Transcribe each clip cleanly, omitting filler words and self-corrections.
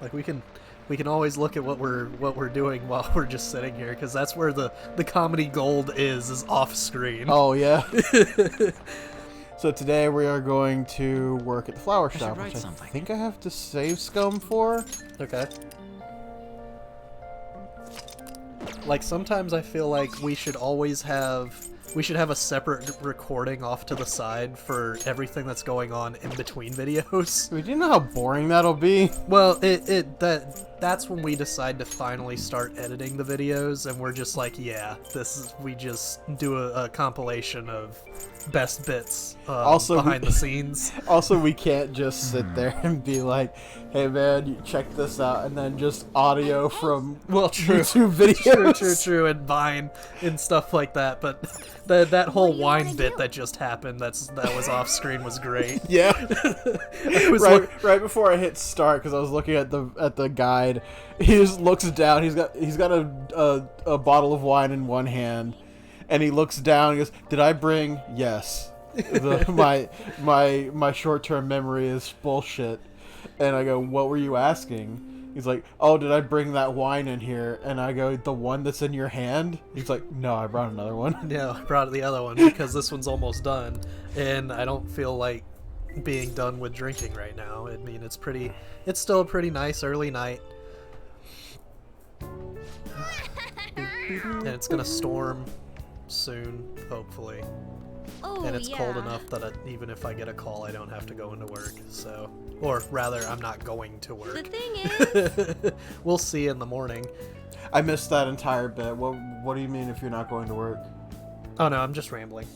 Like we can always look at what we're doing while we're just sitting here, because that's where the comedy gold is off screen. Oh yeah. So today we are going to work at the flower shop, which I think I have to save scum for. Okay. Like sometimes I feel like we should have a separate recording off to the side for everything that's going on in between videos. Do you know how boring that'll be? Well, that's when we decide to finally start editing the videos, and we're just like, yeah, we just do a compilation of best bits behind the scenes. Also, we can't just sit there and be like, hey man, you check this out, and then just audio from YouTube videos. True, and Vine and stuff like that, but that whole wine bit that just happened that was off screen was great. Yeah. Right before I hit start, because I was looking at the guide, he just looks down. He's got a bottle of wine in one hand, and he looks down and goes, "Did I bring?" Yes. My short-term memory is bullshit. And I go, "What were you asking?" He's like, "Oh, did I bring that wine in here?" And I go, "The one that's in your hand?" He's like, "No, I brought another one." No, I brought the other one because this one's almost done, and I don't feel like being done with drinking right now. I mean, it's still a pretty nice early night. And it's gonna storm soon, hopefully. Oh, and it's cold enough that even if I get a call, I don't have to go into work. So, or rather, I'm not going to work. The thing is, we'll see in the morning. I missed that entire bit. What do you mean if you're not going to work? Oh no, I'm just rambling.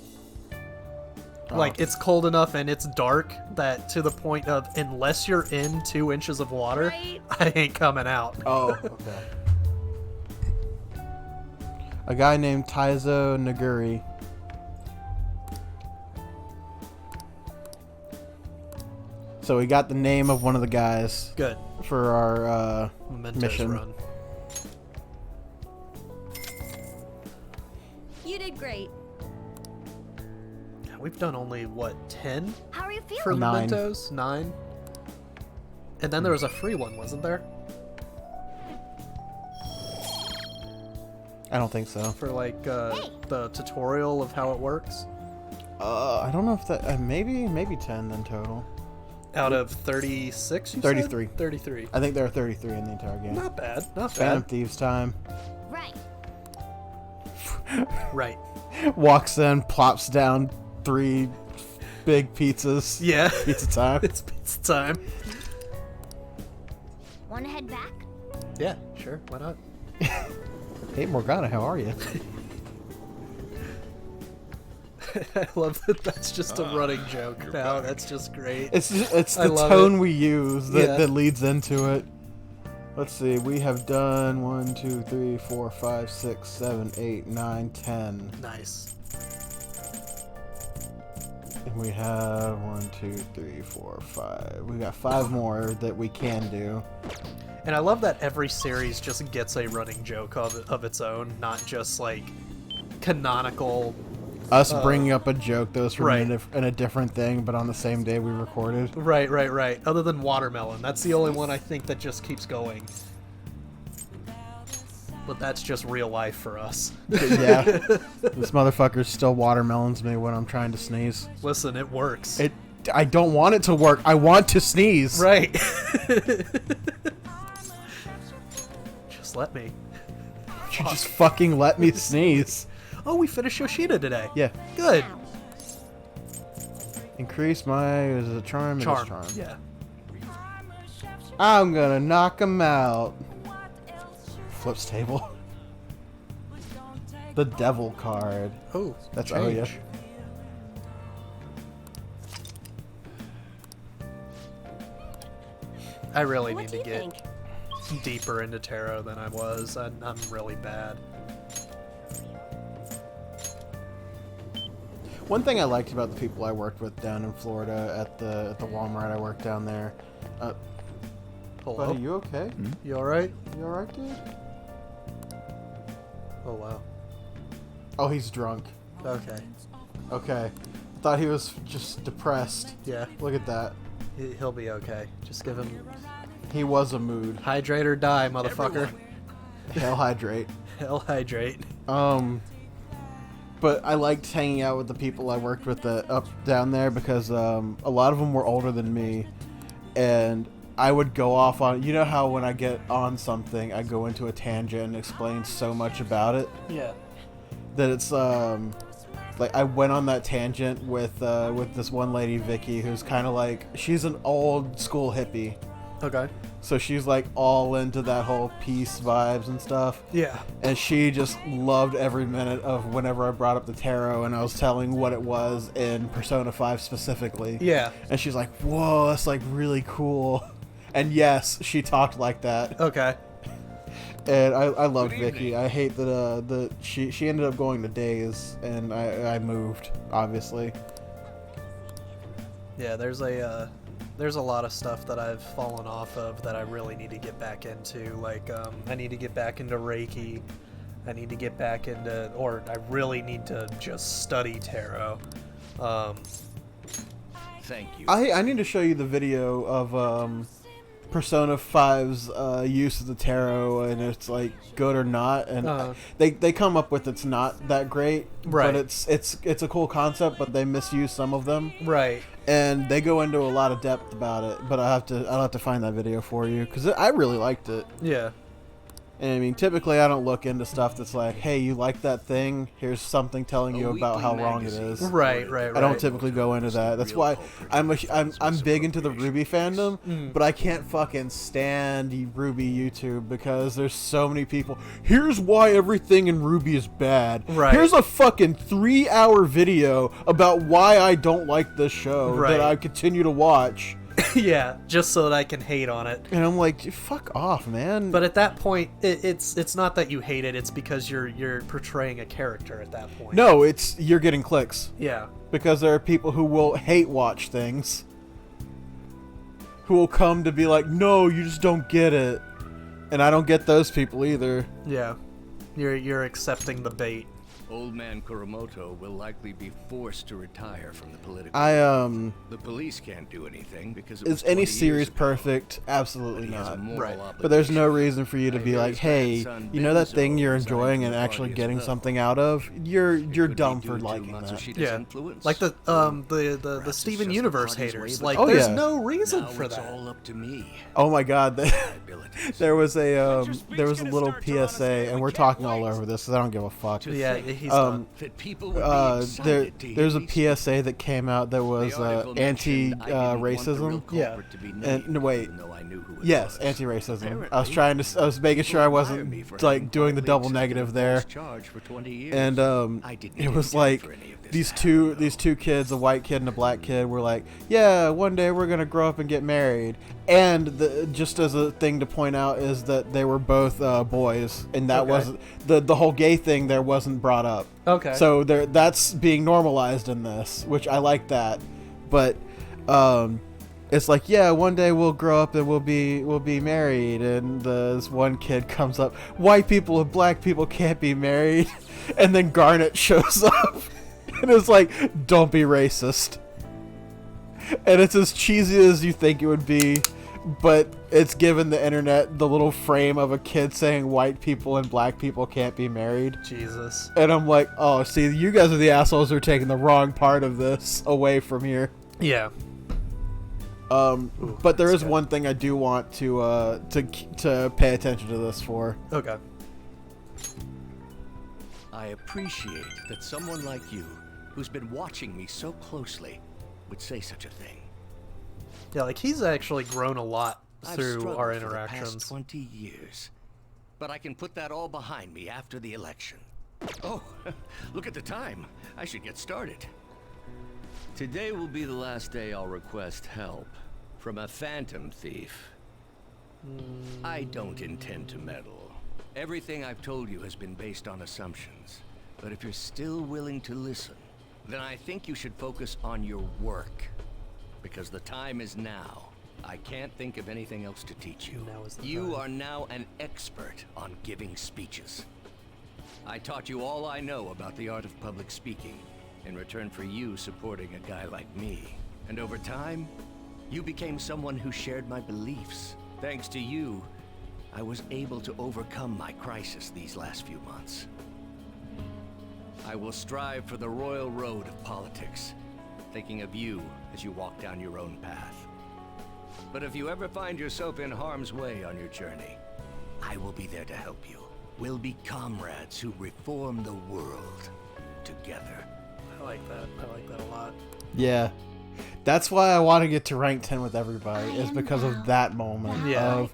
Oh. Like, it's cold enough and it's dark that to the point of, unless you're in 2 inches of water, right? I ain't coming out. Oh, okay. A guy named Taizo Naguri. So we got the name of one of the guys. Good. For our Mementos mission. Run. You did great. We've done only, what, 10 How are you feeling? for 9. Mementos? 9? And then there was a free one, wasn't there? I don't think so. For, like, the tutorial of how it works? I don't know if that... maybe 10 in total. Out of 36, you 33. said? 33. I think there are 33 in the entire game. Not bad. Not Phantom bad. Thieves time. Right. Right. Walks in, plops down 3 big pizzas. Yeah. Pizza time. It's pizza time. Want to head back? Yeah, sure. Why not? Hey Morgana, how are you? I love that that's just a running joke now. That's just great. It's the tone we use that leads into it. Let's see, we have done 1, 2, 3, 4, 5, 6, 7, 8, 9, 10. Nice. And we have 1, 2, 3, 4, 5. We got 5 more that we can do. And I love that every series just gets a running joke of its own, not just like canonical. Us bringing up a joke that was from right. in a different thing, but on the same day we recorded. Right. Other than watermelon. That's the only one I think that just keeps going. But that's just real life for us. Yeah. This motherfucker still watermelons me when I'm trying to sneeze. Listen, it works. I don't want it to work. I want to sneeze. Right. Just let me. You just fucking let me sneeze. Oh, we finished Yoshida today. Yeah. Good. Increase my... Is it a charm? Charm. It is charm. Yeah. I'm gonna knock him out. Flips table. The devil card. Oh, That's change. Oya. I really What need do to you get think? deeper into tarot than I was. I'm really bad. One thing I liked about the people I worked with down in Florida at the Walmart I worked down there. Hello? Buddy, you okay? You alright? You alright, dude? Oh, wow. Oh, he's drunk. Okay. Okay. Thought he was just depressed. Yeah, Look at that. he'll be okay. Just give him He was a mood. Hydrate or die, motherfucker. Everyone. Hell hydrate. Hell hydrate. But I liked hanging out with the people I worked with up down there because a lot of them were older than me, and I would go off on, you know how when I get on something, I go into a tangent and explain so much about it Yeah. that it's like I went on that tangent with this one lady, Vicky, who's kind of like, she's an old school hippie. Okay. So she's like all into that whole peace vibes and stuff. Yeah. And she just loved every minute of whenever I brought up the tarot and I was telling what it was in Persona 5 specifically. Yeah. And she's like, whoa, that's like really cool. And yes, she talked like that. Okay. And I loved Good Vicky. evening. I hate that she ended up going to Days and I moved, obviously. Yeah, there's a lot of stuff that I've fallen off of that I really need to get back into. Like, I need to get back into Reiki. I need to get back into, or I really need to just study tarot. Thank you. I need to show you the video of Persona 5's use of the tarot, and it's like good or not, and they come up with it's not that great, Right. but it's a cool concept, but they misuse some of them, Right. and they go into a lot of depth about it. But I'll have to find that video for you because I really liked it. Yeah. And I mean, typically I don't look into stuff that's like, hey, you like that thing? Here's something telling you about how wrong it is. Right. I don't typically go into that. That's why I'm big into the Ruby fandom, but I can't fucking stand Ruby YouTube because there's so many people. Here's why everything in Ruby is bad. Right. Here's a fucking 3-hour video about why I don't like this show Right. that I continue to watch. Yeah, just so that I can hate on it. And I'm like, fuck off, man. But at that point, it's not that you hate it. It's because you're portraying a character at that point. No, you're getting clicks. Yeah. Because there are people who will hate watch things. Who will come to be like, no, you just don't get it. And I don't get those people either. Yeah. You're accepting the bait. Old man Kuramoto will likely be forced to retire from the political. The police can't do anything because it was Is any 20 years series ago. perfect? Absolutely But he has a not. moral Right. But there's no obligation. reason for you to I be hear like, his hey, grandson you know that Benzo thing you're resigned enjoying from and the actually party as getting well. something out of? You're Could be dumb due for to liking that. Matsushida's Yeah. influence. Like the Perhaps it's Steven just Universe the party's way haters. of Like Oh, there's yeah. no reason Now for it's that. all up to me. Oh my god, Abilities. there was a Your speech there was a gonna little start, John. I say PSA, and we we're can't talking all wait. over this because I don't give a fuck. To Yeah, think he's done. that people would be excited to there's a hear these PSA that came out that was The article mentioned I didn't want the real anti-racism. Yeah. culprit to be And named, no, wait. even though I knew who it Yes, was. anti-racism. Apparently, I was making sure I people admire me wasn't for like having doing the quietly double accepted a negative there. false charge for 20 years. And I didn't it was intend like for any of this these to happen, these though. two kids, a white kid and a black kid, were like, yeah, one day we're gonna grow up and get married. And just as a thing to point out is that they were both boys, and that Okay. wasn't the whole gay thing there wasn't brought up. Okay. So that's being normalized in this, which I like that. But it's like, yeah, one day we'll grow up and we'll be married. And this one kid comes up, white people and black people can't be married. And then Garnet shows up and it's like, don't be racist. And it's as cheesy as you think it would be, but it's given the internet the little frame of a kid saying white people and black people can't be married. Jesus. And I'm like, oh, see, you guys are the assholes who are taking the wrong part of this away from here. Yeah. But there that's is good. one thing I do want to pay attention to this for. Okay. I appreciate that someone like you, who's been watching me so closely, would say such a thing. Yeah, like he's actually grown a lot I've through struggled our for the past interactions. 20 years, but I can put that all behind me after the election. Oh, look at the time. I should get started. Today will be the last day I'll request help from a phantom thief. I don't intend to meddle. Everything I've told you has been based on assumptions. But if you're still willing to listen, then I think you should focus on your work. Because the time is now. I can't think of anything else to teach you. Now is the You time. are now an expert on giving speeches. I taught you all I know about the art of public speaking in return for you supporting a guy like me. And over time, you became someone who shared my beliefs. Thanks to you, I was able to overcome my crisis these last few months. I will strive for the royal road of politics, thinking of you as you walk down your own path. But if you ever find yourself in harm's way on your journey, I will be there to help you. We'll be comrades who reform the world together. I like that. I like that a lot. Yeah. That's why I want to get to rank 10 with everybody, is because of that moment Yeah. of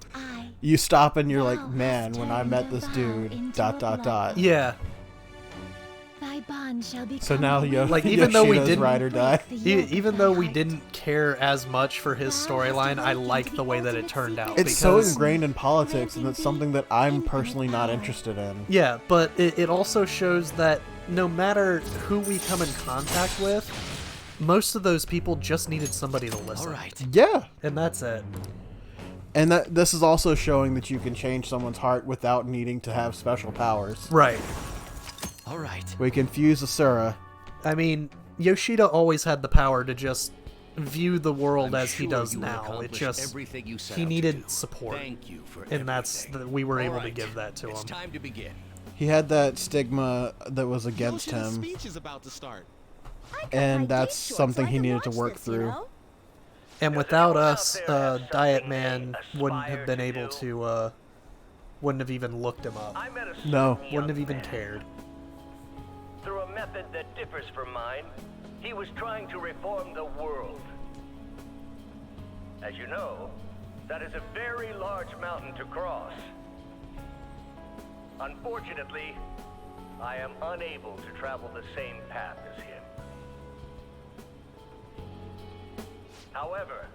you stop and you're like, man, when I met this dude, ... Yeah. Thy bond shall be So now Like, even though we Yoshida's didn't- ride or die. Even though we didn't care as much for his storyline, I like the way that it turned out. It's so because- ingrained in politics, and it's something that I'm personally not interested in. Yeah, but it also shows that no matter who we come in contact with, most of those people just needed somebody to listen. All right. Yeah. And that's it. And that this is also showing that you can change someone's heart without needing to have special powers. Right. All right. We can fuse Asura. I mean, Yoshida always had the power to just view the world I'm as he sure does you will now. It accomplish just everything you set he out to needed do. support. Thank you for And that's everything. we were All able to right. give that to It's him. time to begin. He had that stigma that was against Yoshida's him, speech is about to start. and that's something he needed to work through. And without us, Diet Man wouldn't have been able to wouldn't have even looked him up. I met a No. certain Wouldn't have young even man. cared. Through a method that differs from mine, he was trying to reform the world. As you know, that is a very large mountain to cross. Unfortunately, I am unable to travel the same path as him. However,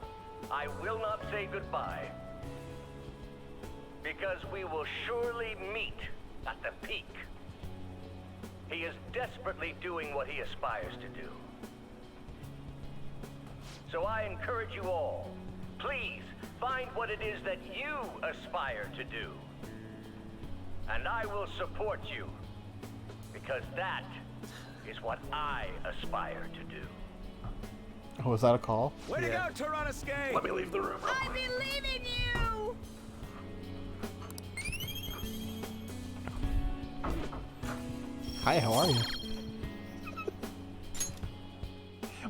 I will not say goodbye, because we will surely meet at the peak. He is desperately doing what he aspires to do. So I encourage you all, please find what it is that you aspire to do. And I will support you, because that is what I aspire to do. Oh, was that a call? Way Yeah. to go, Tyrannosuke! Let me leave the room. I believe in you! Hi, how are you?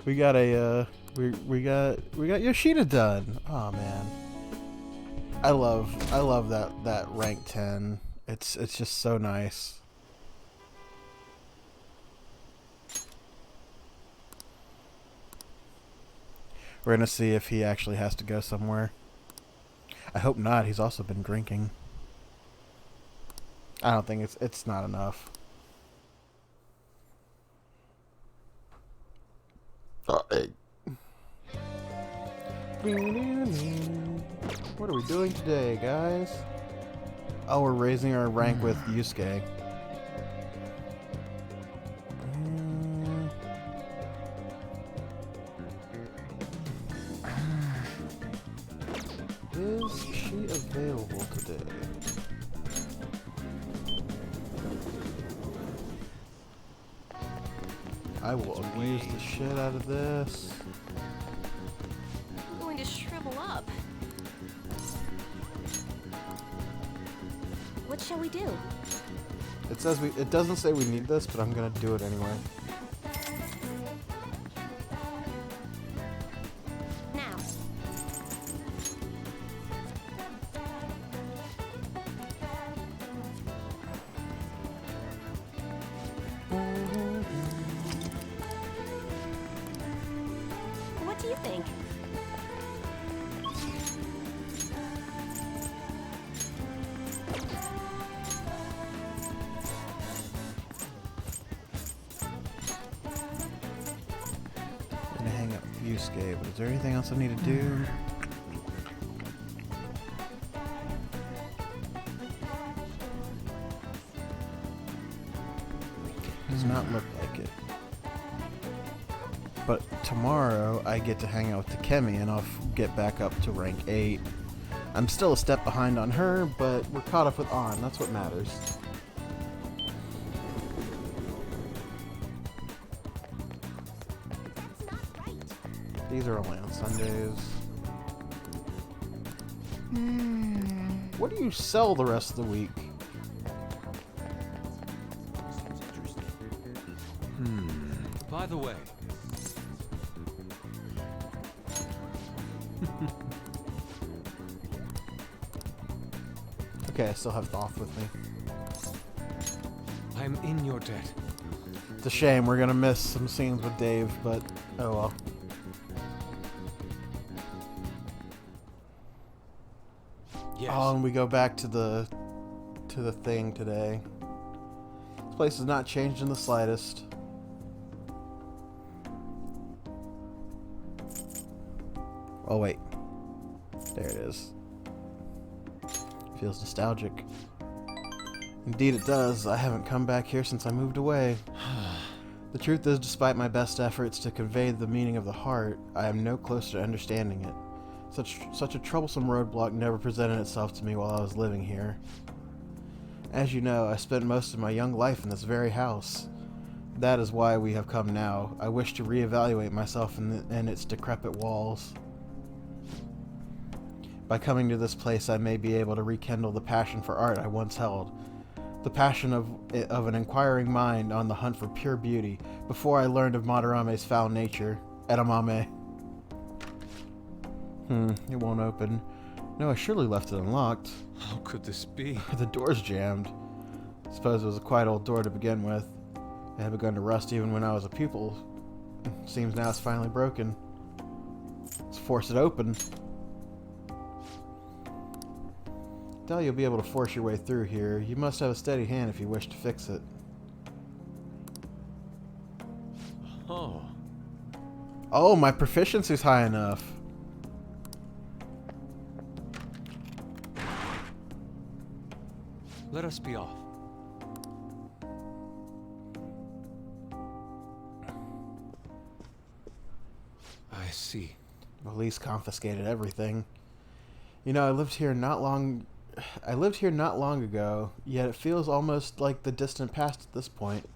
We got a we got Yoshida done. Oh man. I love that rank 10. It's just so nice. We're gonna see if he actually has to go somewhere. I hope not. He's also been drinking. I don't think it's not enough. What are we doing today, guys? Oh, we're raising our rank with Yusuke. Is she available today? I will abuse the shit out of this. I'm going to shrivel up. What shall we do? It says it doesn't say we need this, but I'm gonna do it anyway. Now. What do you think? I'm gonna hang up with Yusuke, but is there anything else I need to do? Does not look like it. But tomorrow I get to hang out with Takemi and I'll get back up to rank 8. I'm still a step behind on her, but we're caught up with On. That's what matters. That's not right. These are only on Sundays. What do you sell the rest of the week? By the way, Okay, I still have Thoth with me. I'm in your debt. It's a shame, we're gonna miss some scenes with Dave, but oh well. Yes. Oh, and we go back to the thing today. This place has not changed in the slightest. Oh wait, there it is. Feels nostalgic. Indeed it does. I haven't come back here since I moved away. The truth is, despite my best efforts to convey the meaning of the heart, I am no closer to understanding it. Such a troublesome roadblock never presented itself to me while I was living here. As you know, I spent most of my young life in this very house. That is why we have come now. I wish to reevaluate myself in its decrepit walls. By coming to this place, I may be able to rekindle the passion for art I once held. The passion of an inquiring mind on the hunt for pure beauty, before I learned of Madarame's foul nature. Edamame. It won't open. No, I surely left it unlocked. How could this be? The door's jammed. Suppose it was a quite old door to begin with. It had begun to rust even when I was a pupil. Seems now it's finally broken. Let's force it open. Doubt you'll be able to force your way through here. You must have a steady hand if you wish to fix it. Oh. Oh, my proficiency's high enough. Let us be off. I see. Police confiscated everything. You know, I lived here not long ago, yet it feels almost like the distant past at this point.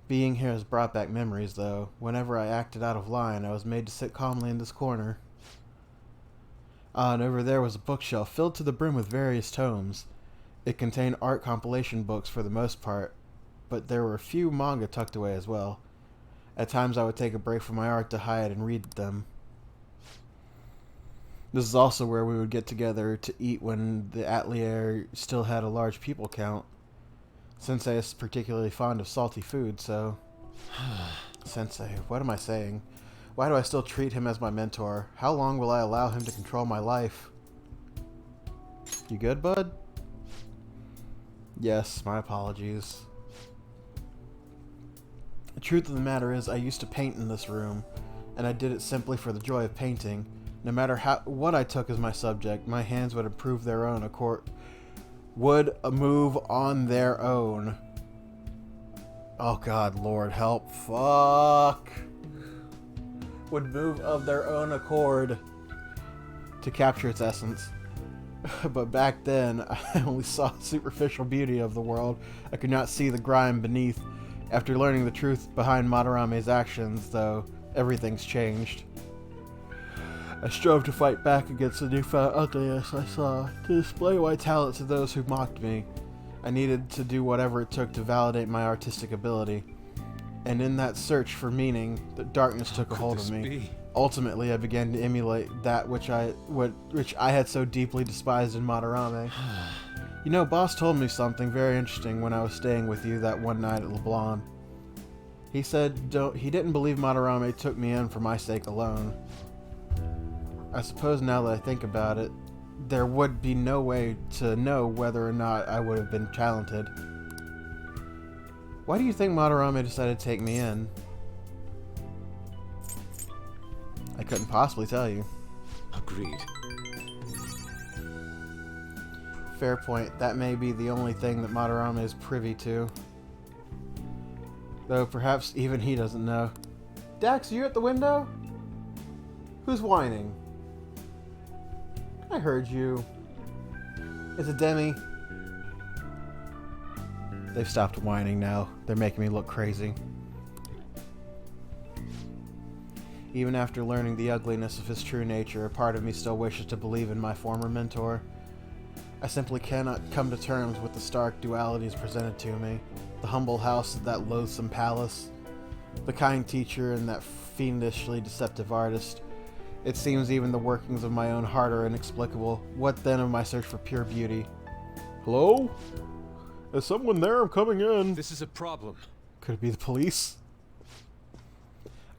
Being here has brought back memories, though. Whenever I acted out of line, I was made to sit calmly in this corner. And over there was a bookshelf filled to the brim with various tomes. It contained art compilation books for the most part, but there were a few manga tucked away as well. At times I would take a break from my art to hide and read them. This is also where we would get together to eat when the atelier still had a large people count. Sensei is particularly fond of salty food, so... Sensei, what am I saying? Why do I still treat him as my mentor? How long will I allow him to control my life? You good, bud? Yes, my apologies. The truth of the matter is, I used to paint in this room, and I did it simply for the joy of painting. No matter what I took as my subject, my hands would improve their own accord. Would move on their own. Oh God, Lord help. Fuck. Would move of their own accord to capture its essence. But back then, I only saw the superficial beauty of the world. I could not see the grime beneath. After learning the truth behind Madarame's actions, though, everything's changed. I strove to fight back against the newfound ugliness I saw, to display my talent to those who mocked me. I needed to do whatever it took to validate my artistic ability. And in that search for meaning, the darkness took a hold of me. Ultimately, I began to emulate that which I had so deeply despised in Madarame. You know, Boss told me something very interesting when I was staying with you that one night at LeBlanc. He said he didn't believe Madarame took me in for my sake alone. I suppose now that I think about it, there would be no way to know whether or not I would have been talented. Why do you think Madarame decided to take me in? I couldn't possibly tell you. Agreed. Fair point. That may be the only thing that Madarame is privy to. Though perhaps even he doesn't know. Dax, are you at the window? Who's whining? I heard you. Is it Demi? They've stopped whining now. They're making me look crazy. Even after learning the ugliness of his true nature, a part of me still wishes to believe in my former mentor. I simply cannot come to terms with the stark dualities presented to me. The humble house of that loathsome palace. The kind teacher and that fiendishly deceptive artist. It seems even the workings of my own heart are inexplicable. What then of my search for pure beauty? Hello? Is someone there? I'm coming in. This is a problem. Could it be the police?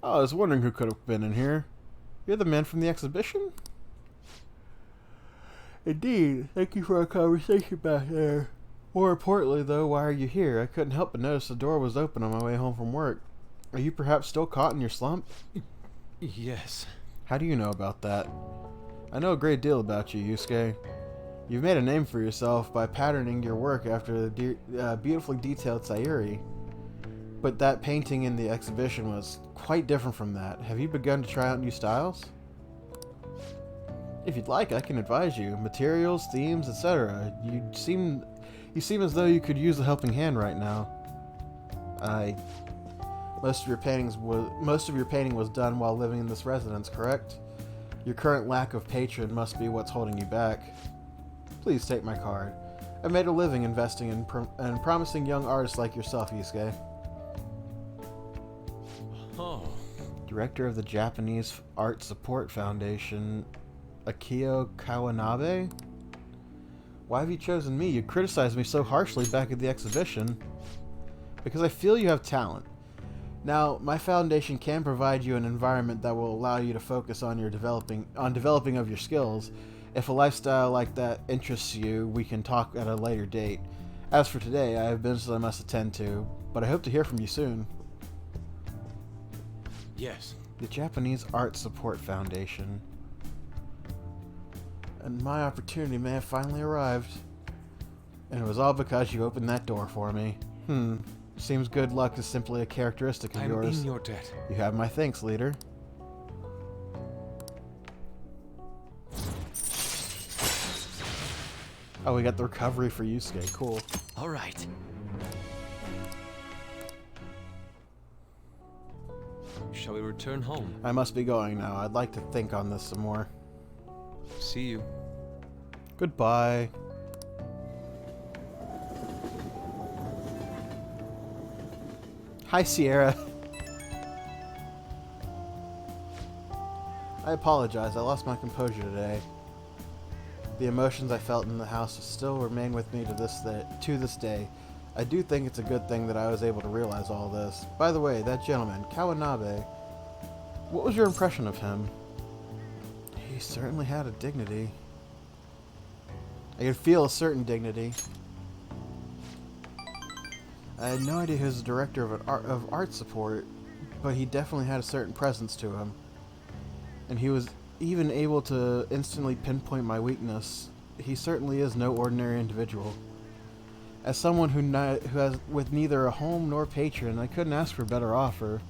Oh, I was wondering who could have been in here. You're the man from the exhibition? Indeed. Thank you for our conversation back there. More importantly, though, why are you here? I couldn't help but notice the door was open on my way home from work. Are you perhaps still caught in your slump? Yes. How do you know about that? I know a great deal about you, Yusuke. You've made a name for yourself by patterning your work after the beautifully detailed Sayuri. But that painting in the exhibition was quite different from that. Have you begun to try out new styles? If you'd like, I can advise you. Materials, themes, etc. You seem as though you could use a helping hand right now. Most of your painting was done while living in this residence, correct? Your current lack of patron must be what's holding you back. Please take my card. I've made a living investing in promising young artists like yourself, Yusuke. Oh. Director of the Japanese Art Support Foundation, Akio Kawanabe? Why have you chosen me? You criticized me so harshly back at the exhibition. Because I feel you have talent. Now, my foundation can provide you an environment that will allow you to focus on developing of your skills. If a lifestyle like that interests you, we can talk at a later date. As for today, I have business I must attend to, but I hope to hear from you soon. Yes. The Japanese Art Support Foundation. And my opportunity may have finally arrived. And it was all because you opened that door for me. Seems good luck is simply a characteristic of yours. I'm in your debt. You have my thanks, leader. Oh, we got the recovery for Yusuke. Cool. All right. Shall we return home? I must be going now. I'd like to think on this some more. See you. Goodbye. Hi, Sierra. I apologize. I lost my composure today. The emotions I felt in the house still remain with me to this day. I do think it's a good thing that I was able to realize all this. By the way, that gentleman, Kawanabe, what was your impression of him? He certainly had a dignity. I could feel a certain dignity. I had no idea he was a director of art support, but he definitely had a certain presence to him. And he was even able to instantly pinpoint my weakness. He certainly is no ordinary individual. As someone who has with neither a home nor patron, I couldn't ask for a better offer.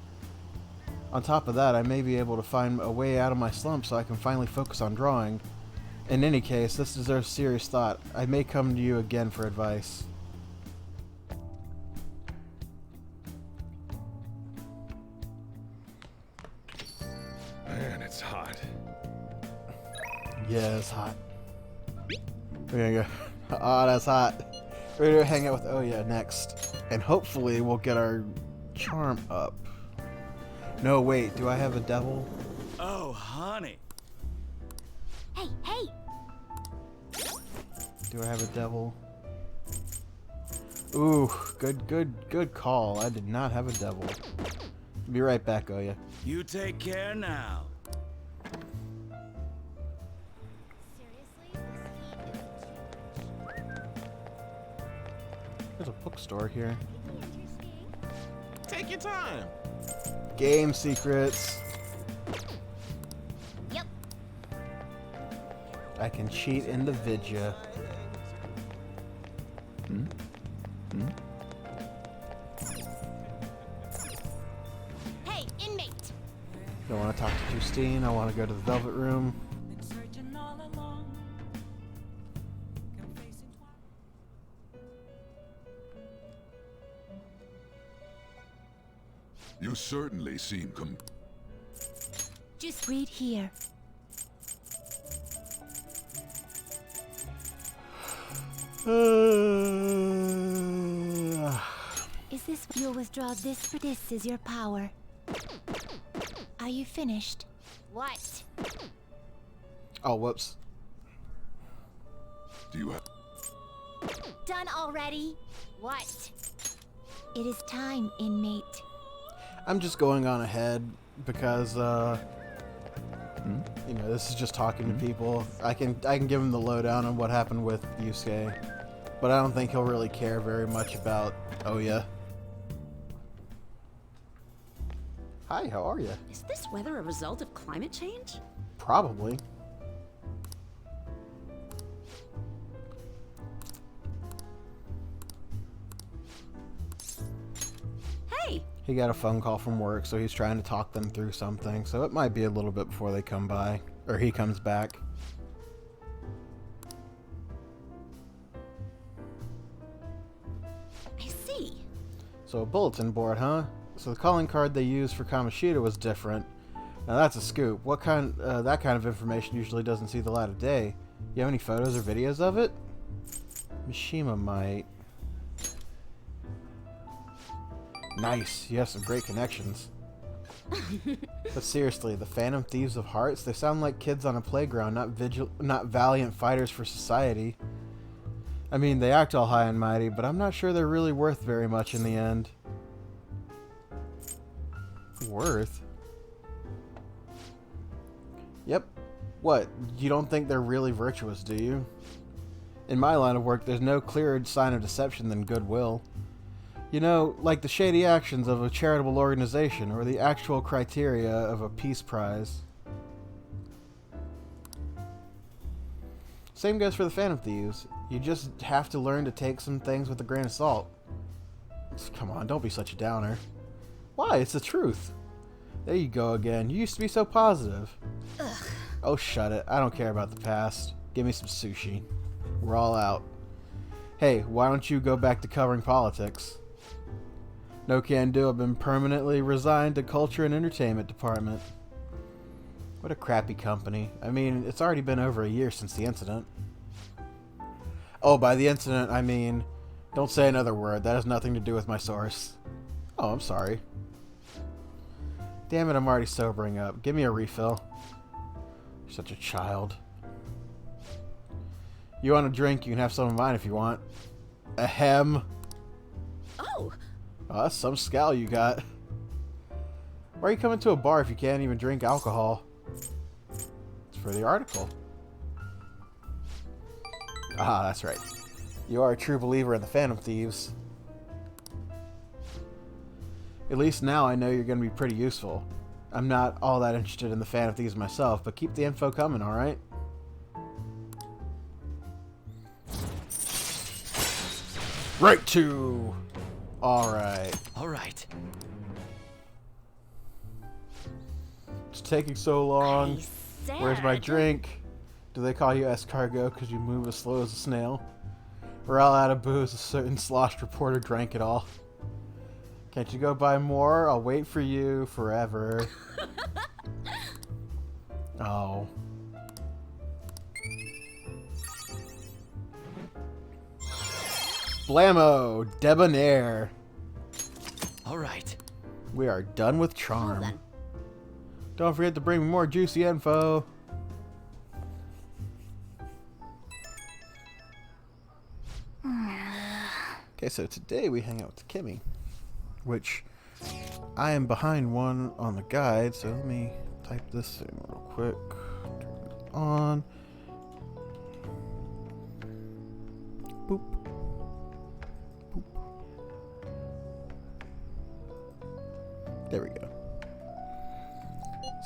On top of that, I may be able to find a way out of my slump so I can finally focus on drawing. In any case, this deserves serious thought. I may come to you again for advice. Man, it's hot. Yeah, it's hot. We're gonna go. Oh, that's hot. We're gonna hang out with Oya next. And hopefully we'll get our charm up. No, wait, do I have a devil? Oh, honey. Hey, hey! Do I have a devil? Ooh, good call. I did not have a devil. Be right back, Oya. You take care now. There's a bookstore here. Take your time. Game secrets. Yep. I can cheat in the Witcha. Hey, inmate! Don't want to talk to Justine. I want to go to the Velvet Room. You certainly seem Just wait here. Is this you'll withdraw this for this is your power? Are you finished? What? Oh, whoops. Do you have... Done already? What? It is time, inmate. I'm just going on ahead because, you know, this is just talking to people. I can give him the lowdown on what happened with Yusuke, but I don't think he'll really care very much about Oya. Hi, how are you? Is this weather a result of climate change? Probably. Hey! He got a phone call from work, so he's trying to talk them through something, so it might be a little bit before they come by, or he comes back. I see. So a bulletin board, huh? So the calling card they used for Kamoshida was different. Now that's a scoop. What kind? That kind of information usually doesn't see the light of day. You have any photos or videos of it? Mishima might. Nice. You have some great connections. But seriously, the Phantom Thieves of Hearts? They sound like kids on a playground, not valiant fighters for society. I mean, they act all high and mighty, but I'm not sure they're really worth very much in the end. Worth? Yep. What? You don't think they're really virtuous, do you? In my line of work, there's no clearer sign of deception than goodwill. You know, like the shady actions of a charitable organization or the actual criteria of a peace prize. Same goes for the Phantom Thieves. You just have to learn to take some things with a grain of salt. Come on, don't be such a downer. Why? It's the truth. There you go again. You used to be so positive. Ugh. Oh, shut it. I don't care about the past. Give me some sushi. We're all out. Hey, why don't you go back to covering politics? No can do. I've been permanently resigned to Culture and Entertainment Department. What a crappy company. I mean, it's already been over a year since the incident. Oh, by the incident, I mean, don't say another word. That has nothing to do with my source. Oh, I'm sorry. Damn it, I'm already sobering up. Give me a refill. You're such a child. You want a drink, you can have some of mine if you want. Ahem. Oh! Oh, that's some scowl you got. Why are you coming to a bar if you can't even drink alcohol? It's for the article. Ah, that's right. You are a true believer in the Phantom Thieves. At least now I know you're going to be pretty useful. I'm not all that interested in the Phantom Thieves myself, but keep the info coming, alright? Right to... Alright. Alright. It's taking so long. I said... Where's my drink? Do they call you escargot because you move as slow as a snail? We're all out of booze. A certain sloshed reporter drank it all. Can't you go buy more? I'll wait for you forever. Oh. Blammo! Debonair! Alright. We are done with Well charm. then. Don't forget to bring me more juicy info. Okay, so today we hang out with Kimmy, which I am behind one on the guide, so let me type this in real quick. Turn it on. Boop. Boop. There we go.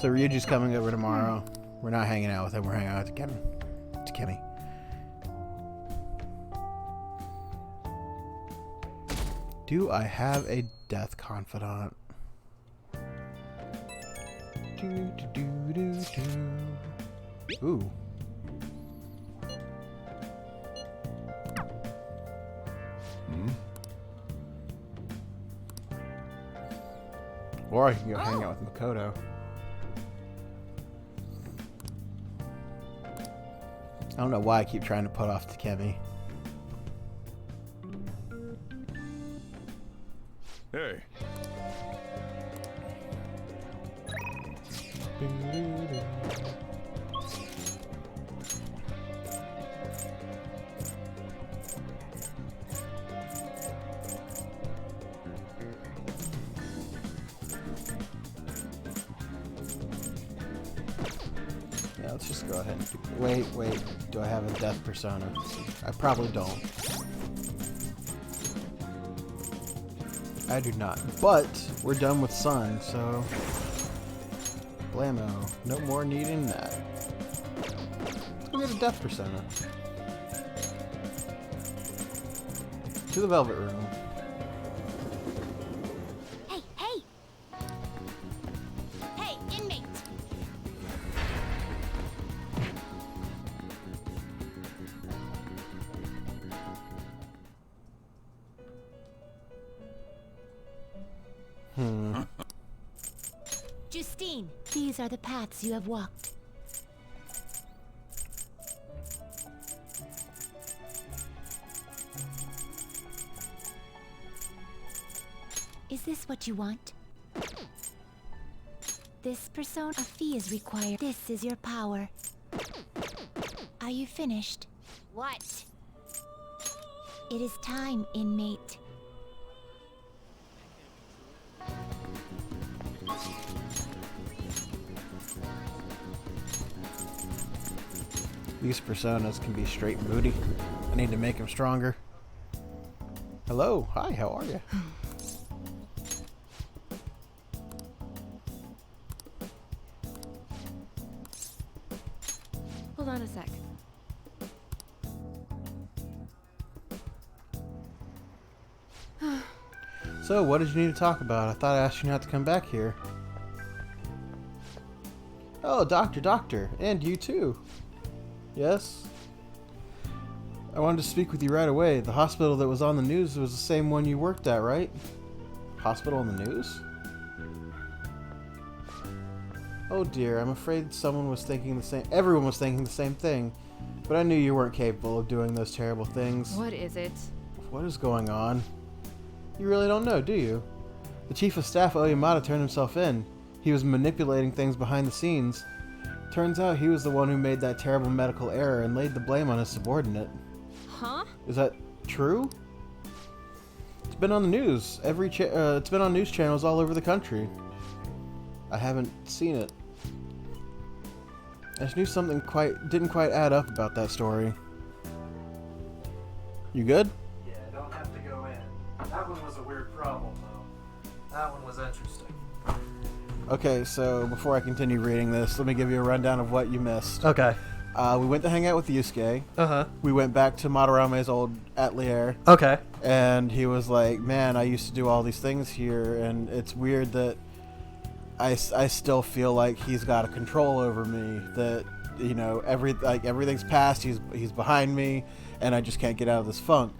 So Ryuji's coming over tomorrow. We're not hanging out with him, we're hanging out with Kimmy. To Kimmy. Do I have a death confidant? Ooh. Or I can go hang out with Makoto. I don't know why I keep trying to put off Takemi. Hey. Yeah, let's just go ahead and do... Wait. Do I have a death persona? I probably don't. I do not. But we're done with Sun, so... Blammo. No more needing that. Let's go get a death persona. To the Velvet Room. Hey, hey! Hey, inmate! Justine, these are the paths you have walked. Is this what you want? This persona, a fee is required. This is your power. Are you finished? What? It is time, inmate. These personas can be straight booty. I need to make them stronger. Hello. Hi, how are you? Hold on a sec. So, what did you need to talk about? I thought I asked you not to come back here. Oh, doctor. And you too. Yes? I wanted to speak with you right away. The hospital that was on the news was the same one you worked at, right? Hospital on the news? Oh dear, I'm afraid someone was thinking the same... Everyone was thinking the same thing. But I knew you weren't capable of doing those terrible things. What is it? What is going on? You really don't know, do you? The chief of staff, Oyamata, turned himself in. He was manipulating things behind the scenes. Turns out he was the one who made that terrible medical error and laid the blame on his subordinate. Huh? Is that true? It's been on the news. It's been on news channels all over the country. I haven't seen it. I just knew something didn't quite add up about that story. You good? Yeah, don't have to go in. That one was a weird problem, though. That one was interesting. Okay, so before I continue reading this, let me give you a rundown of what you missed. Okay. We went to hang out with Yusuke. Uh-huh. We went back to Madarame's old atelier. Okay. And he was like, man, I used to do all these things here, and it's weird that I still feel like he's got a control over me, that, you know, everything's past, he's behind me, and I just can't get out of this funk.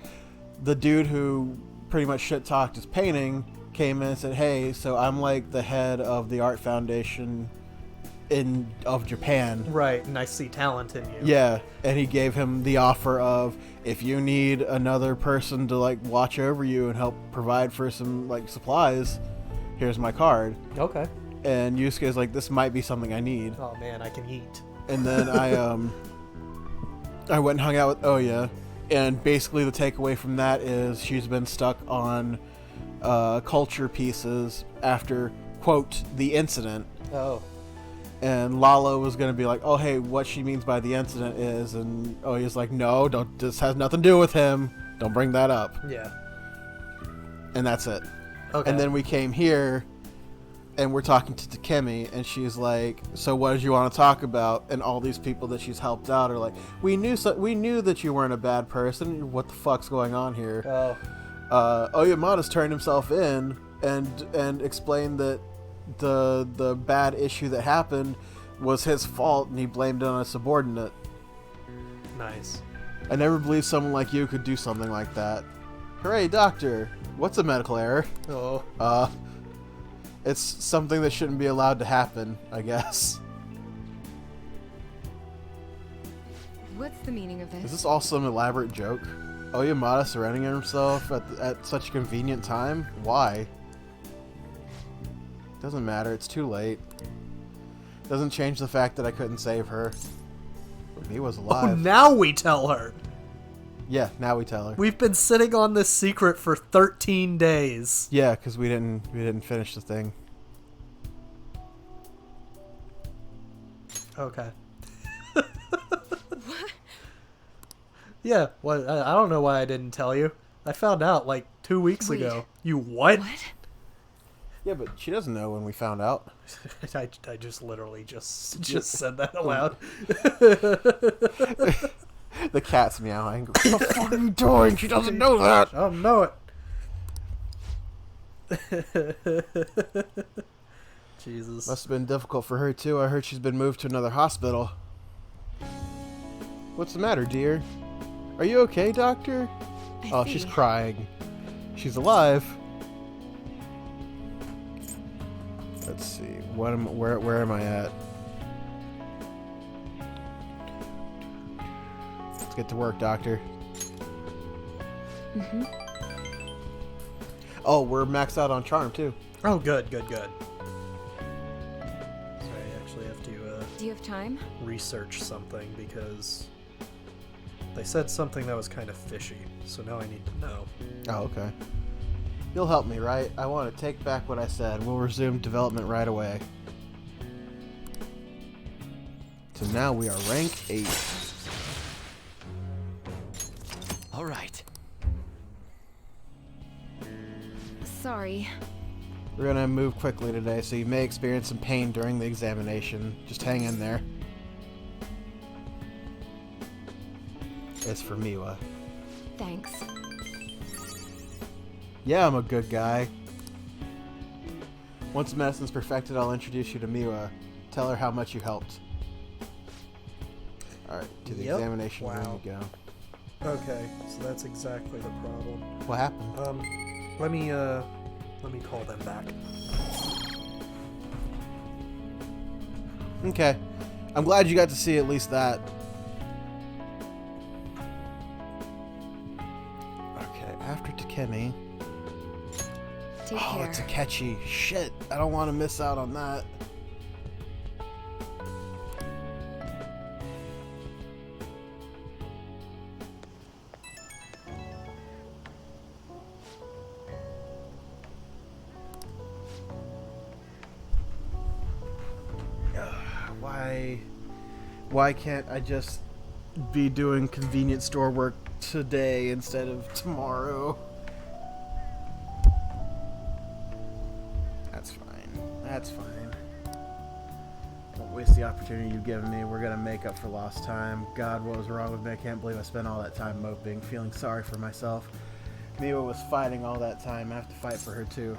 The dude who pretty much shit-talked his painting came in and said, hey, so I'm like the head of the art foundation of Japan. Right, and I see talent in you. Yeah, and he gave him the offer of, if you need another person to like watch over you and help provide for some like supplies, here's my card. Okay. And Yusuke's like, this might be something I need. Oh man, I can eat. And then I went and hung out with Oya, and basically the takeaway from that is she's been stuck on culture pieces after, quote, the incident. Oh. And Lalo was going to be like, oh, hey, what she means by the incident is, and Oya's like, no, this has nothing to do with him. Don't bring that up. Yeah. And that's it. Okay. And then we came here, and we're talking to Takemi, and she's like, so what did you want to talk about? And all these people that she's helped out are like, we knew that you weren't a bad person. What the fuck's going on here? Oh. Oyamada's turned himself in and explained that the bad issue that happened was his fault, and he blamed it on a subordinate. Nice. I never believed someone like you could do something like that. Hooray, doctor! What's a medical error? Oh. It's something that shouldn't be allowed to happen, I guess. What's the meaning of Is this? this all some elaborate joke? Oyamada surrendering himself at such a convenient time? Why? Doesn't matter, it's too late. Doesn't change the fact that I couldn't save her. He was alive. Oh, now we tell her. Yeah, now we tell her. We've been sitting on this secret for 13 days. Yeah, because we didn't finish the thing. Okay. Yeah, well, I don't know why I didn't tell you. I found out like 2 weeks Wait. ago. You what? What? Yeah, but she doesn't know when we found out. I just literally just said that aloud. The cat's meowing. What the fuck are you doing? She doesn't know that. I don't know it. Jesus. Must have been difficult for her too. I heard she's been moved to another hospital. What's the matter, dear? Are you okay, doctor? Oh, she's crying. She's alive. Let's see. Where am I at? Let's get to work, doctor. Oh, we're maxed out on charm too. Oh, good. Sorry, I actually have to Do you have time? research something because they said something that was kind of fishy. So now I need to know. Oh, okay. You'll help me, right? I want to take back what I said. We'll resume development right away. So now we are rank 8. All right. Sorry. We're gonna move quickly today, so you may experience some pain during the examination. Just hang in there. It's for Miwa. Thanks. Yeah, I'm a good guy. Once the medicine's perfected, I'll introduce you to Miwa. Tell her how much you helped. Alright, to the Yep. examination room Wow. you go. Okay, so that's exactly the problem. What happened? Let me call them back. Okay. I'm glad you got to see at least that. Okay, after Takemi. Take Oh, care. it's Akechi. Shit, I don't want to miss out on that. Why can't I just be doing convenience store work today instead of tomorrow? That's fine. That's fine. Won't waste the opportunity you've given me. We're gonna make up for lost time. God, what was wrong with me? I can't believe I spent all that time moping, feeling sorry for myself. Miwa was fighting all that time. I have to fight for her too.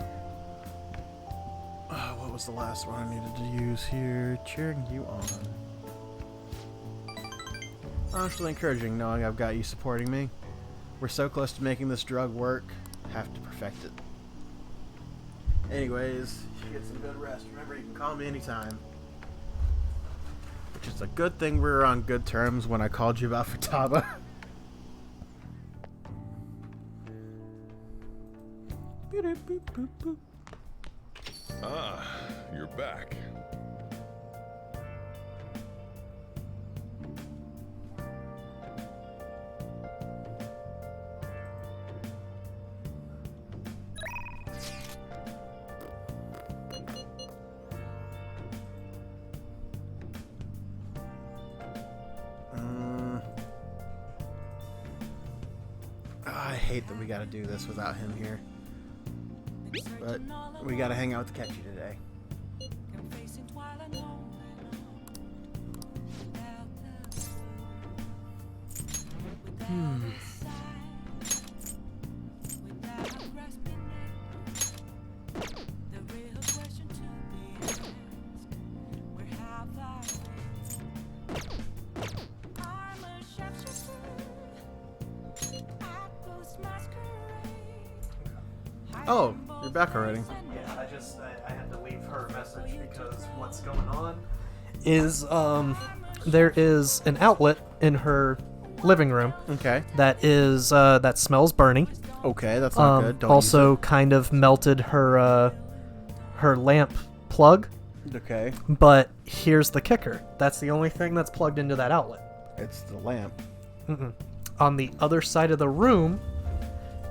What was the last one I needed to use here? Cheering you on. Honestly encouraging knowing I've got you supporting me. We're so close to making this drug work. Have to perfect it. Anyways, you get some good rest. Remember, you can call me anytime. Which is a good thing we were on good terms when I called you about Futaba. Ah, you're back. I hate that we gotta do this without him here. But we gotta hang out with Ketchy today. Oh, you're back already. Yeah, I had to leave her a message because what's going on is there is an outlet in her living room Okay. that is that smells burning. Okay, that's not good. Don't Also, kind of melted her lamp plug. use it. Okay. But here's the kicker: that's the only thing that's plugged into that outlet. It's the lamp. On the other side of the room,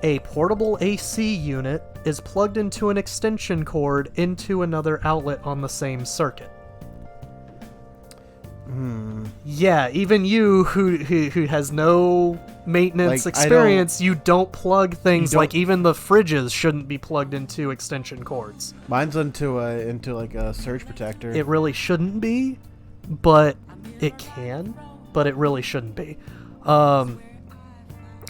a portable AC unit is plugged into an extension cord into another outlet on the same circuit. Yeah, even you who has no maintenance Like, experience, you don't plug things don't- like even the fridges shouldn't be plugged into extension cords. Mine's into like a surge protector. It really shouldn't be, but it can, but it really shouldn't be.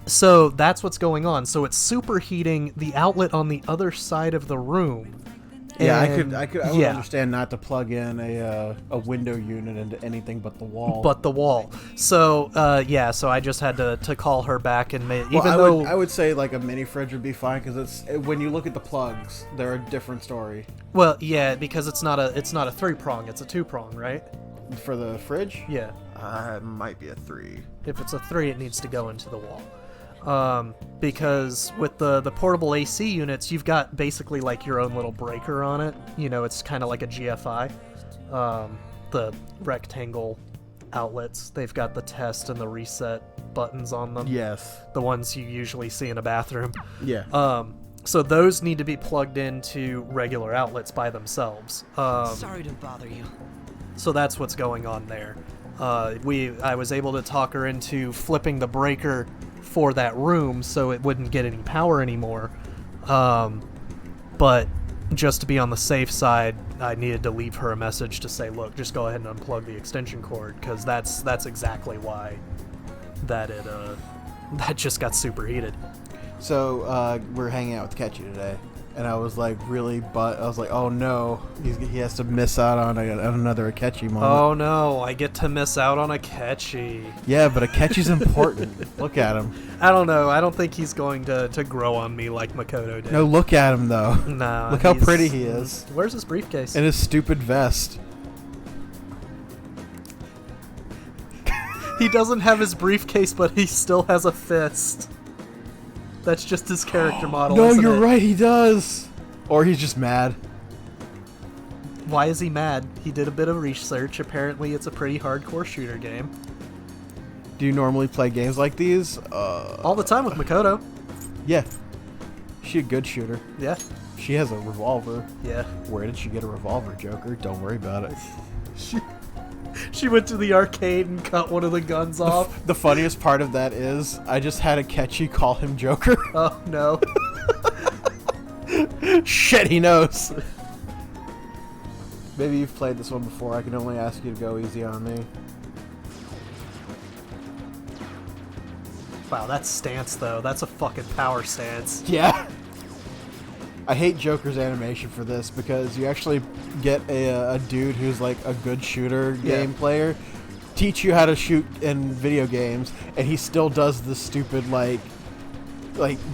So that's what's going on. So it's superheating the outlet on the other side of the room. Yeah, And- I would understand not to plug in a window unit into anything but the wall. But the wall. So so I just had to call her back and I would say like a mini fridge would be fine because when you look at the plugs, they're a different story. well, yeah, because it's not a 3-prong, it's a 2-prong, right? For the fridge, Yeah. It might be a 3. If it's a 3, it needs to go into the wall. Because with the portable AC units, you've got basically like your own little breaker on it. You know, it's kind of like a GFI. The rectangle outlets, they've got the test and the reset buttons on them. yes, The ones you usually see in a bathroom. yeah. So those need to be plugged into regular outlets by themselves. Sorry to bother you. So that's what's going on there. I was able to talk her into flipping the breaker for that room so it wouldn't get any power anymore. But just to be on the safe side, I needed to leave her a message to say, look, just go ahead and unplug the extension cord, because that's exactly why that just got superheated. So we're hanging out with Ketchy today, and I was like I was like, oh no, he has to miss out on another Akechi moment. Oh no, I get to miss out on a Akechi. Yeah, but Akechi's important. Look at him. I don't know. I don't think he's going to grow on me like Makoto did. No, look at him though. Nah. Look how pretty he is. Where's his briefcase? And his stupid vest. He doesn't have his briefcase, but he still has a fist. That's just his character model. No, isn't you're it? right, he does. Or he's just mad. Why is he mad? He did a bit of research. Apparently, it's a pretty hardcore shooter game. Do you normally play games like these? All the time with Makoto. Yeah. She a good shooter. Yeah. She has a revolver. Yeah. Where did she get a revolver, Joker? Don't worry about it. She went to the arcade and cut one of the guns off. The funniest part of that is I just had Akechi call him Joker. Oh, no. Shit, he knows. Maybe you've played this one before. I can only ask you to go easy on me. Wow, that stance, though. That's a fucking power stance. Yeah. I hate Joker's animation for this because you actually get a dude who's like a good shooter game player teach you how to shoot in video games, and he still does the stupid like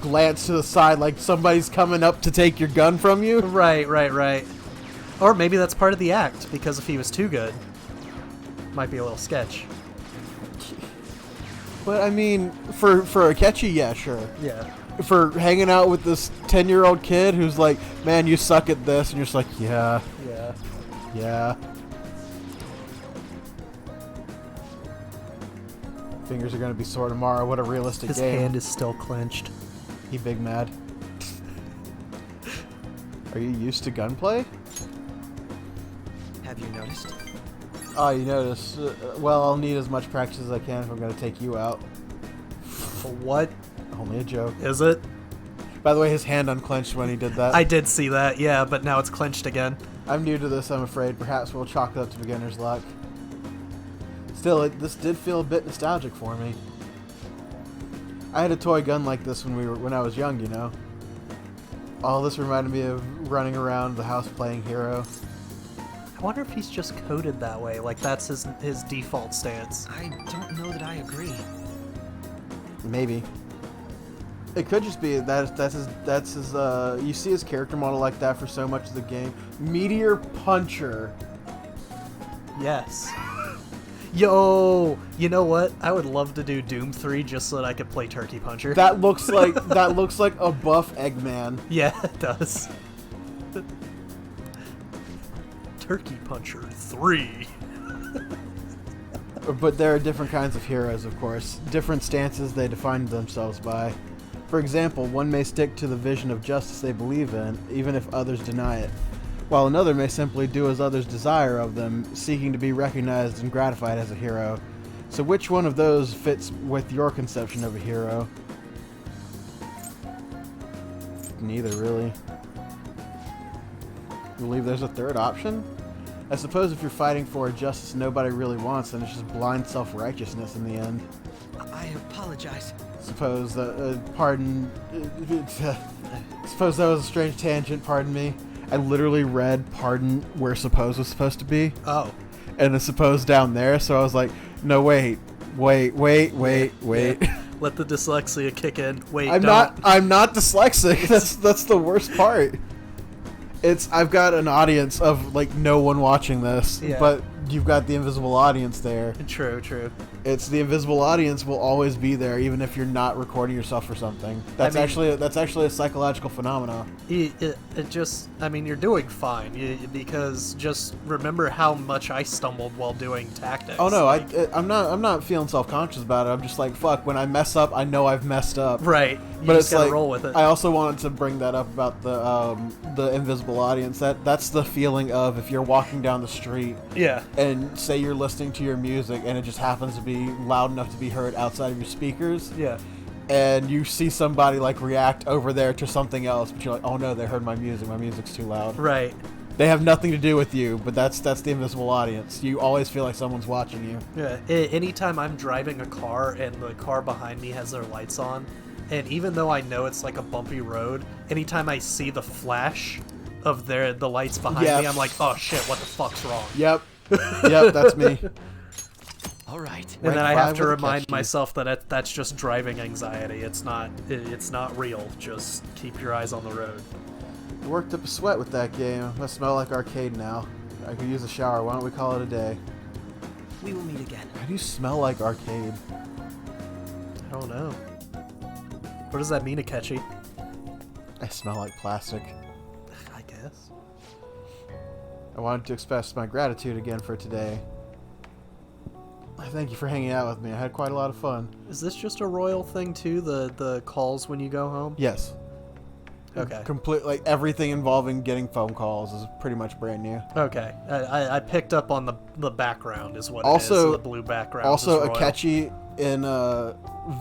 glance to the side like somebody's coming up to take your gun from you. Right. Or maybe that's part of the act, because if he was too good, might be a little sketch. But I mean, for Akechi, yeah, sure. Yeah. For hanging out with this 10-year-old kid who's like, man, you suck at this, and you're just like, yeah. Fingers are gonna be sore tomorrow. What a realistic His game. hand is still clenched. He big mad. Are you used to gunplay? Have you noticed? Oh, you notice. Well, I'll need as much practice as I can if I'm gonna take you out. What Only a joke. is it? By the way, his hand unclenched when he did that. I did see that, yeah, but now it's clenched again. I'm new to this, I'm afraid. Perhaps we'll chalk it up to beginner's luck. Still, this did feel a bit nostalgic for me. I had a toy gun like this when I was young, you know. All this reminded me of running around the house playing Hero. I wonder if he's just coded that way, like that's his default stance. I don't know that I agree. Maybe. It could just be that's his you see his character model like that for so much of the game. Meteor Puncher. Yes. Yo, you know what? I would love to do Doom 3 just so that I could play Turkey Puncher. That looks like a buff Eggman. Yeah, it does. Turkey Puncher 3. But there are different kinds of heroes, of course. Different stances they define themselves by. For example, one may stick to the vision of justice they believe in, even if others deny it, while another may simply do as others desire of them, seeking to be recognized and gratified as a hero. So which one of those fits with your conception of a hero? Neither, really. You believe there's a third option? I suppose if you're fighting for a justice nobody really wants, then it's just blind self-righteousness in the end. I apologize. Suppose that, pardon, suppose that was a strange tangent, pardon me. I literally read pardon where suppose was supposed to be. Oh. And the suppose down there, so I was like, no, wait. Yeah. Let the dyslexia kick in. Wait, I'm not dyslexic. That's the worst part. I've got an audience of like no one watching this, but you've got the invisible audience there. True. It's the invisible audience will always be there, even if you're not recording yourself for something. That's actually a psychological phenomenon. You're doing fine because just remember how much I stumbled while doing tactics. Oh no, I'm not feeling self-conscious about it. I'm just like, fuck. When I mess up, I know I've messed up. Right. But just it's gotta like, roll with it. I also wanted to bring that up about the invisible audience. That's the feeling of if you're walking down the street. Yeah. And say you're listening to your music and it just happens to be loud enough to be heard outside of your speakers. Yeah. And you see somebody like react over there to something else, but you're like, oh no, they heard my music. My music's too loud. Right. They have nothing to do with you, but that's the invisible audience. You always feel like someone's watching you. Yeah. Anytime I'm driving a car and the car behind me has their lights on, and even though I know it's like a bumpy road, anytime I see the flash of the lights behind me, I'm like, oh shit, what the fuck's wrong? Yep. Yep, that's me. All right. And then I have to remind myself that that's just driving anxiety. It's not real. Just keep your eyes on the road. I worked up a sweat with that game. Must smell like arcade now. I could use a shower. Why don't we call it a day? We will meet again. How do you smell like arcade? I don't know. What does that mean, Akechi? I smell like plastic. I guess. I wanted to express my gratitude again for today. I thank you for hanging out with me. I had quite a lot of fun. Is this just a royal thing too? The calls when you go home? Yes. Okay. Like everything involving getting phone calls is pretty much brand new. Okay. I picked up on the background is what also, it is. The blue background. Also, Akechi in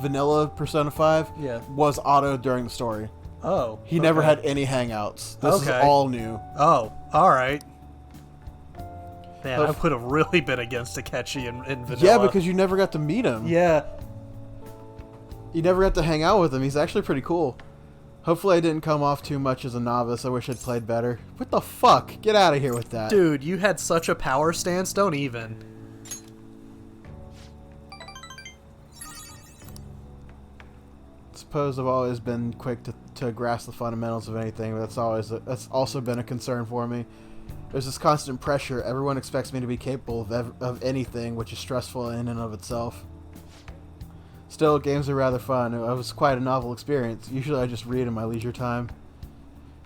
Vanilla Persona 5 was Otto during the story. Oh. He never had any hangouts. This is all new. Oh, alright. Man, I would have really been against Akechi in Vanilla. Yeah, because you never got to meet him. Yeah. You never got to hang out with him. He's actually pretty cool. Hopefully I didn't come off too much as a novice. I wish I'd played better. What the fuck? Get out of here with that. Dude, you had such a power stance. Don't even. I suppose I've always been quick to grasp the fundamentals of anything, but that's also been a concern for me. There's this constant pressure. Everyone expects me to be capable of anything, which is stressful in and of itself. Still, games are rather fun. It was quite a novel experience. Usually I just read in my leisure time.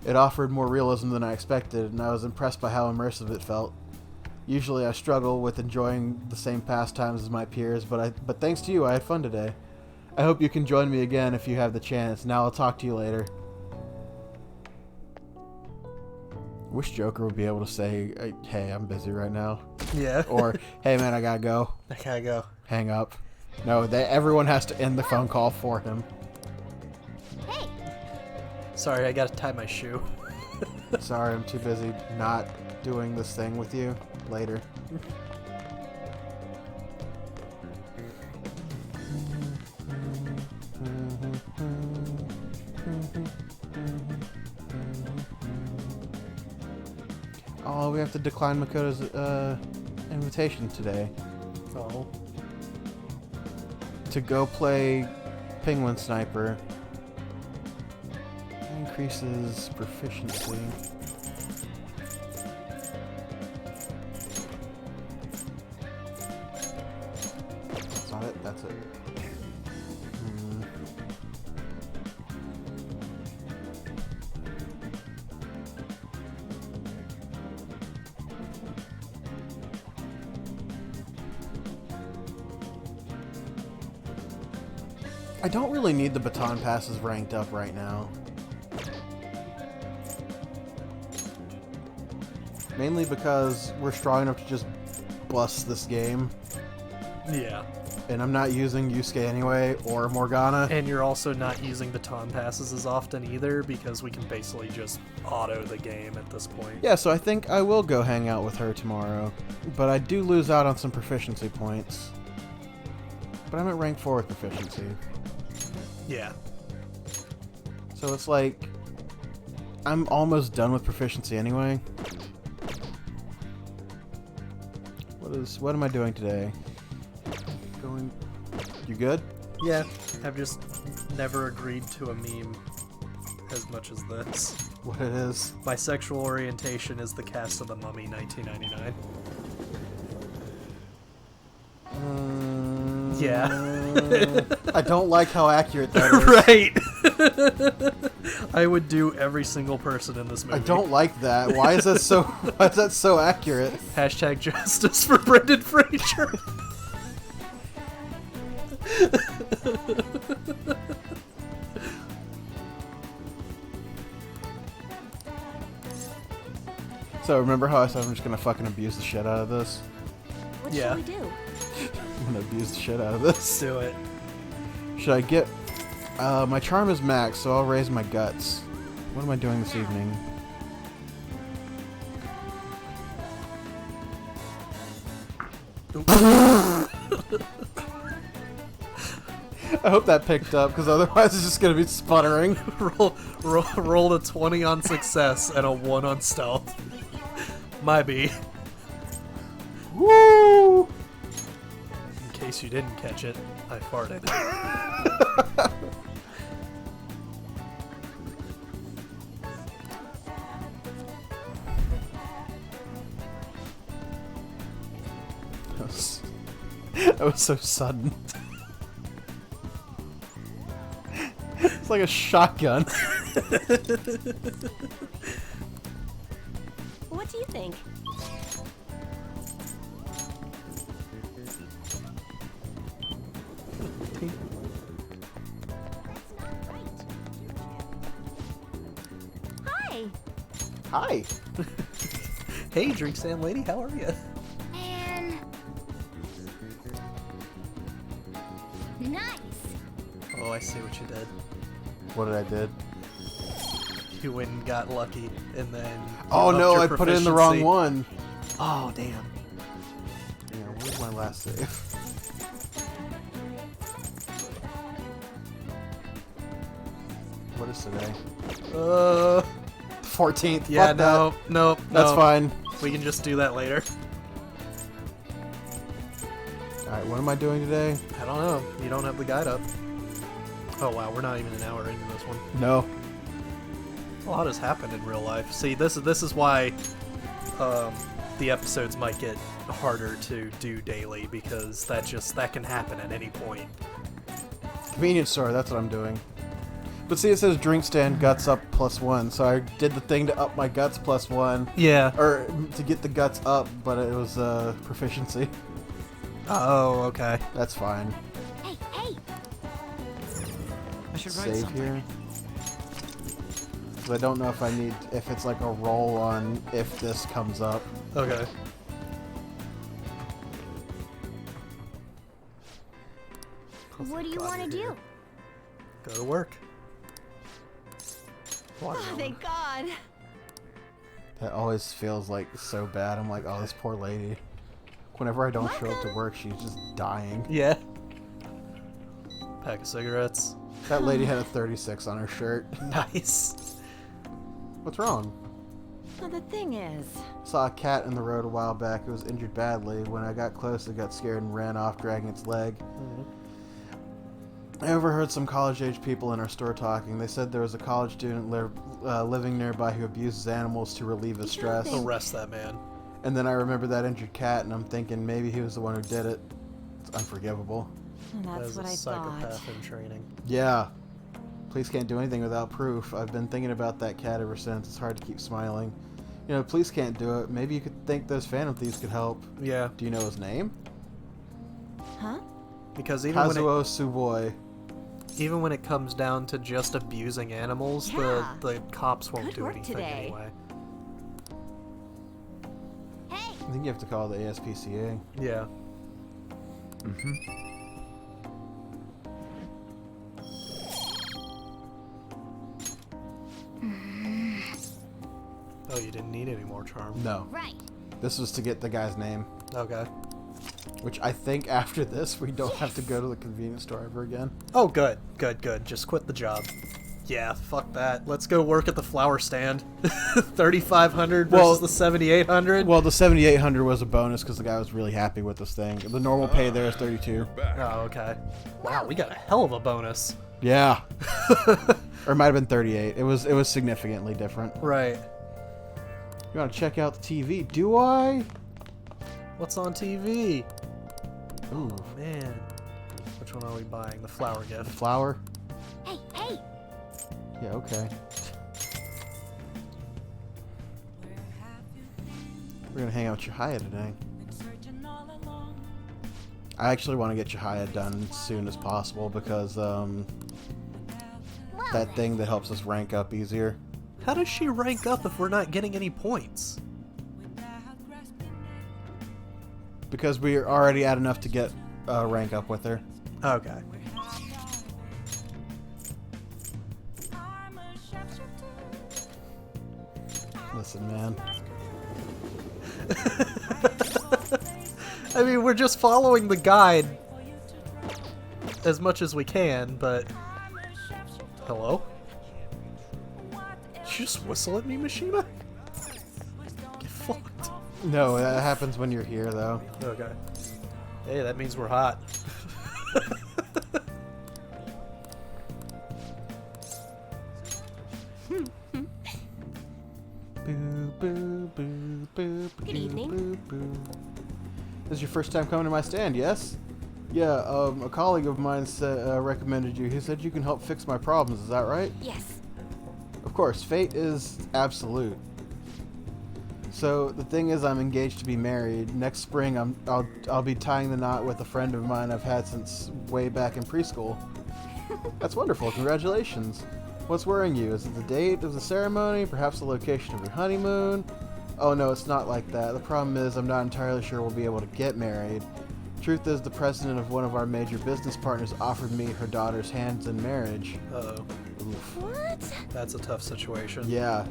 It offered more realism than I expected, and I was impressed by how immersive it felt. Usually I struggle with enjoying the same pastimes as my peers, but thanks to you, I had fun today. I hope you can join me again if you have the chance. Now I'll talk to you later. Wish Joker would be able to say, hey, I'm busy right now. Yeah. Or, hey man, I gotta go. I gotta go. Hang up. No, everyone has to end the phone call for him. Hey! Sorry, I gotta tie my shoe. Sorry, I'm too busy not doing this thing with you. Later. Oh, we have to decline Makoto's invitation today. Oh. To go play Penguin Sniper. Increases proficiency. So, I don't really need the baton passes ranked up right now. Mainly because we're strong enough to just bust this game. Yeah. And I'm not using Yusuke anyway, or Morgana. And you're also not using baton passes as often either, because we can basically just auto the game at this point. Yeah, so I think I will go hang out with her tomorrow. But I do lose out on some proficiency points. But I'm at rank 4 with proficiency. Yeah. So it's like, I'm almost done with proficiency anyway. What am I doing today? You good? Yeah, I've just never agreed to a meme as much as this. What it is? My sexual orientation is the cast of The Mummy, 1999. Yeah. I don't like how accurate that is. Right. I would do every single person in this movie. I don't like that. Why is that so? Why is that so accurate? Hashtag justice for Brendan Fraser. So remember how I said I'm just gonna fucking abuse the shit out of this? What Yeah. shall we do? I'm gonna abuse the shit out of this. Do it. Should I get... my charm is max, so I'll raise my guts. What am I doing this evening? I hope that picked up, because otherwise it's just gonna be sputtering. roll a 20 on success and a 1 on stealth. Might be. Woo! In case you didn't catch it, I farted. That was so sudden. It's like a shotgun. What do you think? Hi. Hi. Hey, Drink Stand Lady, how are you? And nice. Oh, I see what you did. What did I did? You went and got lucky, and then... Oh upped no, your I put it in the wrong proficiency. one. Oh, damn. Yeah, where's my last save? What is today? 14th. Yeah, Fuck no, no, That's no. fine. We can just do that later. Alright, what am I doing today? I don't know. You don't have the guide up. Oh wow, we're not even an hour into this one. No. A lot has happened in real life. See, this is why the episodes might get harder to do daily, because that can happen at any point. Convenience store, that's what I'm doing. But see, it says drink stand guts up +1, so I did the thing to up my guts +1. Yeah. Or to get the guts up, but it was proficiency. Oh, okay. That's fine. Hey, hey. I should write Save something. here. Because I don't know if it's like a roll on if this comes up. Okay. What do you want to do? Go to work. Oh, thank God. That always feels like so bad. I'm like, oh, this poor lady. Whenever I don't show up to work, she's just dying. Yeah. Pack of cigarettes. That lady had a 36 on her shirt. Nice. What's wrong? Well, the thing is... Saw a cat in the road a while back. It was injured badly. When I got close, it got scared and ran off, dragging its leg. I overheard some college-age people in our store talking. They said there was a college student living nearby who abuses animals to relieve his stress. Arrest that man. And then I remember that injured cat, and I'm thinking maybe he was the one who did it. It's unforgivable. That's As what a I thought. psychopath in training. Yeah. Police can't do anything without proof. I've been thinking about that cat ever since. It's hard to keep smiling. You know, police can't do it. Maybe you could think those Phantom Thieves could help. Yeah. Do you know his name? Huh? Because Kazuo Suboi. even when it comes down to just abusing animals, Yeah. the cops won't Good do work anything today. anyway. Hey! I think you have to call the ASPCA. Yeah. Oh, you didn't need any more charm. No. Right. This was to get the guy's name. Okay. Which I think after this, we don't have to go to the convenience store ever again. Oh, good. Good, good. Just quit the job. Yeah, fuck that. Let's go work at the flower stand. 3,500 versus the 7,800. Well, the 7,800 was a bonus because the guy was really happy with this thing. The normal pay there is 32. Oh, okay. Wow, we got a hell of a bonus. Yeah. Or it might have been 38. It was significantly different. Right. You want to check out the TV? Do I? What's on TV? Ooh. Oh, man. Which one are we buying? The flower gift. Flower? Hey, hey! Yeah, okay. We're gonna hang out with Chihaya today. I actually want to get Chihaya done as soon as possible because that thing that helps us rank up easier. How does she rank up if we're not getting any points? Because we're already at enough to get rank up with her. Okay. Listen, man. I mean, we're just following the guide as much as we can, but... Hello? Did you just whistle at me, Mishima? Get fucked. No, that happens when you're here, though. Okay. Hey, that means we're hot. Boo, boo, boo, boo, Good evening. Boo, boo. This is your first time coming to my stand, yes? Yeah, a colleague of mine recommended you. He said you can help fix my problems, is that right? Yes. Of course, fate is absolute. So the thing is, I'm engaged to be married. Next spring, I'll be tying the knot with a friend of mine I've had since way back in preschool. That's wonderful. Congratulations. What's worrying you? Is it the date of the ceremony? Perhaps the location of your honeymoon? Oh no, it's not like that. The problem is I'm not entirely sure we'll be able to get married. Truth is, the president of one of our major business partners offered me her daughter's hands in marriage. Uh-oh. Oof. What? That's a tough situation. Yeah.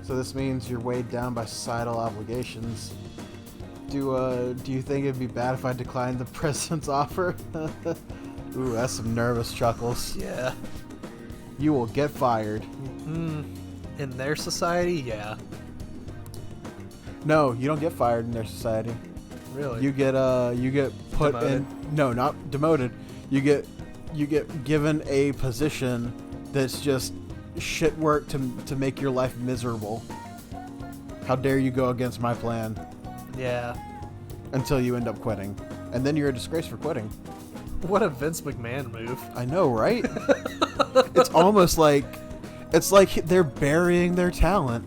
So this means you're weighed down by societal obligations. Do you think it'd be bad if I declined the president's offer? Ooh, that's some nervous chuckles. Yeah. You will get fired. In their society, yeah. No, you don't get fired in their society. Really? You get put Demoted? in. No, not demoted. You get given a position that's just shit work to make your life miserable. How dare you go against my plan? Yeah. Until you end up quitting, and then you're a disgrace for quitting. What a Vince McMahon move. I know, right? It's almost like they're burying their talent.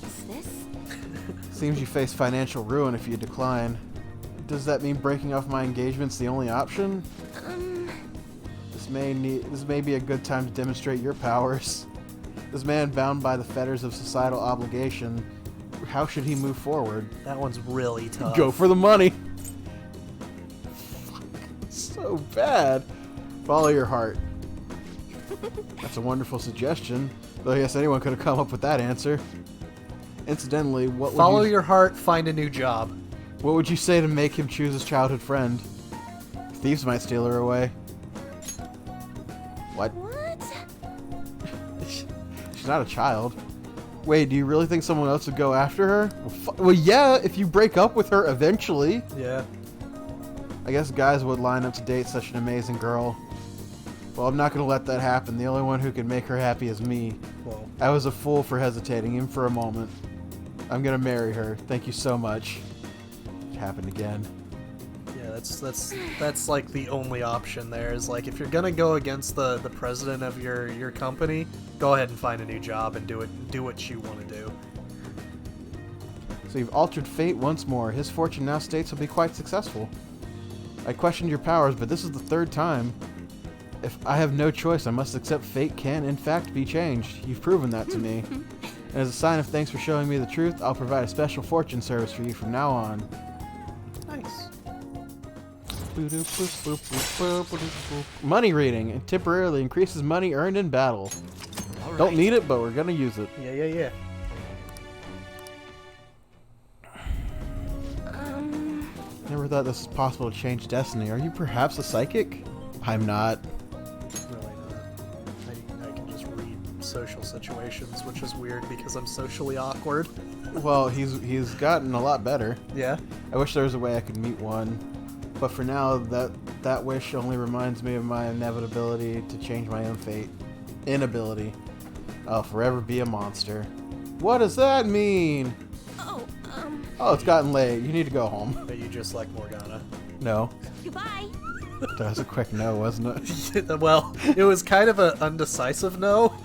Is this? Seems you face financial ruin if you decline. Does that mean breaking off my engagement's the only option? This may be a good time to demonstrate your powers. This man bound by the fetters of societal obligation, how should he move forward? That one's really tough. Go for the money. Fuck, so bad. Follow your heart. That's a wonderful suggestion, though I guess anyone could have come up with that answer. Incidentally, Follow your heart, find a new job. What would you say to make him choose his childhood friend? Thieves might steal her away. What? What? She's not a child. Wait, do you really think someone else would go after her? Well, yeah, if you break up with her eventually. Yeah. I guess guys would line up to date such an amazing girl. Well, I'm not going to let that happen. The only one who can make her happy is me. Well, I was a fool for hesitating, even for a moment. I'm going to marry her. Thank you so much. It happened again. that's like the only option there. Is like if you're gonna go against the president of your company, go ahead and find a new job and do what you want to do. So you've altered fate once more. His fortune now states will be quite successful. I questioned your powers, but this is the third time. If I have no choice, I must accept fate can, in fact, be changed. You've proven that to me. And as a sign of thanks for showing me the truth, I'll provide a special fortune service for you from now on. Nice. Money reading. It temporarily increases money earned in battle. All Don't right. need it, but we're gonna use it. Yeah. Never thought this was possible to change destiny. Are you perhaps a psychic? I'm not. Really not. I can just read social situations, which is weird because I'm socially awkward. Well, he's gotten a lot better. Yeah. I wish there was a way I could meet one, but for now, that wish only reminds me of my inevitability to change my own fate. Inability. I'll forever be a monster. What does that mean? Oh, it's gotten late. You need to go home. Are you just like Morgana? No. Goodbye. That was a quick no, wasn't it? Well, it was kind of an undecisive no.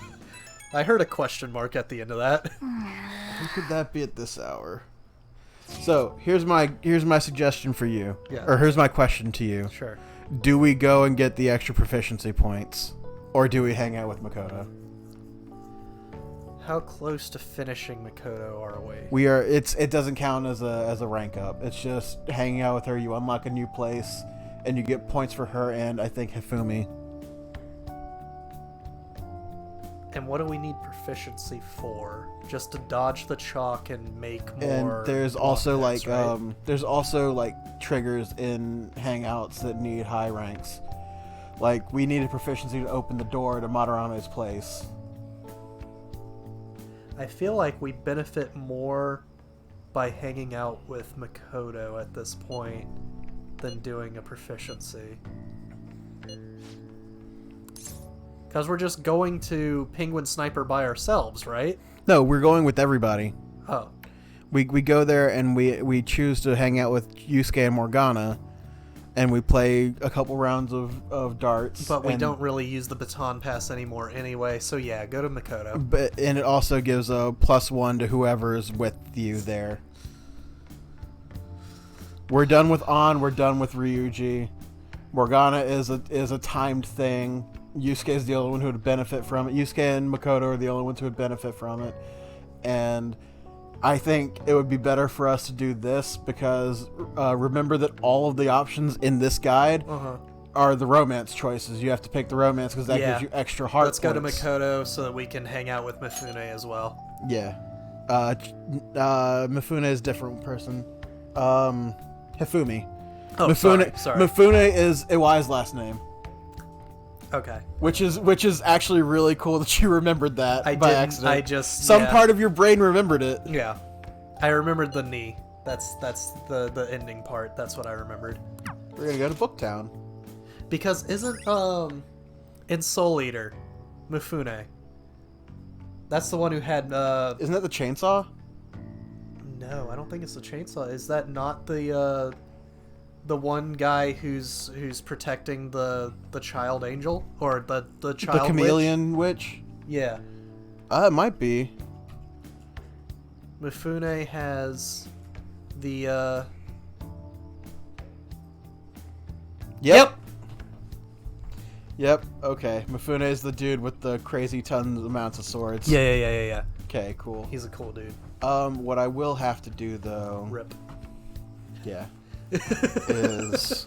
I heard a question mark at the end of that. Who could that be at this hour? So here's my suggestion for you. Yeah. Or here's my question to you. Sure. Do we go and get the extra proficiency points, or do we hang out with Makoto? How close to finishing Makoto are we? We are. It doesn't count as a rank up. It's just hanging out with her. You unlock a new place, and you get points for her and I think Hifumi. And what do we need proficiency for? Just to dodge the chalk and make more. And there's block also packs, right? there's also like triggers in Hangouts that need high ranks. Like we needed proficiency to open the door to Madarame's place. I feel like we benefit more by hanging out with Makoto at this point than doing a proficiency. Because we're just going to Penguin Sniper by ourselves, right? No, we're going with everybody. Oh. We go there and we choose to hang out with Yusuke and Morgana, and we play a couple rounds of darts. But we don't really use the baton pass anymore anyway, so yeah, go to Makoto. And it also gives a +1 to whoever's with you there. We're done with An, we're done with Ryuji. Morgana is a timed thing. Yusuke is the only one who would benefit from it. Yusuke and Makoto are the only ones who would benefit from it. And I think it would be better for us to do this because remember that all of the options in this guide are the romance choices. You have to pick the romance because that gives you extra heart Let's points. go to Makoto so that we can hang out with Mifune as well. Yeah. Mifune is a different person. Hifumi. Oh, Mifune, sorry. Mifune is Iwai's last name. Okay. Which is actually really cool that you remembered that by accident. Some part of your brain remembered it. Yeah. I remembered the knee. That's the ending part. That's what I remembered. We're gonna go to Booktown. Because isn't in Soul Eater, Mifune. That's the one who had Isn't that the chainsaw? No, I don't think it's the chainsaw. Is that not the one guy who's protecting the child angel or the child the chameleon witch? Yeah. It might be. Mifune has the Yep. Okay. Mifune is the dude with the crazy tons amounts of swords. Yeah. Okay. Cool. He's a cool dude. What I will have to do though. Rip. Yeah. is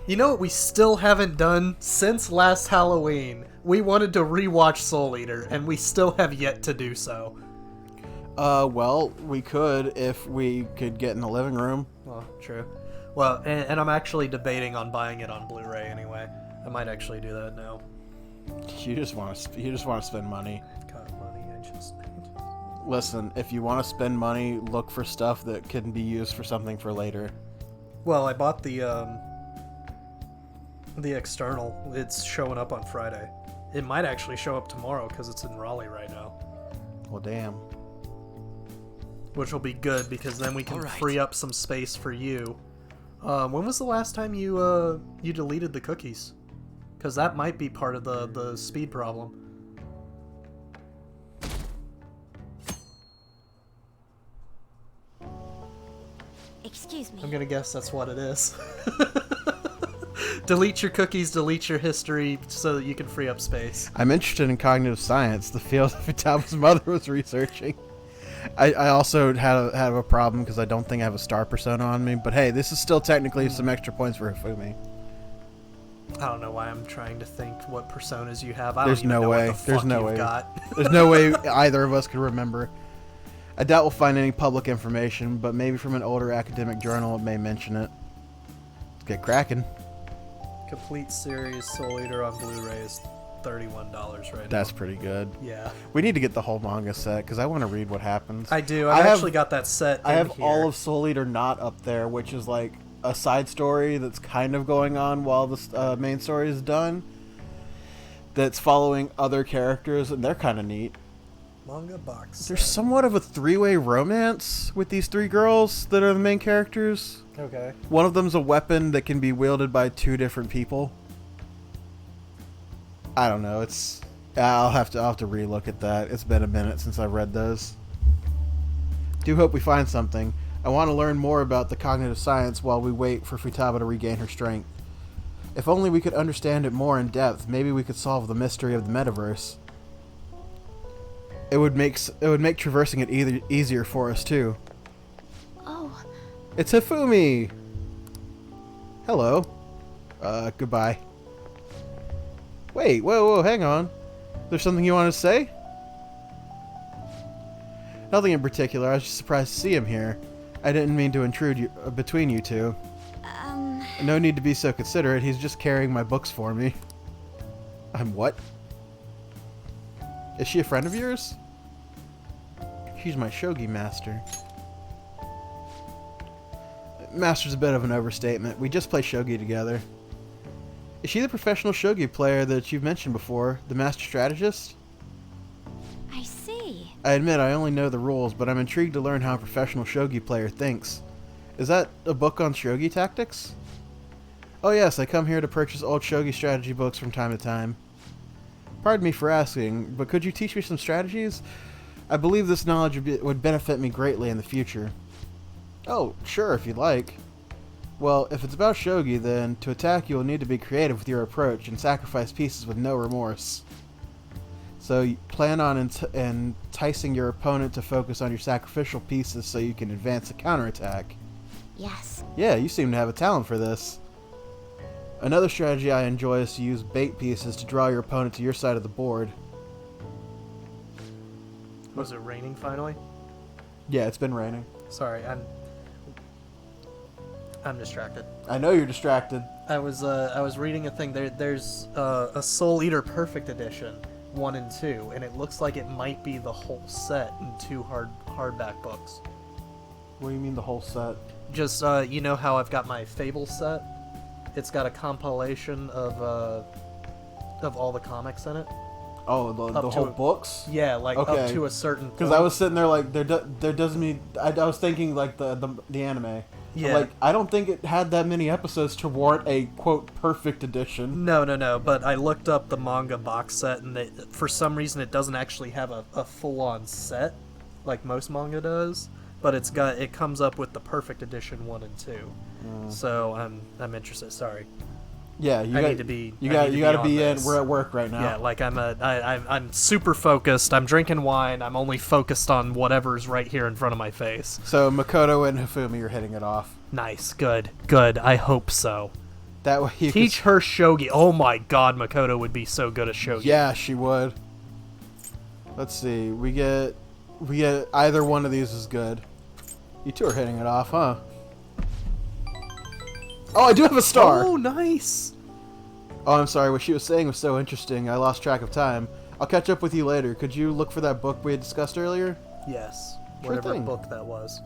You know what we still haven't done since last Halloween? We wanted to rewatch Soul Eater, and we still have yet to do so. Well, we could if we could get in the living room. Well, true. Well, and I'm actually debating on buying it on Blu-ray anyway. I might actually do that now. You just want to spend money. God, money I just spent. Listen, if you want to spend money, look for stuff that can be used for something for later. Well, I bought the external. It's showing up on Friday. It might actually show up tomorrow because it's in Raleigh right now. Well, damn. Which will be good because then we can free up some space for you When was the last time you deleted the cookies? Because that might be part of the speed problem. Excuse me. I'm gonna guess that's what it is. Delete your cookies, delete your history, so that you can free up space. I'm interested in cognitive science, the field Futaba's mother was researching. I also have a problem because I don't think I have a star persona on me, but hey, this is still technically some extra points for Hifumi. I don't know why I'm trying to think what personas you have. I There's don't even no know way. what the There's fuck no you've way. got. There's no way either of us could remember. I doubt we'll find any public information, but maybe from an older academic journal it may mention it. Let's get cracking. Complete series Soul Eater on Blu-ray is $31 right now. That's pretty good. Yeah. We need to get the whole manga set because I want to read what happens. I do. I've actually got that set I have here. all of Soul Eater not up there, which is like a side story that's kind of going on while the main story is done. That's following other characters, and they're kind of neat. Manga box. There's somewhat of a three-way romance with these three girls that are the main characters. Okay. One of them's a weapon that can be wielded by two different people. I don't know. I'll have to relook at that. It's been a minute since I've read those. Do hope we find something. I want to learn more about the cognitive science while we wait for Futaba to regain her strength. If only we could understand it more in depth, maybe we could solve the mystery of the metaverse. It would make traversing it easier for us too. Oh. It's Hifumi! Hello. Goodbye. Wait, whoa, hang on. There's something you want to say? Nothing in particular, I was just surprised to see him here. I didn't mean to intrude between you two. No need to be so considerate, he's just carrying my books for me. I'm what? Is she a friend of yours? She's my shogi master. Master's a bit of an overstatement. We just play shogi together. Is she the professional shogi player that you've mentioned before? The master strategist? I see. I admit I only know the rules, but I'm intrigued to learn how a professional shogi player thinks. Is that a book on shogi tactics? Oh yes, I come here to purchase old shogi strategy books from time to time. Pardon me for asking, but could you teach me some strategies? I believe this knowledge would benefit me greatly in the future. Oh, sure, if you'd like. Well, if it's about shogi, then to attack you will need to be creative with your approach and sacrifice pieces with no remorse. So you plan on enticing your opponent to focus on your sacrificial pieces so you can advance a counterattack. Yes. Yeah, you seem to have a talent for this. Another strategy I enjoy is to use bait pieces to draw your opponent to your side of the board. Was it raining finally? Yeah, it's been raining. Sorry, I'm distracted. I know you're distracted. I was reading a thing. There's a Soul Eater Perfect Edition 1 and 2, and it looks like it might be the whole set in 2 hardback books. What do you mean the whole set? Just you know how I've got my Fable set? It's got a compilation of all the comics in it. Oh, the whole books? Yeah, like okay. up to a certain point. Because I was sitting there like, there doesn't mean... I was thinking like the anime. Yeah. Like, I don't think it had that many episodes to warrant a, quote, perfect edition. No, but I looked up the manga box set, and for some reason it doesn't actually have a full-on set, like most manga does, but it comes up with the perfect edition 1 and 2. So I'm interested. Sorry. Yeah, you got to be in. We're at work right now. Yeah, like I'm super focused. I'm drinking wine. I'm only focused on whatever's right here in front of my face. So Makoto and Hifumi are hitting it off. Nice, good. I hope so. That way you teach her shogi. Oh my God, Makoto would be so good at shogi. Yeah, she would. Let's see. We get either one of these is good. You two are hitting it off, huh? Oh, I do have a star! Oh, nice! Oh, I'm sorry. What she was saying was so interesting, I lost track of time. I'll catch up with you later. Could you look for that book we had discussed earlier? Yes. Sure Whatever thing. book that was.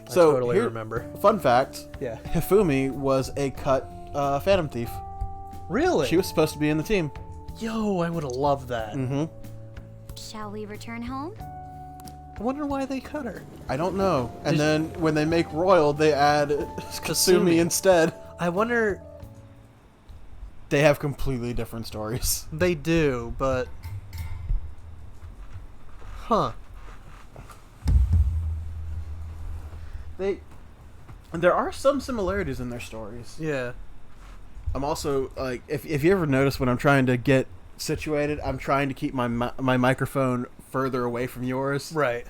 So, I totally remember. Fun fact. Yeah. Hifumi was a cut Phantom Thief. Really? She was supposed to be in the team. Yo, I would have loved that. Mm-hmm. Shall we return home? I wonder why they cut her. I don't know. And then when they make Royal, they add Kasumi instead. I wonder... They have completely different stories. They do, but... Huh. There are some similarities in their stories. Yeah. I'm also, like, if you ever notice when I'm trying to get situated, I'm trying to keep my microphone further away from yours. Right.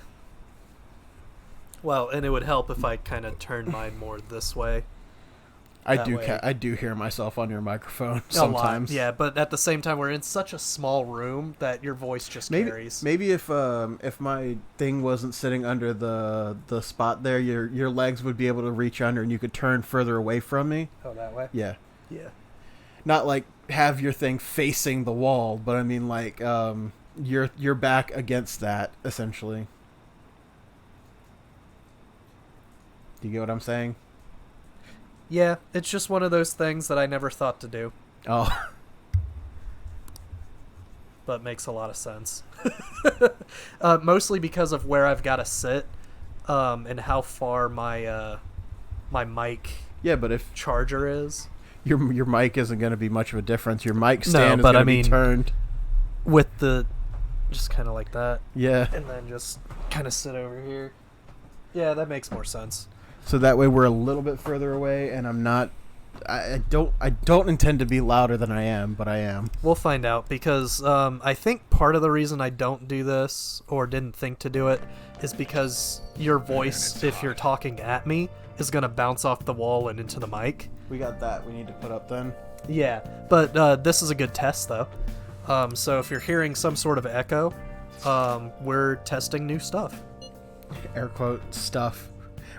Well, and it would help if I kind of turned mine more this way. I do hear myself on your microphone sometimes. Yeah, but at the same time, we're in such a small room that your voice just carries. Maybe if my thing wasn't sitting under the spot there, your legs would be able to reach under, and you could turn further away from me. Oh, that way? Yeah. Yeah. Not like have your thing facing the wall, but I mean like your back against that, essentially. Do you get what I'm saying? Yeah, it's just one of those things that I never thought to do. Oh. But makes a lot of sense. Mostly because of where I've got to sit, and how far my my mic but if charger is. Your mic isn't going to be much of a difference. Your mic stand is going to be turned. With the... Just kind of like that. Yeah. And then just kind of sit over here. Yeah, that makes more sense. So that way we're a little bit further away, and I'm not... I don't intend to be louder than I am, but I am. We'll find out, because I think part of the reason I don't do this, or didn't think to do it, is because your voice, if you're talking at me, is going to bounce off the wall and into the mic. We got that we need to put up then. Yeah, but this is a good test, though. So if you're hearing some sort of echo, we're testing new stuff. Air quote, stuff.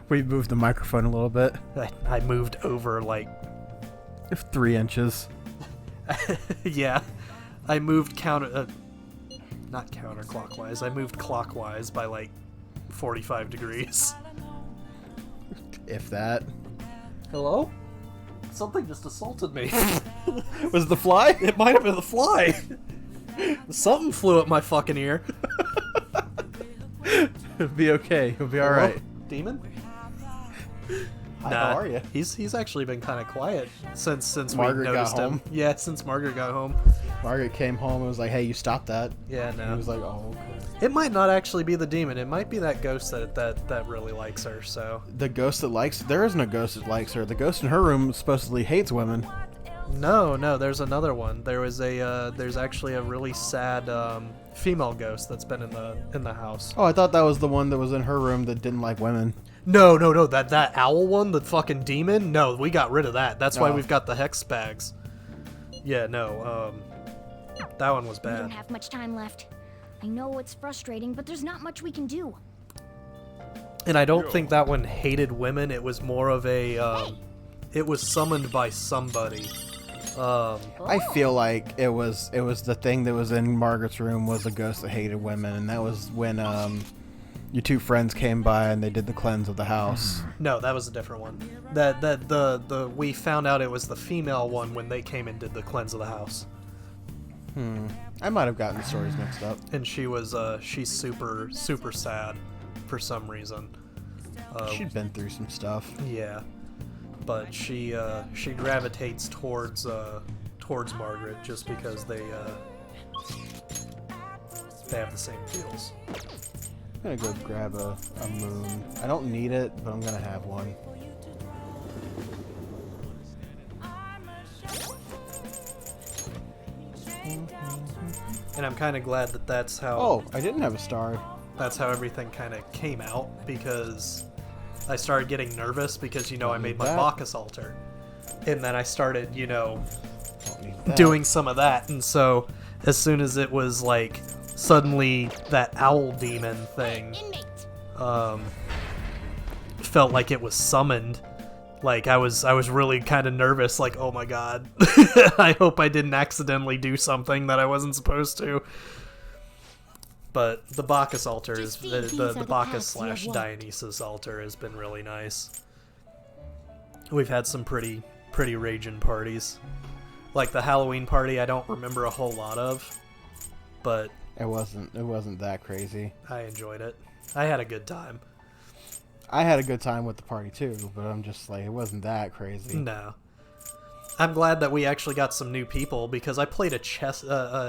We moved the microphone a little bit. I moved over, like... 3 inches. Yeah. I moved not counterclockwise. I moved clockwise by, like, 45 degrees. If that. Hello? Something just assaulted me. Was it the fly? It might have been the fly. Something flew at my fucking ear. It'll be okay. You'll be alright. Demon? Hi, how are you? He's actually been kind of quiet since Margaret we noticed got him. home. Yeah, since Margaret got home. Margaret came home and was like, "Hey, you stop that." Yeah, no. And he was like, "Oh, okay." It might not actually be the demon. It might be that ghost that really likes her. So the ghost that likes... There isn't a ghost that likes her. The ghost in her room supposedly hates women. No, there's another one. There's actually a really sad female ghost that's been in the house. Oh, I thought that was the one that was in her room that didn't like women. No, that owl one, the fucking demon. No, we got rid of that. That's why we've got the hex bags. Yeah, no, that one was bad. We don't have much time left. I know it's frustrating, but there's not much we can do. And I don't think that one hated women. It was more of a, it was summoned by somebody. I feel like it was the thing that was in Margaret's room was a ghost that hated women, and that was when your two friends came by and they did the cleanse of the house. No, that was a different one. The we found out it was the female one when they came and did the cleanse of the house. I might have gotten the stories mixed up. And she's super sad for some reason. She'd been through some stuff. Yeah, but she gravitates towards Margaret just because they have the same feels. I'm gonna go grab a moon. I don't need it, but I'm gonna have one. And I'm kind of glad that that's how... Oh, I didn't have a star. That's how everything kind of came out, because I started getting nervous because, I made my Bacchus altar. And then I started, doing some of that. And so as soon as it was like suddenly that owl demon thing felt like it was summoned, like I was really kind of nervous, like, oh my god. I hope I didn't accidentally do something that I wasn't supposed to. But the Bacchus altar is the Bacchus / Dionysus altar has been really nice. We've had some pretty raging parties. Like the Halloween party I don't remember a whole lot of, but It wasn't that crazy. I enjoyed it. I had a good time. I had a good time with the party too, but I'm just like, it wasn't that crazy. No. I'm glad that we actually got some new people because I played a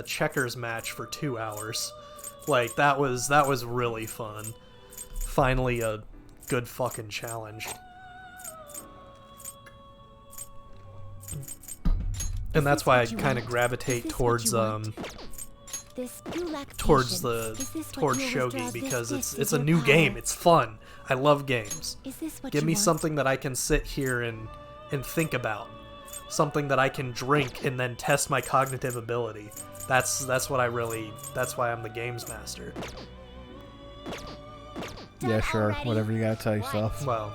checkers match for 2 hours. Like that was really fun. Finally a good fucking challenge. And that's why I kind of gravitate towards towards shogi because it's a new game. It's fun. I love games. Give me something that I can sit here and think about. Something that I can drink and then test my cognitive ability. That's why I'm the games master. Yeah, sure. Whatever you gotta tell yourself. Well,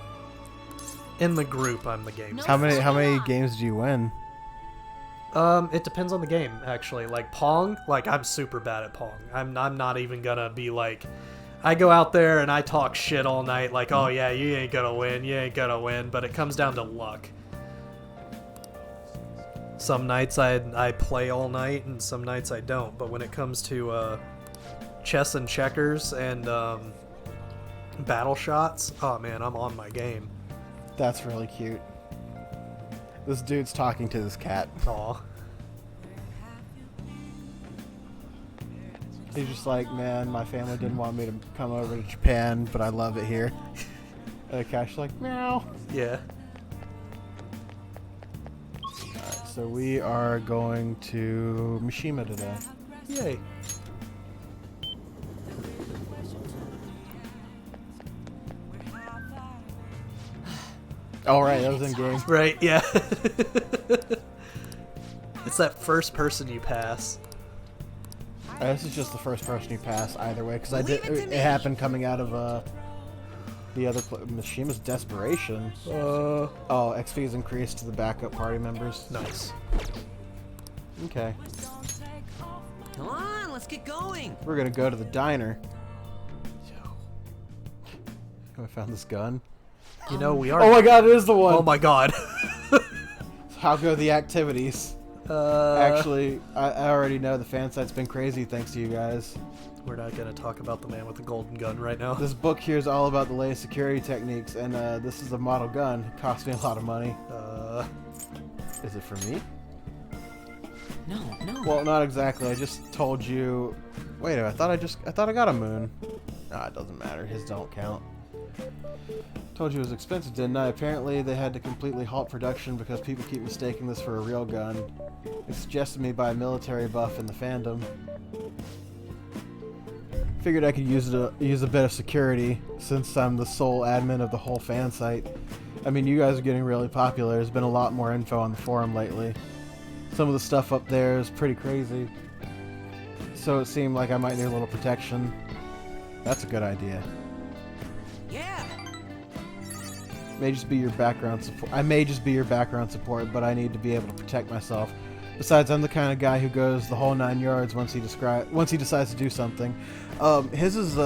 in the group, I'm the games How master. many games do you win? It depends on the game, actually. Like Pong, like I'm super bad at Pong. I'm not even gonna be like, I go out there and I talk shit all night, like, oh yeah, you ain't gonna win, but it comes down to luck. Some nights I play all night, and some nights I don't. But when it comes to chess and checkers and battle shots, oh man, I'm on my game. That's really cute. This dude's talking to this cat. Aw. He's just like, man, my family didn't want me to come over to Japan, but I love it here. And the cat's like, meow. Yeah. Alright, so we are going to Mishima today. Yay. All right, that was in game. Right, yeah. It's that first person you pass. This is just the first person you pass either way, because it happened coming out of the other Mishima's desperation. Oh, XP is increased to the backup party members. Nice. Okay. Come on, let's get going. We're gonna go to the diner. I found this gun. You know, we are... Oh my god, it is the one! Oh my god. How go the activities? Actually, I already know the fan site's been crazy thanks to you guys. We're not going to talk about the man with the golden gun right now. This book here is all about the latest security techniques, and this is a model gun. It cost me a lot of money. Is it for me? No. Well, not exactly. I just told you... Wait, I thought I got a moon. Nah, it doesn't matter. His don't count. Told you it was expensive, didn't I? Apparently they had to completely halt production because people keep mistaking this for a real gun. It's suggested to me by a military buff in the fandom. Figured I could use a bit of security since I'm the sole admin of the whole fan site. I mean, you guys are getting really popular. There's been a lot more info on the forum lately. Some of the stuff up there is pretty crazy. So it seemed like I might need a little protection. That's a good idea. Yeah. May just be your background support. I may just be your background support, but I need to be able to protect myself. Besides, I'm the kind of guy who goes the whole 9 yards once he decides to do something. His is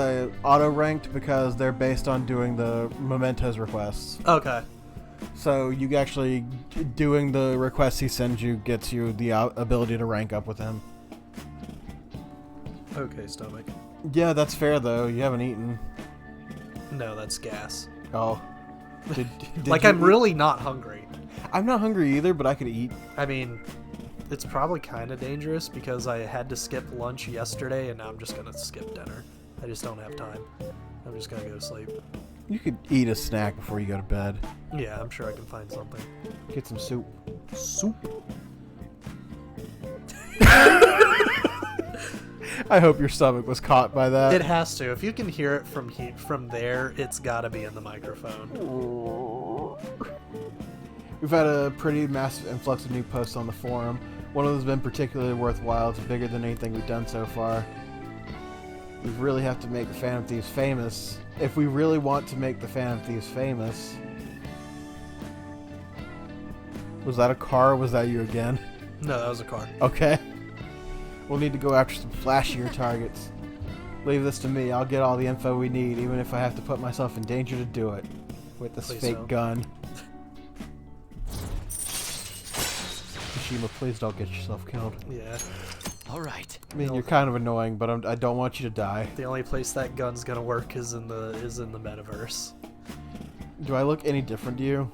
auto ranked because they're based on doing the mementos requests. Okay. So you actually doing the requests he sends you gets you the ability to rank up with him. Okay, stomach. Yeah, that's fair though. You haven't eaten. No, that's gas. Oh. Did like, you I'm really not hungry. I'm not hungry either, but I could eat. I mean, it's probably kind of dangerous because I had to skip lunch yesterday and now I'm just going to skip dinner. I just don't have time. I'm just going to go to sleep. You could eat a snack before you go to bed. Yeah, I'm sure I can find something. Get some soup. Soup? I hope your stomach was caught by that. It has to. If you can hear it from there, it's got to be in the microphone. We've had a pretty massive influx of new posts on the forum. One of them's been particularly worthwhile. It's bigger than anything we've done so far. We really have to make the Phantom Thieves famous. If we really want to make the Phantom Thieves famous... Was that a car or was that you again? No, that was a car. Okay. We'll need to go after some flashier targets. Leave this to me. I'll get all the info we need, even if I have to put myself in danger to do it. With this Please fake don't. gun. Mishima, please don't get yourself killed. Yeah. All right. I mean, you're kind of annoying, but I don't want you to die. The only place that gun's gonna work is in the metaverse. Do I look any different to you?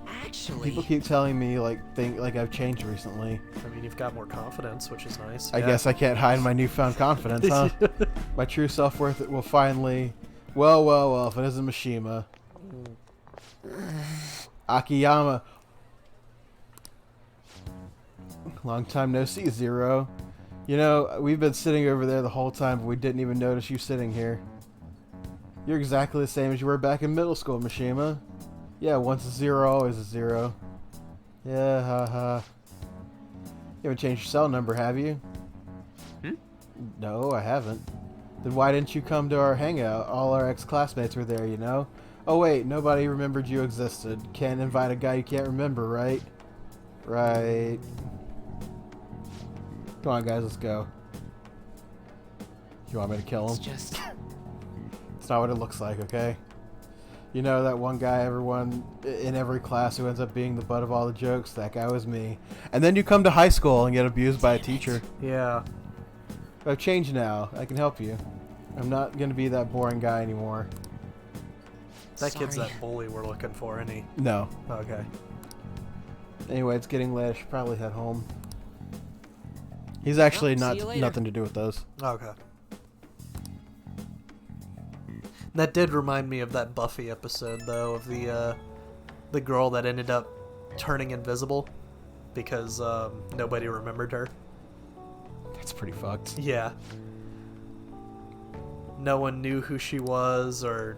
Actually, People keep telling me like I've changed recently. I mean, you've got more confidence, which is nice. I guess I can't hide my newfound confidence, huh? My true self-worth will finally... Well, if it isn't Mishima. Akiyama. Long time no see, Zero. You know, we've been sitting over there the whole time, but we didn't even notice you sitting here. You're exactly the same as you were back in middle school, Mishima. Yeah, once a zero, always a zero. Yeah, haha. You haven't changed your cell number, have you? No, I haven't. Then why didn't you come to our hangout? All our ex-classmates were there, you know? Oh wait, nobody remembered you existed. Can't invite a guy you can't remember, right? Right. Come on, guys, let's go. You want me to kill him? it's just... It's not what it looks like, okay? You know that one guy everyone in every class who ends up being the butt of all the jokes? That guy was me. And then you come to high school and get abused by a teacher. Yeah. I've changed now. I can help you. I'm not going to be that boring guy anymore. That kid's Sorry. that bully we're looking for, isn't he? No. Okay. Anyway, it's getting late. I should probably head home. He's actually Well, see you later. nothing to do with those. Okay. That did remind me of that Buffy episode, though, of the girl that ended up turning invisible because nobody remembered her. That's pretty fucked. Yeah. No one knew who she was or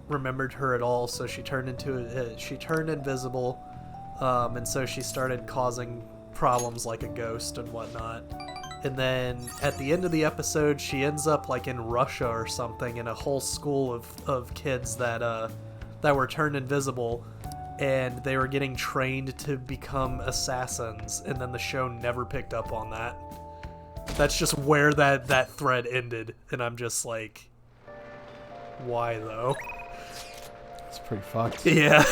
remembered her at all, so she turned invisible, and so she started causing problems like a ghost and whatnot. And then at the end of the episode, she ends up like in Russia or something, in a whole school of kids that were turned invisible, and they were getting trained to become assassins. And then the show never picked up on that. That's just where that thread ended, and I'm just like, why though? It's pretty fucked. Yeah.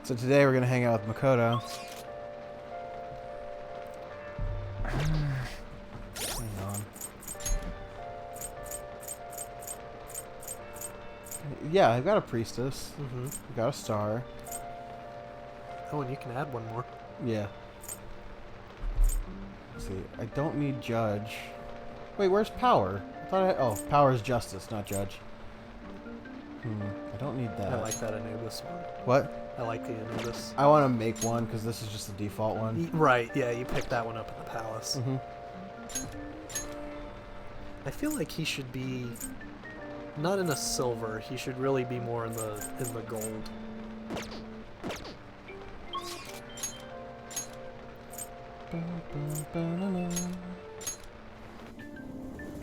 So today we're going to hang out with Makoto. Hang on. Yeah, I've got a priestess. Mm-hmm. I've got a star. Oh, and you can add one more. Yeah. Let's see, I don't need judge. Wait, where's power? I thought oh, power is justice, not judge. I don't need that. I like that Anubis one. What? I like the Anubis. I want to make one because this is just the default one. Right, yeah, you picked that one up at the palace. Mm-hmm. I feel like he should be not in a silver. He should really be more in the gold.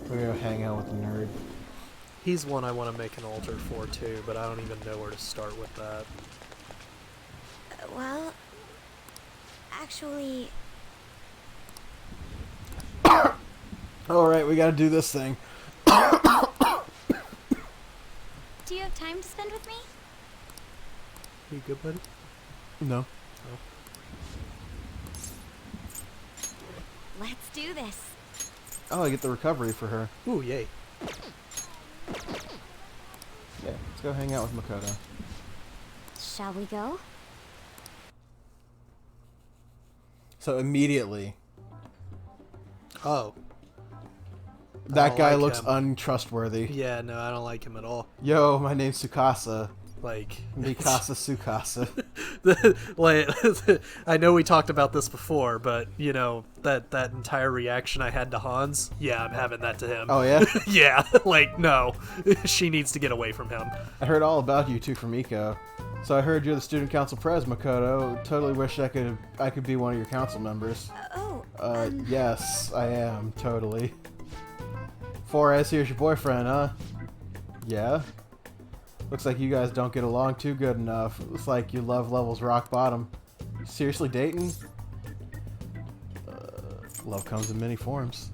We're gonna hang out with the nerd. He's one I want to make an altar for too, but I don't even know where to start with that. Well, actually, Alright, we gotta do this thing. do you have time to spend with me? You good, buddy? No. Let's do this. Oh, I get the recovery for her. Ooh, yay. Yeah, let's go hang out with Makoto. Shall we go? So immediately, Oh. that don't guy like looks him. untrustworthy. Yeah, no, I don't like him at all. Yo, my name's Tsukasa. Like, Mikasa Tsukasa. like, I know we talked about this before, but you know that entire reaction I had to Hans. Yeah, I'm having that to him. Oh yeah? Yeah, like no, she needs to get away from him. I heard all about you too from Miko. So I heard you're the student council pres, Makoto. Totally wish I could be one of your council members. Yes, I am, totally. Flores, here's your boyfriend, huh? Yeah? Looks like you guys don't get along too good enough. Looks like your love level's rock bottom. Seriously dating? Love comes in many forms.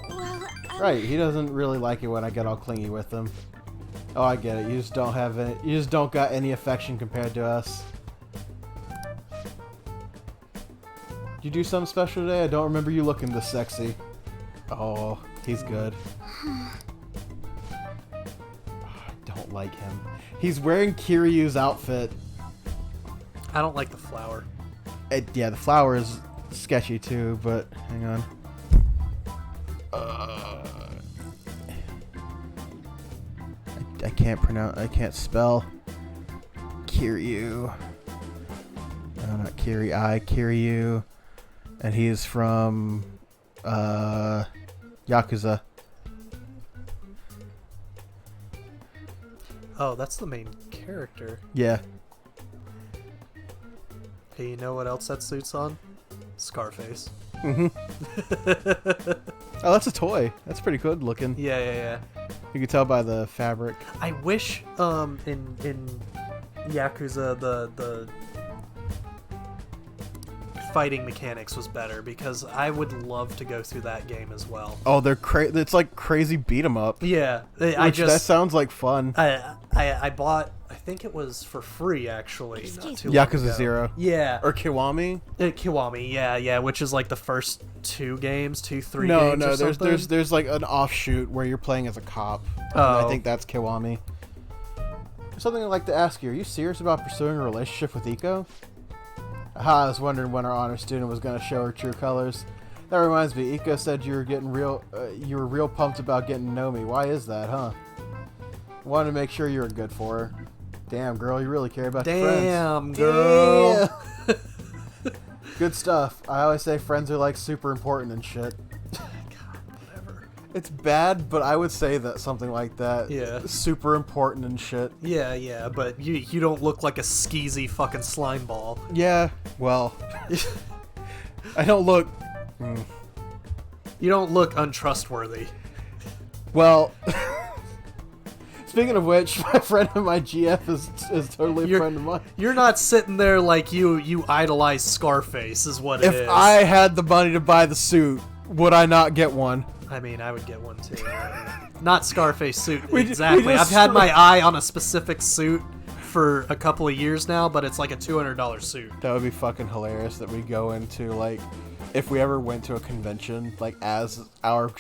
Well, Right, he doesn't really like it when I get all clingy with him. Oh, I get it. You just don't have any, you just don't got any affection compared to us. Did you do something special today? I don't remember you looking this sexy. Oh, he's good. I don't like him. He's wearing Kiryu's outfit. I don't like the flower. Yeah, the flower is sketchy too, but hang on. I can't pronounce. I can't spell. Kiryu. No, not Kiri. Kiryu, and he is from Yakuza. Oh, that's the main character. Yeah. Hey, you know what else that suit's on? Scarface. Mm-hmm. Oh, that's a toy. That's pretty good looking. Yeah. You can tell by the fabric. I wish in Yakuza the fighting mechanics was better, because I would love to go through that game as well. Oh, they're it's like crazy beat 'em up. Yeah, that sounds like fun. I bought, I think it was for free actually. Not too long Yakuza ago. 0. Yeah. Or Kiwami. Kiwami, yeah, which is like the first three games. No, or something. there's like an offshoot where you're playing as a cop. Oh. And I think that's Kiwami. Something I'd like to ask you: are you serious about pursuing a relationship with Iko? I was wondering when our honor student was going to show her true colors. That reminds me, Iko said you were real pumped about getting to know me. Why is that, huh? Wanted to make sure you were good for her. Damn, girl, you really care about your friends. Damn, girl. Damn. Good stuff. I always say friends are like super important and shit. God, whatever. It's bad, but I would say that something like that. Yeah. Super important and shit. Yeah, but you don't look like a skeezy fucking slime ball. Yeah, well, I don't look... You don't look untrustworthy. Well, speaking of which, my friend of my GF is totally a friend of mine. You're not sitting there like you idolize Scarface, is what it is. If I had the money to buy the suit, would I not get one? I mean, I would get one too. Not Scarface suit, We exactly. just I've had my eye on a specific suit for a couple of years now, but it's like a $200 suit. That would be fucking hilarious that we go into, like, if we ever went to a convention, like, as our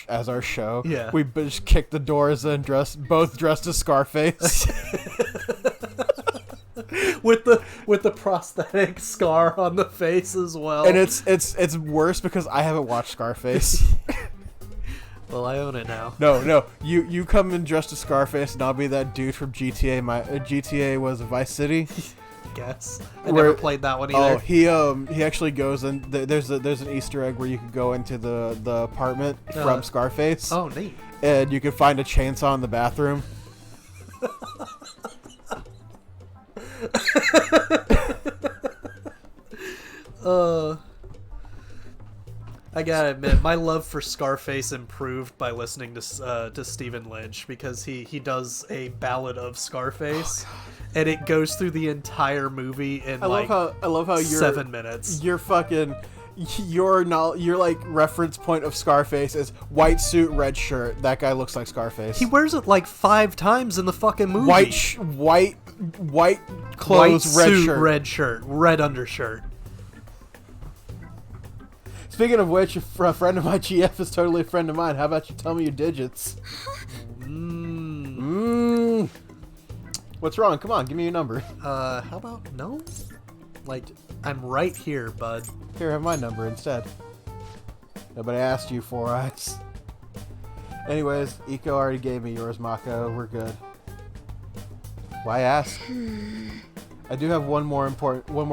show, yeah, we just kick the doors and both dressed as Scarface. with the prosthetic scar on the face as well. And it's worse because I haven't watched Scarface. Well, I own it now. No. You come in dressed as Scarface, and I'll be that dude from GTA. My GTA was Vice City. Guess I never played that one either. Oh, he actually goes in. There's an Easter egg where you can go into the apartment from Scarface. Oh, neat. And you can find a chainsaw in the bathroom. I gotta admit, my love for Scarface improved by listening to Stephen Lynch, because he does a ballad of Scarface, and it goes through the entire movie in I love how 7 minutes. You're fucking your like reference point of Scarface is white suit, red shirt. That guy looks like Scarface. He wears it like 5 times in the fucking movie. White clothes, white red suit, shirt, red shirt, red undershirt. Speaking of which, a friend of my GF is totally a friend of mine. How about you tell me your digits? What's wrong? Come on, give me your number. How about no? Like, I'm right here, bud. Here, have my number instead. Nobody asked you, 4 eyes. Anyways, Iko already gave me yours, Mako. We're good. Why ask? I do have one more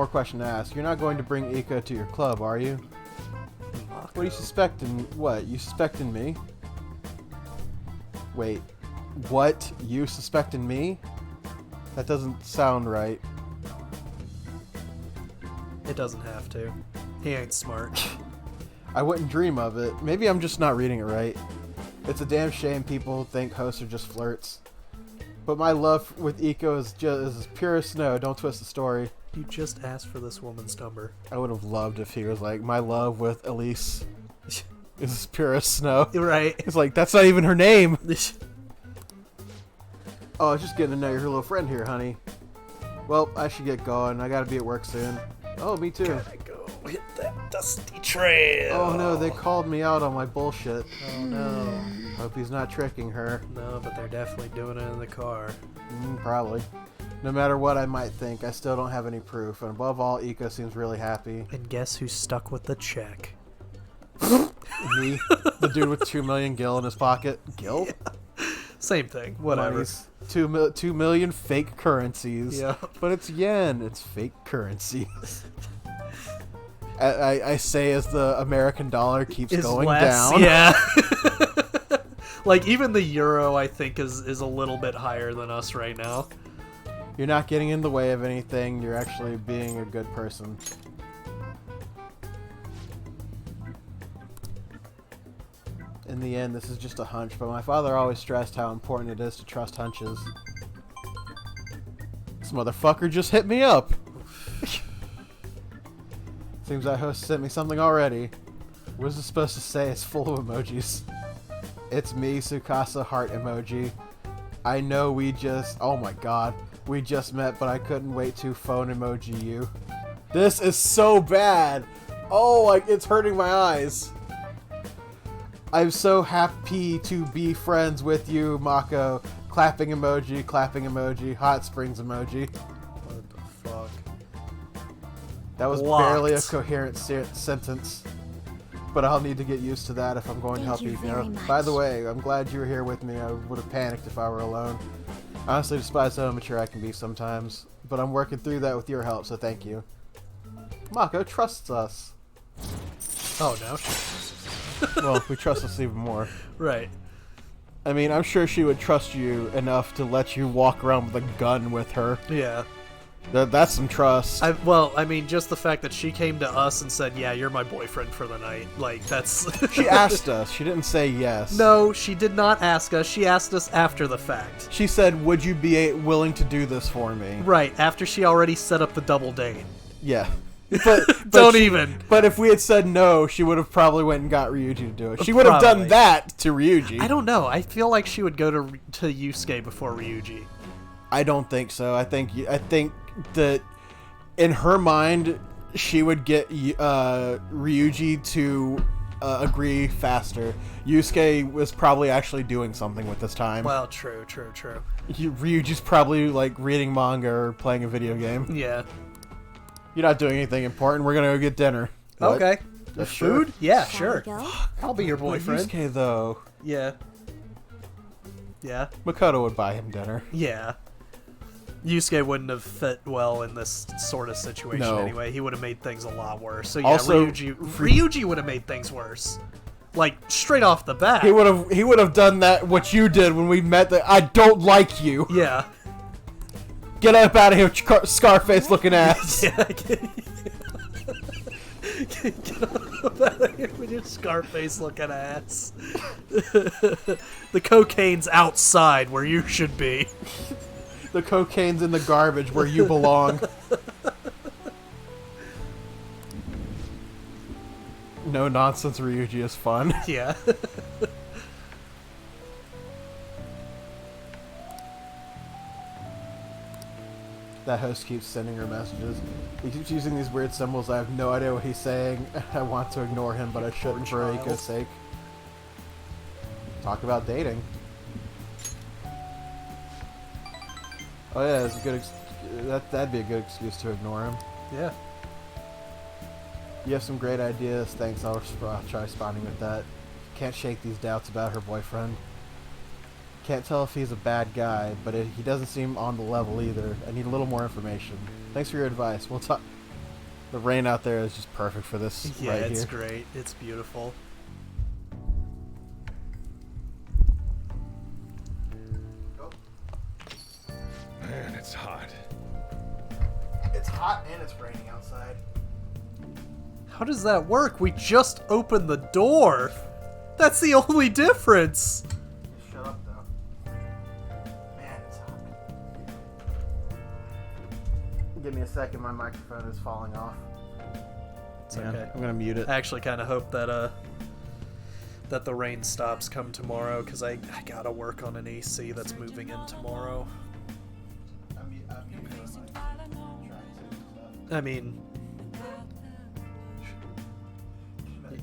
question to ask. You're not going to bring Iko to your club, are you? What are you suspecting? What? You suspecting me? Wait. What? You suspecting me? That doesn't sound right. It doesn't have to. He ain't smart. I wouldn't dream of it. Maybe I'm just not reading it right. It's a damn shame people think hosts are just flirts. But my love with Iko is as pure as snow. Don't twist the story. You just asked for this woman's number. I would have loved if he was like, my love with Elise is as pure as snow. Right. It's like, that's not even her name. Oh, I was just getting to know your little friend here, honey. Well, I should get going. I gotta be at work soon. Oh, me too. Gotta go hit that dusty trail. Oh no, they called me out on my bullshit. Oh no. Hope he's not tricking her. No, but they're definitely doing it in the car. Probably. No matter what I might think, I still don't have any proof. And above all, Iko seems really happy. And guess who's stuck with the check? Me? The dude with 2 million gil in his pocket? Gil? Yeah. Same thing. Whatever. Money's 2 million fake currencies. Yeah. But it's yen. It's fake currencies. I say as the American dollar keeps going down. Yeah. Like, even the euro, I think, is a little bit higher than us right now. You're not getting in the way of anything. You're actually being a good person. In the end, this is just a hunch, but my father always stressed how important it is to trust hunches. This motherfucker just hit me up! Seems that host sent me something already. What is it supposed to say? It's full of emojis. It's me, Sukasa heart emoji. I know we just... Oh my god. We just met, but I couldn't wait to phone emoji you. This is so bad! Oh, like, it's hurting my eyes. I'm so happy to be friends with you, Mako. Clapping emoji, hot springs emoji. What the fuck? That was Locked. barely a coherent sentence. But I'll need to get used to that if I'm going to help you. By the way, I'm glad you were here with me. I would have panicked if I were alone. I honestly despise how immature I can be sometimes. But I'm working through that with your help, so thank you. Mako trusts us. Oh, no. Well, we trust us even more. Right. I mean, I'm sure she would trust you enough to let you walk around with a gun with her. Yeah. That's some trust. Well, I mean, just the fact that she came to us and said, yeah, you're my boyfriend for the night. Like, that's... She asked us. She didn't say yes. No, she did not ask us. She asked us after the fact. She said, would you be willing to do this for me? Right, after she already set up the double date. Yeah. But Don't even. But if we had said no, she would have probably went and got Ryuji to do it. She would have done that to Ryuji. I don't know. I feel like she would go to Yusuke before Ryuji. I don't think so. I think that in her mind, she would get Ryuji to agree faster. Yusuke was probably actually doing something with this time. Well, true. Ryuji's probably like reading manga or playing a video game. Yeah. You're not doing anything important. We're gonna go get dinner. What? Okay. That's food? Sure. Yeah, sure. I'll be your boyfriend. Yusuke though. Yeah. Makoto would buy him dinner. Yeah. Yusuke wouldn't have fit well in this sort of situation anyway. He would have made things a lot worse. So yeah, also, Ryuji would have made things worse. Like, straight off the bat. He would have done that what you did when we met. I don't like you. Yeah. Get up out of here, Scarface looking ass. Yeah. Get up out of here with your Scarface looking ass. The cocaine's outside where you should be. The cocaine's in the garbage where you belong. No nonsense Ryuji is fun. Yeah. That host keeps sending her messages. He keeps using these weird symbols. I have no idea what he's saying. I want to ignore him, but I shouldn't for Eiko's sake. Talk about dating. Oh yeah, it's a good. That'd be a good excuse to ignore him. Yeah. You have some great ideas. Thanks. I'll try responding with that. Can't shake these doubts about her boyfriend. Can't tell if he's a bad guy, but he doesn't seem on the level either. I need a little more information. Thanks for your advice. We'll talk. The rain out there is just perfect for this. Yeah, right it's here. great. It's beautiful. Man, it's hot. It's hot and it's raining outside. How does that work? We just opened the door. That's the only difference. Shut up, though. Man, it's hot. Give me a second. My microphone is falling off. It's okay. I'm gonna mute it. I actually kind of hope that that the rain stops come tomorrow, because I gotta work on an AC that's moving in tomorrow. I mean,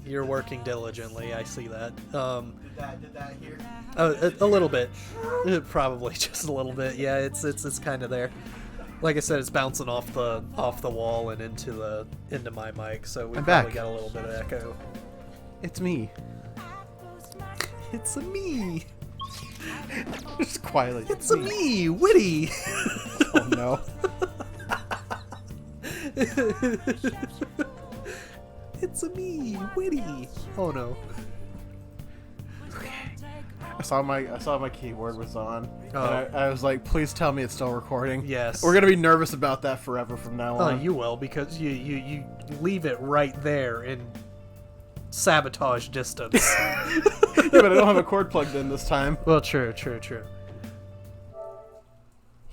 You're working diligently. I see that. Did that here? A little bit. Probably just a little bit. Yeah, it's kind of there. Like I said, it's bouncing off the wall and into my mic, so we I'm probably back. got a little bit of echo. It's me. It's a me. Just quietly. It's a me, Witty. Oh no. It's a me, Witty. Oh no. I saw my keyboard was on. Oh. And I was like, please tell me it's still recording. Yes. We're gonna be nervous about that forever from now Oh, on. you will, because you leave it right there in sabotage distance. Yeah, but I don't have a cord plugged in this time. Well, true.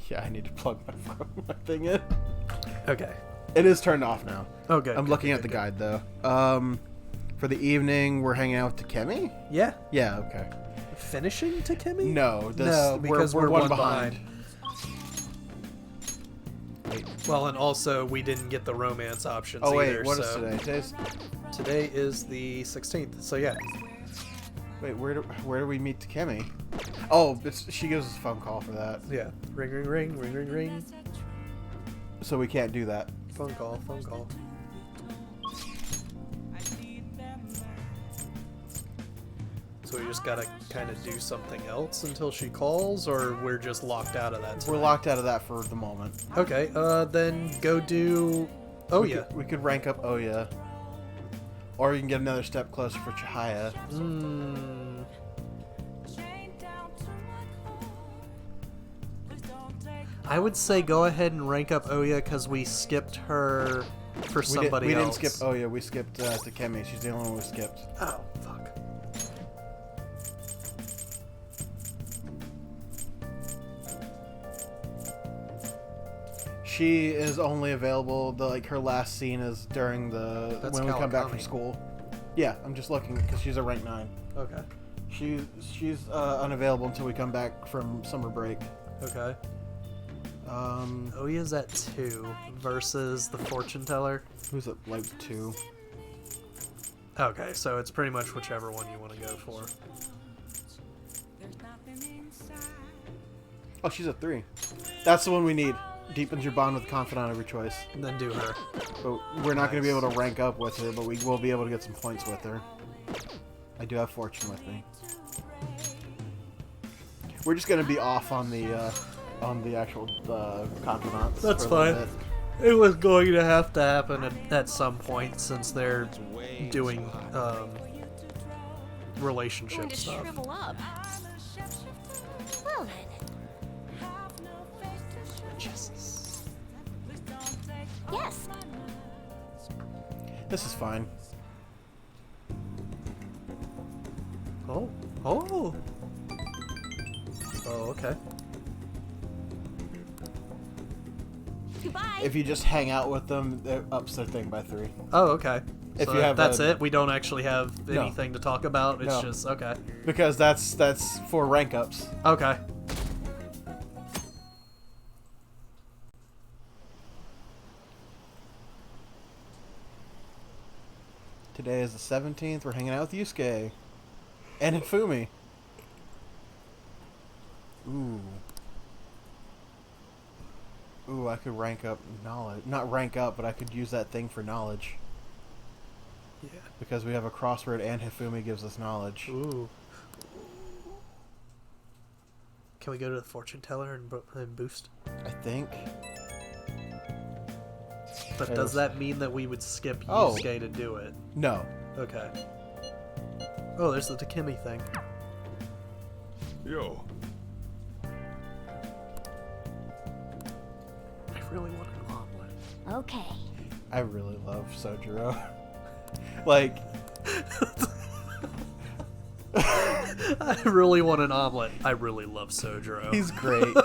Yeah, I need to plug my thing in. Okay. It is turned off now. Oh, good. I'm looking at the guide though. For the evening, we're hanging out with Takemi? Yeah. Yeah, okay. Finishing Takemi? No, because we're one behind. Wait. Well, and also we didn't get the romance options Oh wait, either. what is so today? Today is the 16th. So yeah. Wait, where do we meet Takemi? Oh, she gives us a phone call for that. Yeah. Ring. So we can't do that. Phone call. So we just gotta kind of do something else until she calls, or we're just locked out of that tonight? We're locked out of that for the moment. Okay, then go do... Oh, yeah. We could rank up Oya. Or you can get another step closer for Chihaya. I would say go ahead and rank up Oya because we skipped her for somebody else. We didn't skip Oya, we skipped Takemi. She's the only one we skipped. Oh, fuck. She is only available, her last scene is during when we come back from Kawakami. school. Yeah, I'm just looking because she's a rank 9. Okay. She's unavailable until we come back from summer break. Okay. Oya's at 2 versus the fortune teller. Who's at 2? Okay, so it's pretty much whichever one you want to go for. Oh, she's at 3. That's the one we need. Deepens your bond with the confidant of your choice. And then do her. But we're not going to be able to rank up with her, but we will be able to get some points with her. I do have fortune with me. We're just going to be off on the actual confidants. That's for a little fine. bit. It was going to have to happen at some point since they're doing relationship Going to stuff. shrivel up. Well then. Yes. This is fine. Oh, okay. Goodbye. If you just hang out with them, it ups their thing by 3. Oh, okay. If So you have that's a- it. We don't actually have No. anything to talk about. It's No. just okay. Because that's for rank ups. Okay. Today is the 17th. We're hanging out with Yusuke. And Hifumi. Ooh, I could rank up knowledge. Not rank up, but I could use that thing for knowledge. Yeah. Because we have a crossword and Hifumi gives us knowledge. Ooh. Can we go to the fortune teller and boost? I think. But Yes. does that mean that we would skip Oh. Yusuke to do it? No. Okay. Oh, there's the Takemi thing. Yo, I really want an omelet. Okay. I really love Sojiro. Like, I really want an omelet. I really love Sojiro. he's great.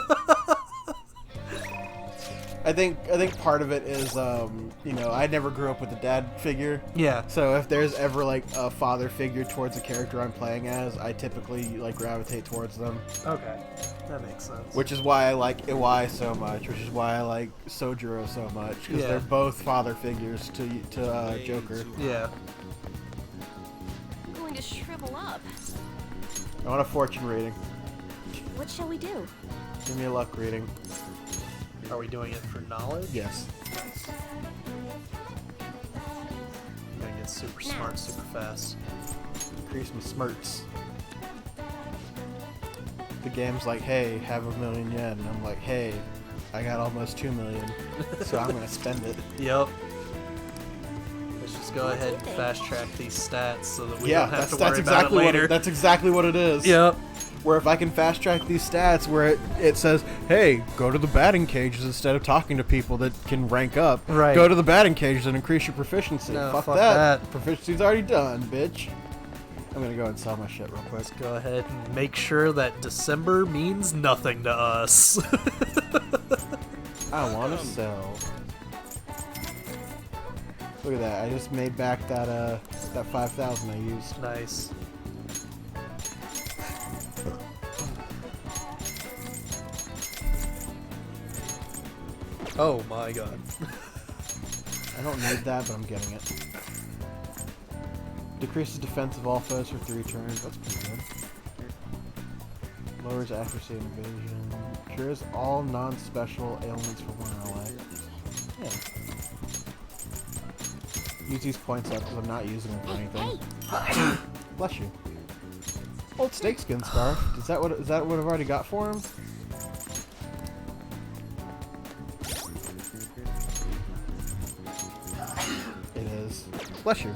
I think part of it is, I never grew up with a dad figure. Yeah. So if there's ever a father figure towards a character I'm playing as, I typically gravitate towards them. Okay. That makes sense. Which is why I like Iwai so much. Which is why I like Sojiro so much, because Yeah. they're both father figures to Joker. Yeah. shrivel up. I want a fortune reading. What shall we do? Give me a luck reading. Are we doing it for knowledge? Yes. I'm gonna get super smart super fast. Increase my smarts. The game's like, hey, have 1,000,000 yen. And I'm like, hey, I got almost 2 million, so I'm gonna spend it. Yep. Let's just go ahead and fast track these stats so that we don't have to worry about it later. That's exactly what it is. Yep. Where if I can fast track these stats where it says, hey, go to the batting cages instead of talking to people that can rank up. Right. Go to the batting cages and increase your proficiency. No, fuck fuck that. that. Proficiency's already done, bitch. I'm gonna go and sell my shit real quick. Let's go ahead and make sure that December means nothing to us. I want to sell. Look at that! I just made back that 5,000 I used. Nice. Oh my god. I don't need that, but I'm getting it. Decreases defense of all foes for 3 turns. That's pretty good. Lowers accuracy and evasion. Cures all non-special ailments for 1 ally. Yeah. Use these points up because I'm not using them for anything. Bless you. Old snakeskin scarf. Is that what I've already got for him? It is. Bless you.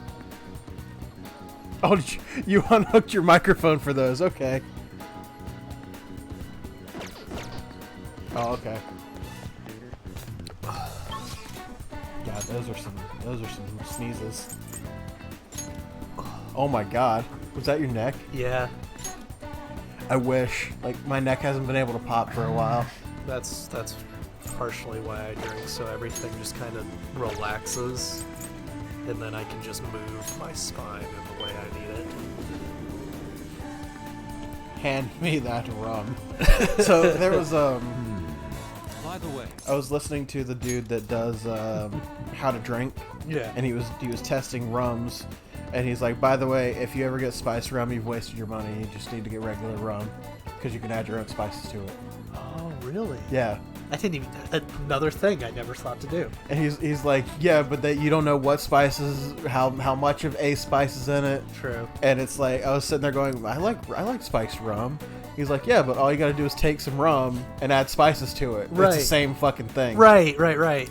Oh, you unhooked your microphone for those. Okay. Oh, okay. God, those are some sneezes. Oh my god. Was that your neck? Yeah. I wish. Like, my neck hasn't been able to pop for a while. That's partially why I drink, so everything just kind of relaxes, and then I can just move my spine in the way I need it. Hand me that rum. So there was By the way, I was listening to the dude that does how to drink. Yeah. And he was testing rums, and he's like, by the way, if you ever get spiced rum, you've wasted your money. You just need to get regular rum, because you can add your own spices to it. Oh, really? Yeah. I didn't even... Another thing I never thought to do. And he's like, yeah, but that you don't know what spices, how much of a spice is in it. True. And it's like, I was sitting there going, I like spiced rum. He's like, yeah, but all you gotta do is take some rum and add spices to it. Right. It's the same fucking thing. Right.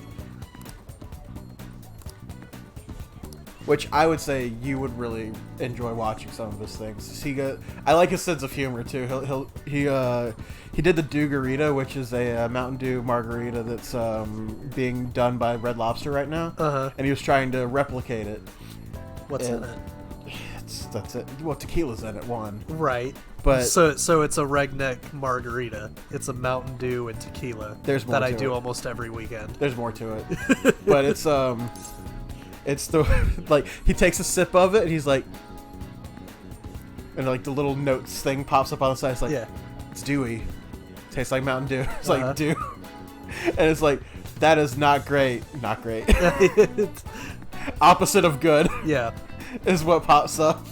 Which I would say you would really enjoy watching some of his things. I like his sense of humor too. He did the Dugarita, which is a Mountain Dew margarita that's being done by Red Lobster right now. And he was trying to replicate it. What's in it? That's it. Well, tequila's in it, one. Right. But so it's a Regneck margarita. It's a Mountain Dew and tequila. There's more that to I do it. almost every weekend. There's more to it. But it's the like he takes a sip of it and he's like, and like the little notes thing pops up on the side. It's like, yeah, it's dewy. Tastes like Mountain Dew. It's like dew. And it's like, that is not great. Not great. Opposite of good. Yeah. Is what pops up.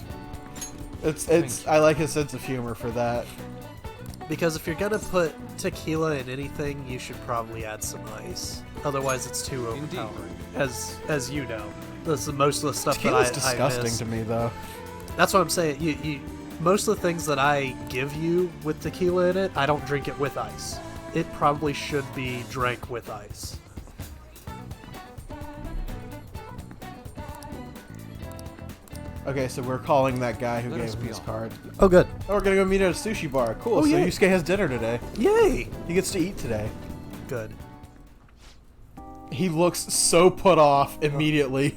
It's I like his sense of humor for that. Because if you're gonna put tequila in anything, you should probably add some ice. Otherwise, it's too overpowering. As you know, this is most of the stuff Tequila's that I disgusting miss. to me, though. That's what I'm saying. You most of the things that I give you with tequila in it, I don't drink it with ice. It probably should be drank with ice. Okay, so we're calling that guy who gave him his card. Oh, good. Oh, we're gonna go meet at a sushi bar. Cool. Oh, so yay. Yusuke has dinner today. Yay! He gets to eat today. Good. He looks so put off immediately.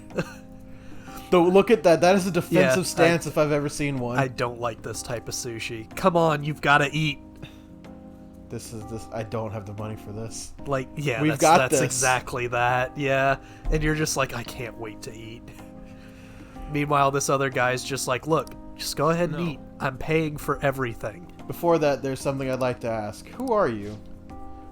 Though, look at that. That is a defensive stance if I've ever seen one. I don't like this type of sushi. Come on, you've got to eat. This. I don't have the money for this. Like, yeah, We've that's got this. exactly that. Yeah, and you're just like, I can't wait to eat. Meanwhile, this other guy's just like, look, just go ahead and eat. I'm paying for everything. Before that, there's something I'd like to ask. Who are you?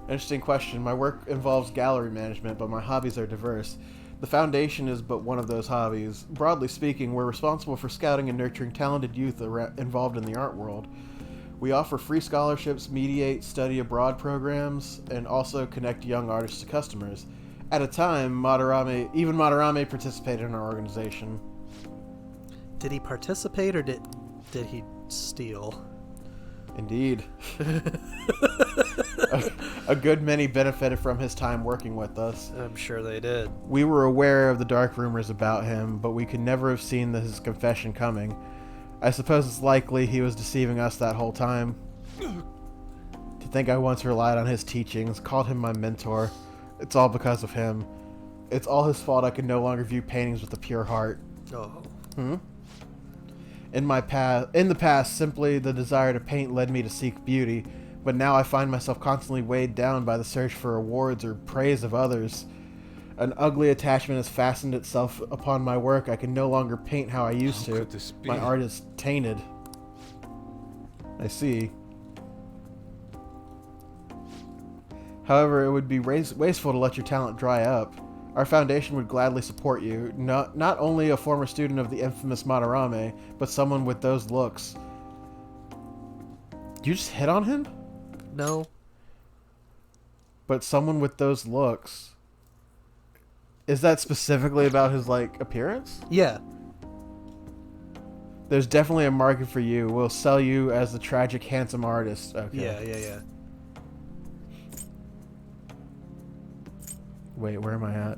Interesting question. My work involves gallery management, but my hobbies are diverse. The Foundation is but one of those hobbies. Broadly speaking, we're responsible for scouting and nurturing talented youth involved in the art world. We offer free scholarships, mediate study abroad programs, and also connect young artists to customers. At a time, even Madarame participated in our organization. Did he participate or did he steal? Indeed. A good many benefited from his time working with us. I'm sure they did. We were aware of the dark rumors about him, but we could never have seen his confession coming. I suppose it's likely he was deceiving us that whole time. To think I once relied on his teachings, called him my mentor. It's all because of him. It's all his fault I can no longer view paintings with a pure heart. Oh. In the past, simply the desire to paint led me to seek beauty, but now I find myself constantly weighed down by the search for awards or praise of others. An ugly attachment has fastened itself upon my work. I can no longer paint how I used to. My art is tainted. I see. However, it would be wasteful to let your talent dry up. Our foundation would gladly support you, not only a former student of the infamous Madarame, but someone with those looks. You just hit on him? No. But someone with those looks. Is that specifically about his, appearance? Yeah. There's definitely a market for you. We'll sell you as the tragic, handsome artist. Okay. Yeah. Wait, where am I at?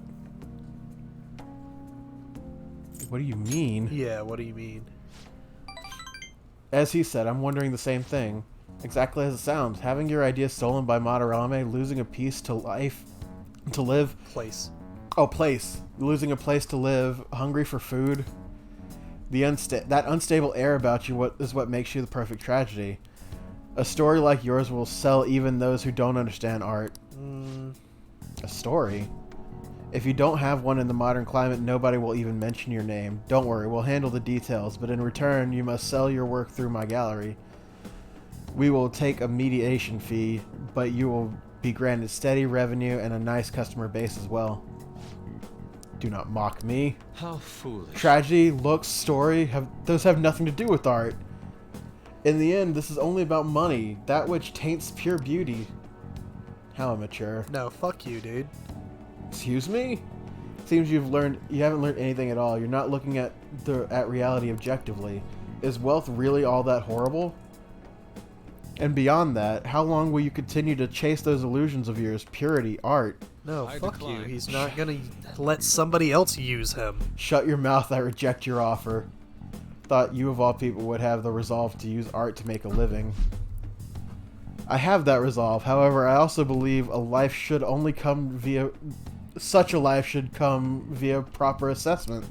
What do you mean? Yeah, what do you mean? As he said, I'm wondering the same thing. Exactly as it sounds. Having your idea stolen by Madarame, losing a piece to life, to live. Place. Oh, place. Losing a place to live, hungry for food. That unstable air about you is what makes you the perfect tragedy. A story like yours will sell even those who don't understand art. A story? If you don't have one in the modern climate, nobody will even mention your name. Don't worry, we'll handle the details, but in return, you must sell your work through my gallery. We will take a mediation fee, but you will be granted steady revenue and a nice customer base as well. Do not mock me. How foolish. Tragedy, looks, story, those have nothing to do with art. In the end, this is only about money, that which taints pure beauty. How immature. No, fuck you, dude. Excuse me? Seems you haven't learned anything at all. You're not looking at reality objectively. Is wealth really all that horrible? And beyond that, how long will you continue to chase those illusions of yours? Purity, art. No, fuck you. He's not gonna let somebody else use him. Shut your mouth, I reject your offer. Thought you of all people would have the resolve to use art to make a living. I have that resolve. However, I also believe such a life should come via proper assessment.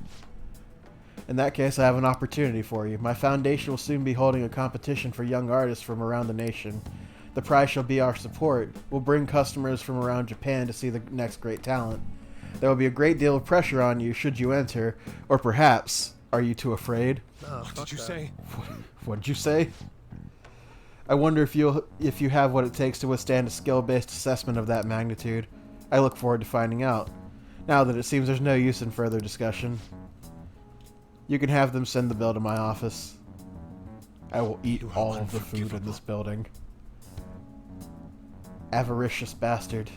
In that case, I have an opportunity for you. My foundation will soon be holding a competition for young artists from around the nation. The prize shall be our support. We'll bring customers from around Japan to see the next great talent. There will be a great deal of pressure on you should you enter, or perhaps, are you too afraid? Oh, What did you say? What did you say? I wonder if you have what it takes to withstand a skill-based assessment of that magnitude. I look forward to finding out. Now that it seems there's no use in further discussion. You can have them send the bill to my office. I will eat all of the food in this building. Avaricious bastard.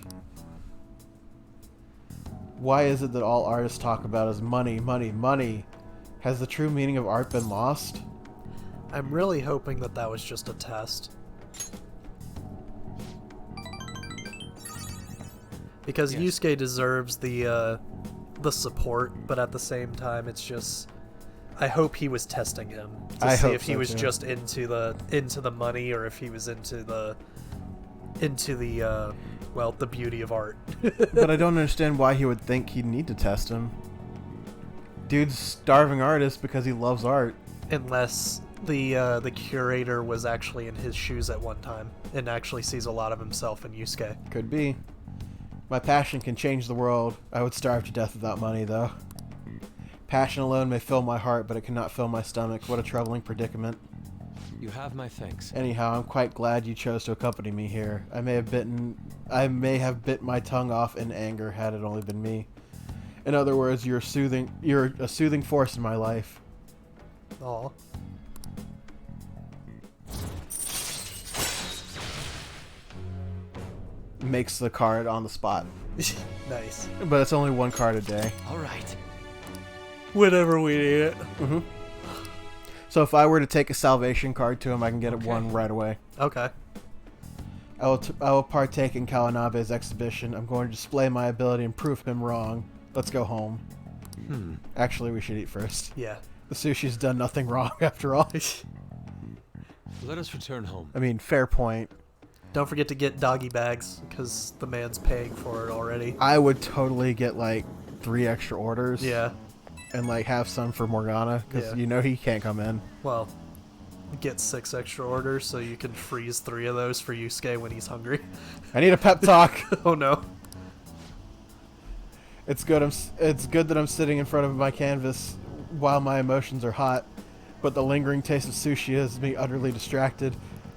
Why is it that all artists talk about is money, money, money? Has the true meaning of art been lost? I'm really hoping that was just a test. Because Yusuke deserves the support, but at the same time, it's just I hope he was testing him to see if he was just into the money or if he was into the beauty of art. But I don't understand why he would think he'd need to test him. Dude's starving artist because he loves art. Unless the curator was actually in his shoes at one time and actually sees a lot of himself in Yusuke. Could be. My passion can change the world. I would starve to death without money, though. Passion alone may fill my heart, but it cannot fill my stomach. What a troubling predicament. You have my thanks. Anyhow, I'm quite glad you chose to accompany me here. I may have bit my tongue off in anger had it only been me. In other words, you're a soothing force in my life. Aw. Makes the card on the spot. Nice. But it's only one card a day. All right. Whenever we need it. Mm-hmm. So if I were to take a salvation card to him, I can get one right away. Okay. I will partake in Kawanabe's exhibition. I'm going to display my ability and prove him wrong. Let's go home. Actually, we should eat first. Yeah. The sushi's done nothing wrong after all. Let us return home. I mean, fair point. Don't forget to get doggy bags, because the man's paying for it already. I would totally get, like, 3 extra orders. Yeah. And, like, have some for Morgana, because you know he can't come in. Well, get 6 extra orders so you can freeze 3 of those for Yusuke when he's hungry. I need a pep talk. Oh, no. It's good that I'm sitting in front of my canvas while my emotions are hot, but the lingering taste of sushi has me utterly distracted.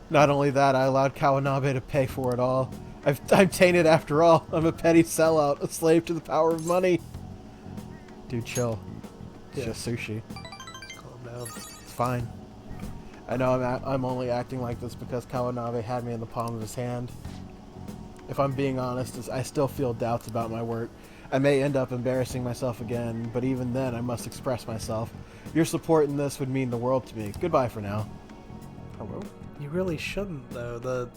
Not only that, I allowed Kawanabe to pay for it all. I'm tainted after all. I'm a petty sellout, a slave to the power of money. Dude, chill. It's just sushi. Calm down. It's fine. I know I'm only acting like this because Kawanabe had me in the palm of his hand. If I'm being honest, I still feel doubts about my work. I may end up embarrassing myself again, but even then I must express myself. Your support in this would mean the world to me. Goodbye for now. Hello? You really shouldn't, though.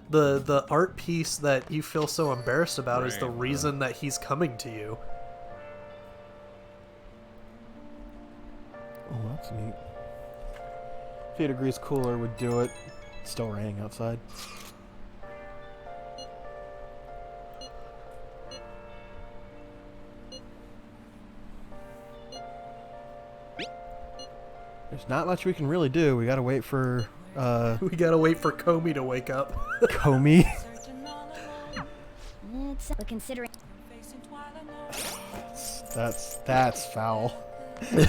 The art piece that you feel so embarrassed about is the reason that he's coming to you. Oh, that's neat. 50 degrees cooler would do it. It's still raining outside. There's not much we can really do. We gotta wait for We gotta wait for Comey to wake up. Comey? But considering That's foul. Hey,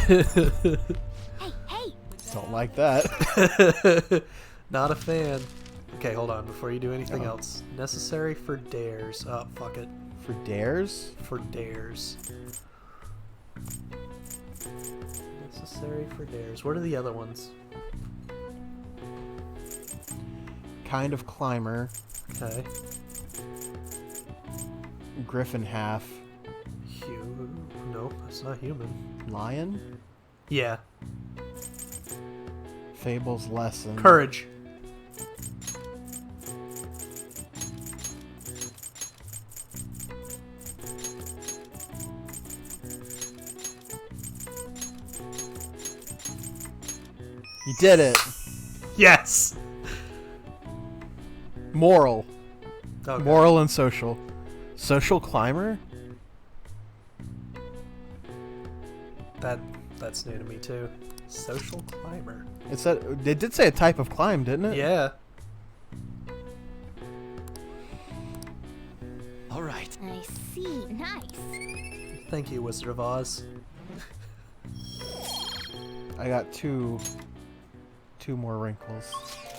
hey! Don't like that. Not a fan. Okay, hold on. Before you do anything else. Necessary for dares. Oh, fuck it. For dares? For dares. Necessary for dares. What are the other ones? Kind of climber. Okay. Griffin half. No, that's not human. Lion? Yeah. Fable's lesson. Courage. You did it. Yes. Moral. Okay. Moral and social. Social climber? That's new to me too. Social climber. It did say a type of climb, didn't it? Yeah. All right. I see. Nice. Thank you, Wizard of Oz. I got two more wrinkles.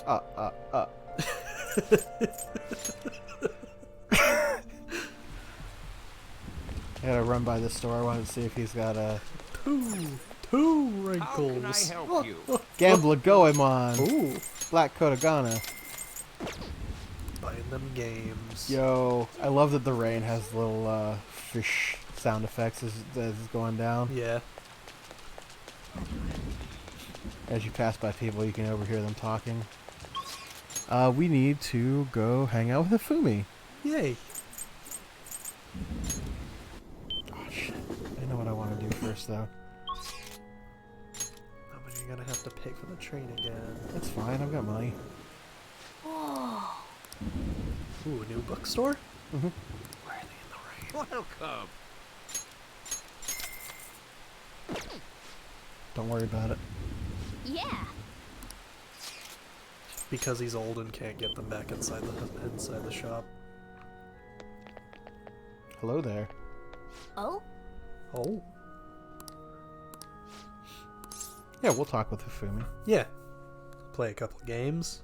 I gotta run by the store. I wanted to see if he's got a Two wrinkles. How can I help you? Gambler Goemon. Ooh. Black Kodagana. Buying them games. Yo, I love that the rain has little fish sound effects as it's going down. Yeah. As you pass by people, you can overhear them talking. We need to go hang out with Hifumi. Yay. Gosh, I know what I want to do first, though. Oh, but you're gonna have to pay for the train again. That's fine, I've got money. Whoa. Ooh, a new bookstore? Mm-hmm. Where are they in the rain? Welcome. Don't worry about it. Yeah. Because he's old and can't get them back inside the shop. Hello there. Oh? Oh. Yeah, we'll talk with Hifumi. Yeah. Play a couple games.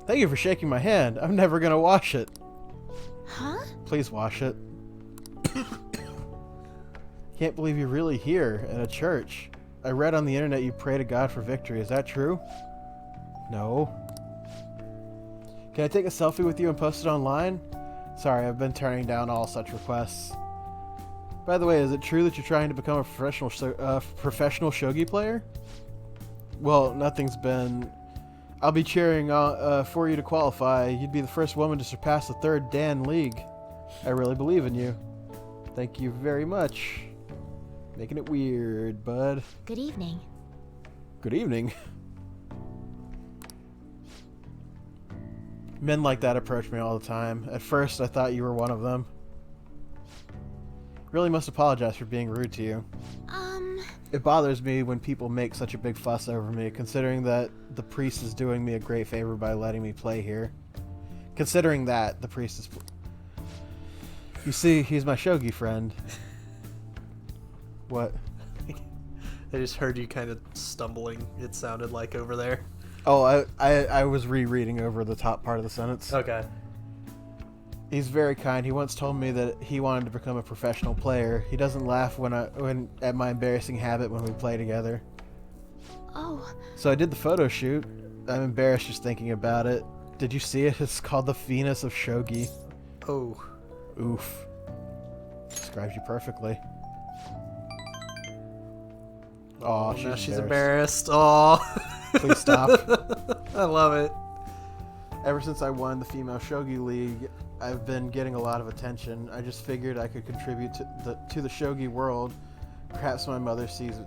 Thank you for shaking my hand. I'm never gonna wash it. Huh? Please wash it. Can't believe you're really here at a church. I read on the internet you pray to God for victory. Is that true? No. Can I take a selfie with you and post it online? Sorry, I've been turning down all such requests. By the way, is it true that you're trying to become a professional shogi player? Well, nothing's been... I'll be cheering for you to qualify. You'd be the first woman to surpass the 3rd Dan League. I really believe in you. Thank you very much. Making it weird, bud. Good evening. Good evening. Men like that approach me all the time. At first, I thought you were one of them. Really must apologize for being rude to you. It bothers me when people make such a big fuss over me, considering that the priest is doing me a great favor by letting me play here. Considering that the priest is... You see, he's my shogi friend. What? I just heard you kind of stumbling, it sounded like, over there. Oh, I was rereading over the top part of the sentence. Okay. He's very kind. He once told me that he wanted to become a professional player. He doesn't laugh when at my embarrassing habit when we play together. Oh. So I did the photo shoot. I'm embarrassed just thinking about it. Did you see it? It's called the Venus of Shogi. Oh. Oof. Describes you perfectly. Oh, now she's embarrassed. Oh. Please stop. I love it. Ever since I won the Female Shogi League, I've been getting a lot of attention. I just figured I could contribute to the shogi world. Perhaps my mother seems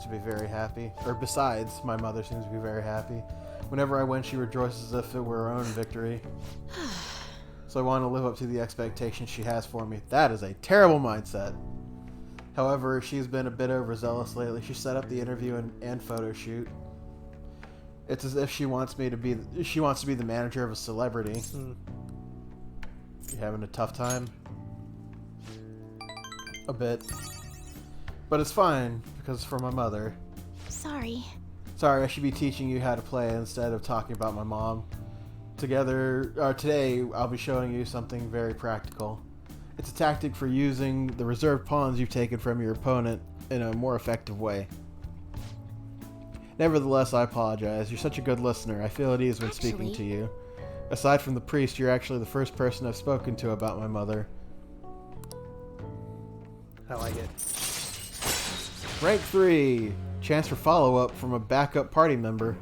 to be very happy. Or besides, my mother seems to be very happy. Whenever I win, she rejoices as if it were her own victory. So I want to live up to the expectations she has for me. That is a terrible mindset. However, she's been a bit overzealous lately. She set up the interview and photo shoot. It's as if she wants to be the manager of a celebrity. You having a tough time? A bit. But it's fine, because it's for my mother. Sorry. Sorry, I should be teaching you how to play instead of talking about my mom. Today, I'll be showing you something very practical. It's a tactic for using the reserved pawns you've taken from your opponent in a more effective way. Nevertheless, I apologize. You're such a good listener. I feel at ease when speaking to you. Aside from the priest, you're actually the first person I've spoken to about my mother. I like it. Rank 3. Chance for follow-up from a backup party member.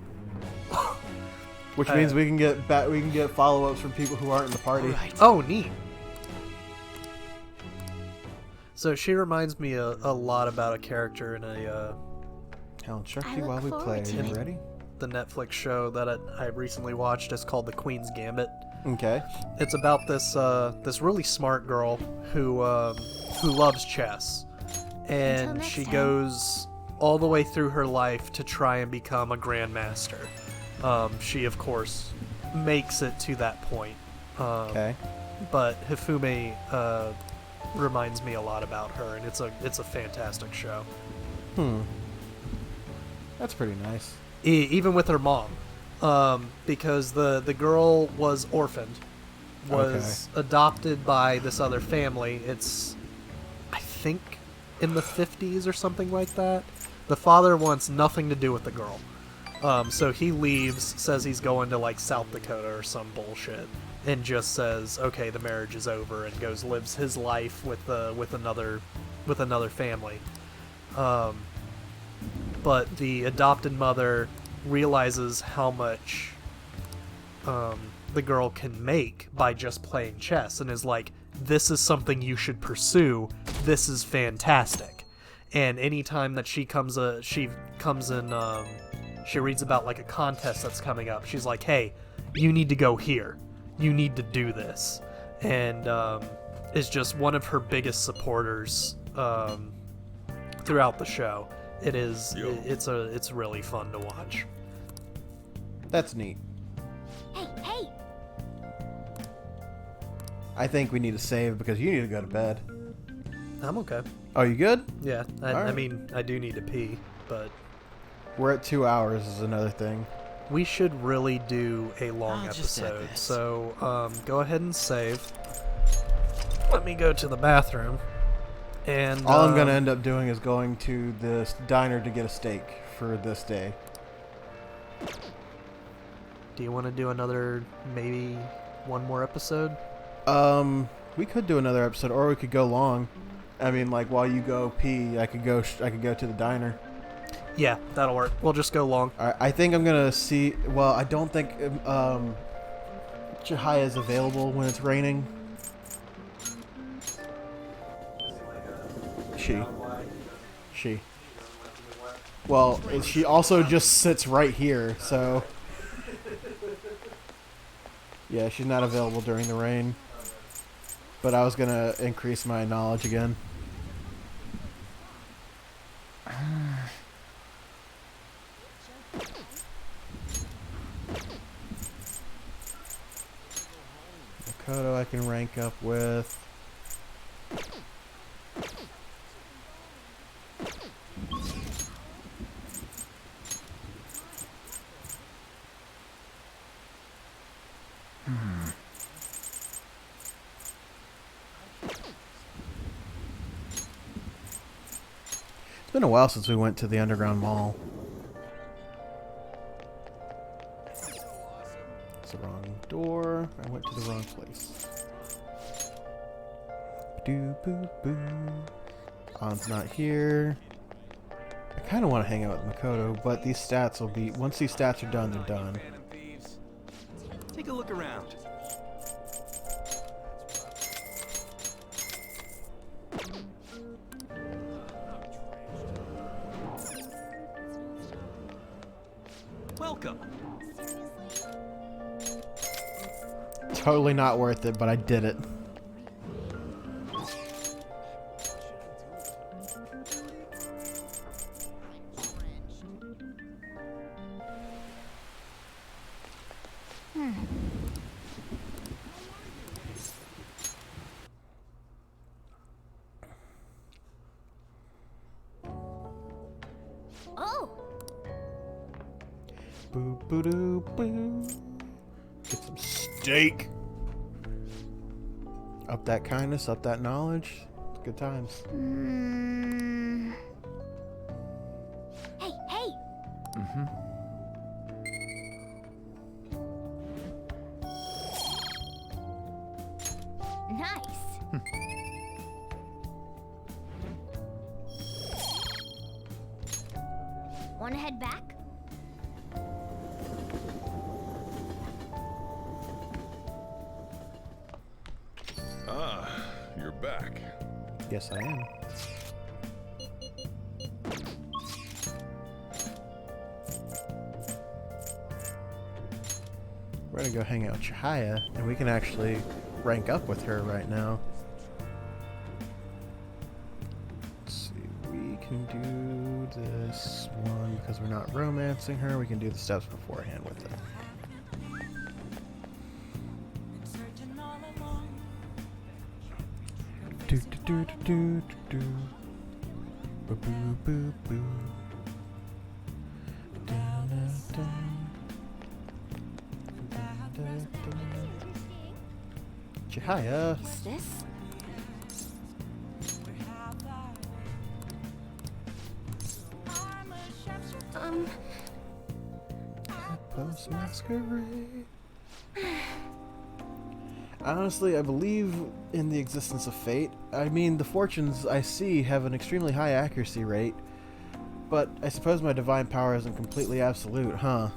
Which means we can get follow-ups from people who aren't in the party. Right. Oh, neat. So she reminds me a lot about a character in a... I'll instruct you while we play. Are you ready? The Netflix show that I recently watched is called The Queen's Gambit. Okay. It's about this this really smart girl who loves chess, and she goes all the way through her life to try and become a grandmaster. She of course makes it to that point. Okay. But Hifume reminds me a lot about her, and it's a fantastic show. That's pretty nice. Even with her mom, because the girl was orphaned, was adopted by this other family. It's, I think, in the 50s or something like that. The father wants nothing to do with the girl, so he leaves, says he's going to like South Dakota or some bullshit, and just says, okay, the marriage is over, and lives his life with another family. But the adopted mother realizes how much the girl can make by just playing chess, and is like, this is something you should pursue. This is fantastic. And anytime that she comes in, she reads about like a contest that's coming up. She's like, hey, you need to go here. You need to do this. And is just one of her biggest supporters throughout the show. It's really fun to watch. That's neat. Hey! I think we need to save because you need to go to bed. I'm okay. Oh, you good? Yeah, All right. I mean, I do need to pee, but... We're at 2 hours is another thing. we should really do a long I'll just add episode. this. So go ahead and save. Let me go to the bathroom. And All I'm gonna end up doing is going to this diner to get a steak for this day. do you want to do another, maybe one more episode? We could do another episode, or we could go long. I mean, like while you go pee, I could go to the diner. Yeah, that'll work. We'll just go long. All right, I think I'm gonna see. Well, I don't think Chihaya is available when it's raining. She. Well, she also just sits right here, so yeah, she's not available during the rain. But I was gonna increase my knowledge again. Makoto I can rank up with. It's been a while since we went to the underground mall. It's the wrong door. I went to the wrong place. Doo boo boo. An's not here. I kind of want to hang out with Makoto, but these stats will be... Once these stats are done, they're done. Take a look around. Welcome. Totally not worth it, but I did it. Oh! Boo boo doo boo. Get some steak. Up that kindness, up that knowledge. Good times. Hey, hey! Nice. Wanna head back? Ah, you're back. Yes, I am. We're gonna go hang out with Chihaya, and we can actually rank up with her right now. Let's see, we can do this one because we're not romancing her. We can do the steps beforehand with it. Do do do do do do. Boo boo boo boo. Dun, dun, dun. Dun, dun, dun. Chihaya. What's this? Post masquerade. Honestly, I believe in the existence of fate. I mean, the fortunes I see have an extremely high accuracy rate, but I suppose my divine power isn't completely absolute, huh?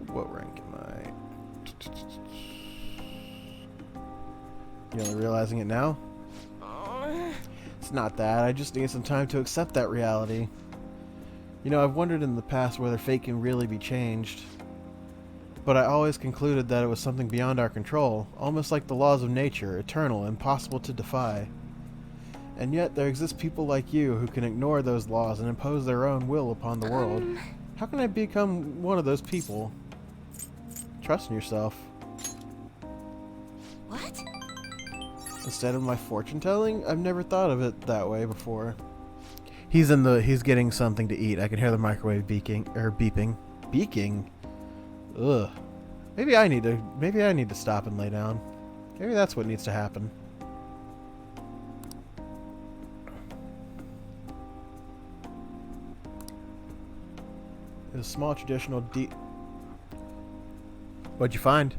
What rank am I? You only realizing it now? It's not that. I just need some time to accept that reality. You know, I've wondered in the past whether fate can really be changed. But I always concluded that it was something beyond our control, almost like the laws of nature, eternal, impossible to defy. And yet, there exist people like you who can ignore those laws and impose their own will upon the world. How can I become one of those people? Trust in yourself. What? Instead of my fortune telling, I've never thought of it that way before. He's getting something to eat. I can hear the microwave beeping. Beaking? Ugh. Maybe I need to stop and lay down. Maybe that's what needs to happen. It's a small traditional What'd you find?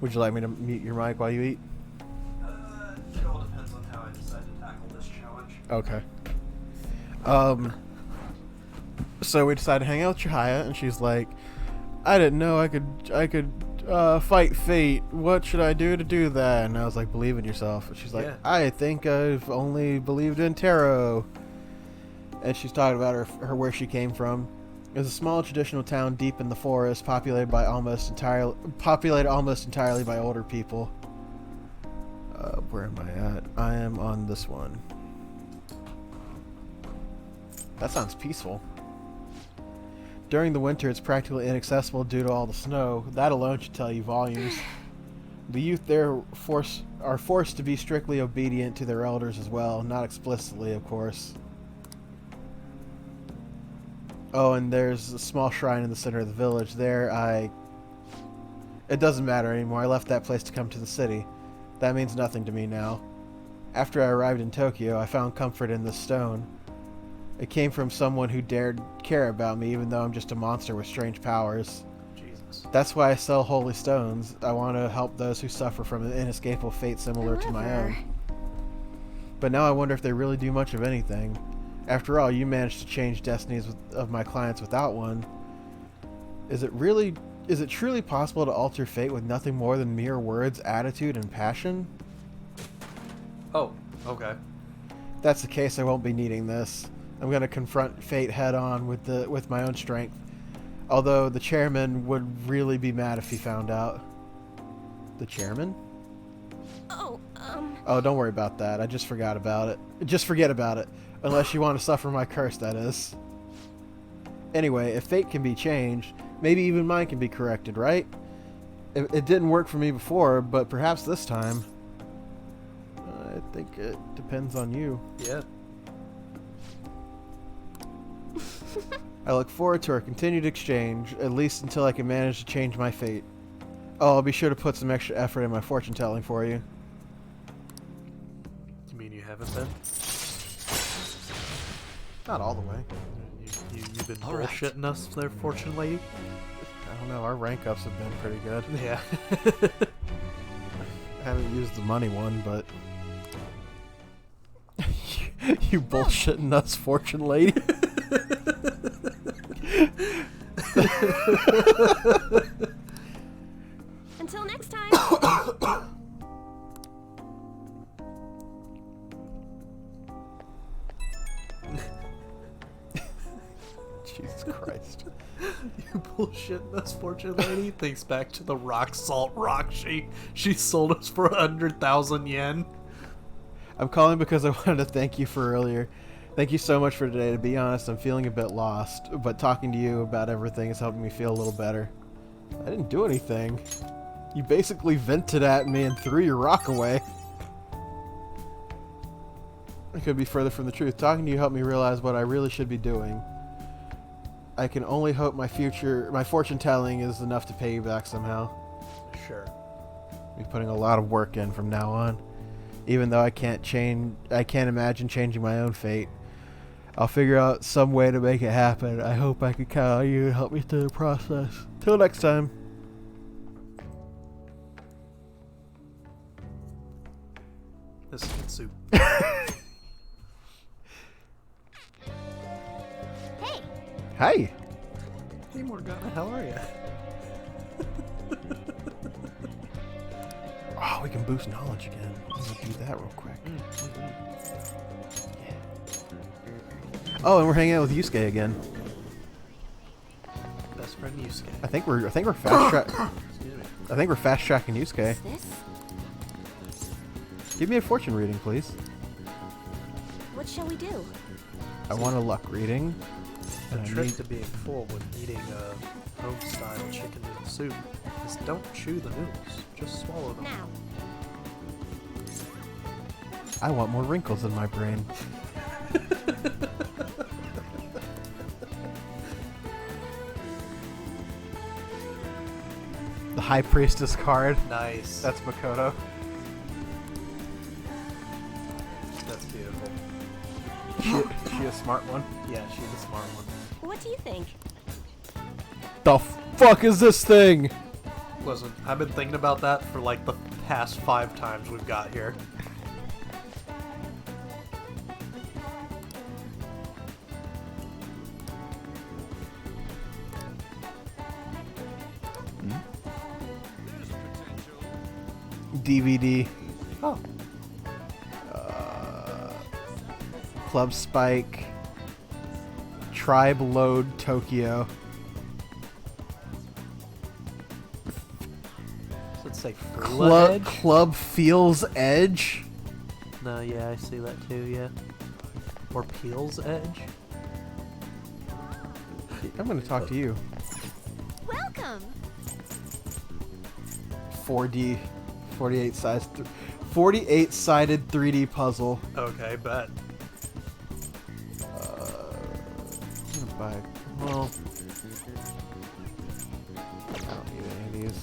Would you like me to mute your mic while you eat? It all depends on how I decide to tackle this challenge. Okay. So we decided to hang out with Chihaya, and she's like, I didn't know I could fight fate. What should I do to do that? And I was like, believe in yourself. And she's like, I think I've only believed in tarot. And she's talking about her where she came from. It's a small traditional town deep in the forest, populated almost entirely by older people. Where am I at? I am on this one. That sounds peaceful. During the winter, it's practically inaccessible due to all the snow. That alone should tell you volumes. The youth there are forced to be strictly obedient to their elders as well, not explicitly, of course. Oh, and there's a small shrine in the center of the village. It doesn't matter anymore. I left that place to come to the city. That means nothing to me now. After I arrived in Tokyo, I found comfort in this stone. It came from someone who dared care about me, even though I'm just a monster with strange powers. Jesus. That's why I sell holy stones. I want to help those who suffer from an inescapable fate similar to my own. But now I wonder if they really do much of anything. After all, you managed to change destinies of my clients without one. Is it truly possible to alter fate with nothing more than mere words, attitude, and passion? Oh, okay. If that's the case, I won't be needing this. I'm going to confront fate head on with my own strength. Although the chairman would really be mad if he found out. The chairman? Oh, don't worry about that. I just forgot about it. Just forget about it. Unless you want to suffer my curse, that is. Anyway, if fate can be changed, maybe even mine can be corrected, right? It didn't work for me before, but perhaps this time. I think it depends on you. Yeah. I look forward to our continued exchange, at least until I can manage to change my fate. Oh, I'll be sure to put some extra effort in my fortune telling for you. You mean you haven't been? Not all the way. You've been bullshitting us there, fortune lady? I don't know, our rank ups have been pretty good. Yeah. I haven't used the money one, but... you bullshitting us, fortune lady? Until next time. Jesus Christ. You bullshitting us, fortune lady? Thinks back to the rock salt rock she sold us for 100,000 yen. I'm calling because I wanted to thank you for earlier. Thank you so much for today. To be honest, I'm feeling a bit lost, but talking to you about everything is helping me feel a little better. I didn't do anything. You basically vented at me and threw your rock away. It could be further from the truth. Talking to you helped me realize what I really should be doing. I can only hope my fortune telling is enough to pay you back somehow. Sure. I'll be putting a lot of work in from now on. Even though I can't imagine changing my own fate. I'll figure out some way to make it happen. I hope I can count on you to help me through the process. Till next time. This is good soup. Hey. Hey. Hey Morgana, how are you? Oh, we can boost knowledge again. I'm gonna do that real quick. Yeah. Oh, and we're hanging out with Yusuke again. Best friend Yusuke. I think we're fast track. Excuse me. I think we're fast tracking Yusuke. What's this? Give me a fortune reading, please. What shall we do? I want a luck reading. The And I trick need- to being full when eating a home-style chicken noodle soup is don't chew the noodles, just swallow them. Now. I want more wrinkles in my brain. The High Priestess card. Nice. That's Makoto. That's beautiful. She a smart one? Yeah, she's a smart one. What do you think? The fuck is this thing? Listen, I've been thinking about that for like the past 5 times we've got here. DVD. Oh. Club Spike. Tribe Load Tokyo. Does it say Frula Edge? Club Feels Edge. No, yeah, I see that too, yeah. Or Peel's Edge? I'm gonna talk to you. Welcome. 4D, 48-sided 3D puzzle. Okay, bet. I'm gonna buy. Well, I don't need any of these.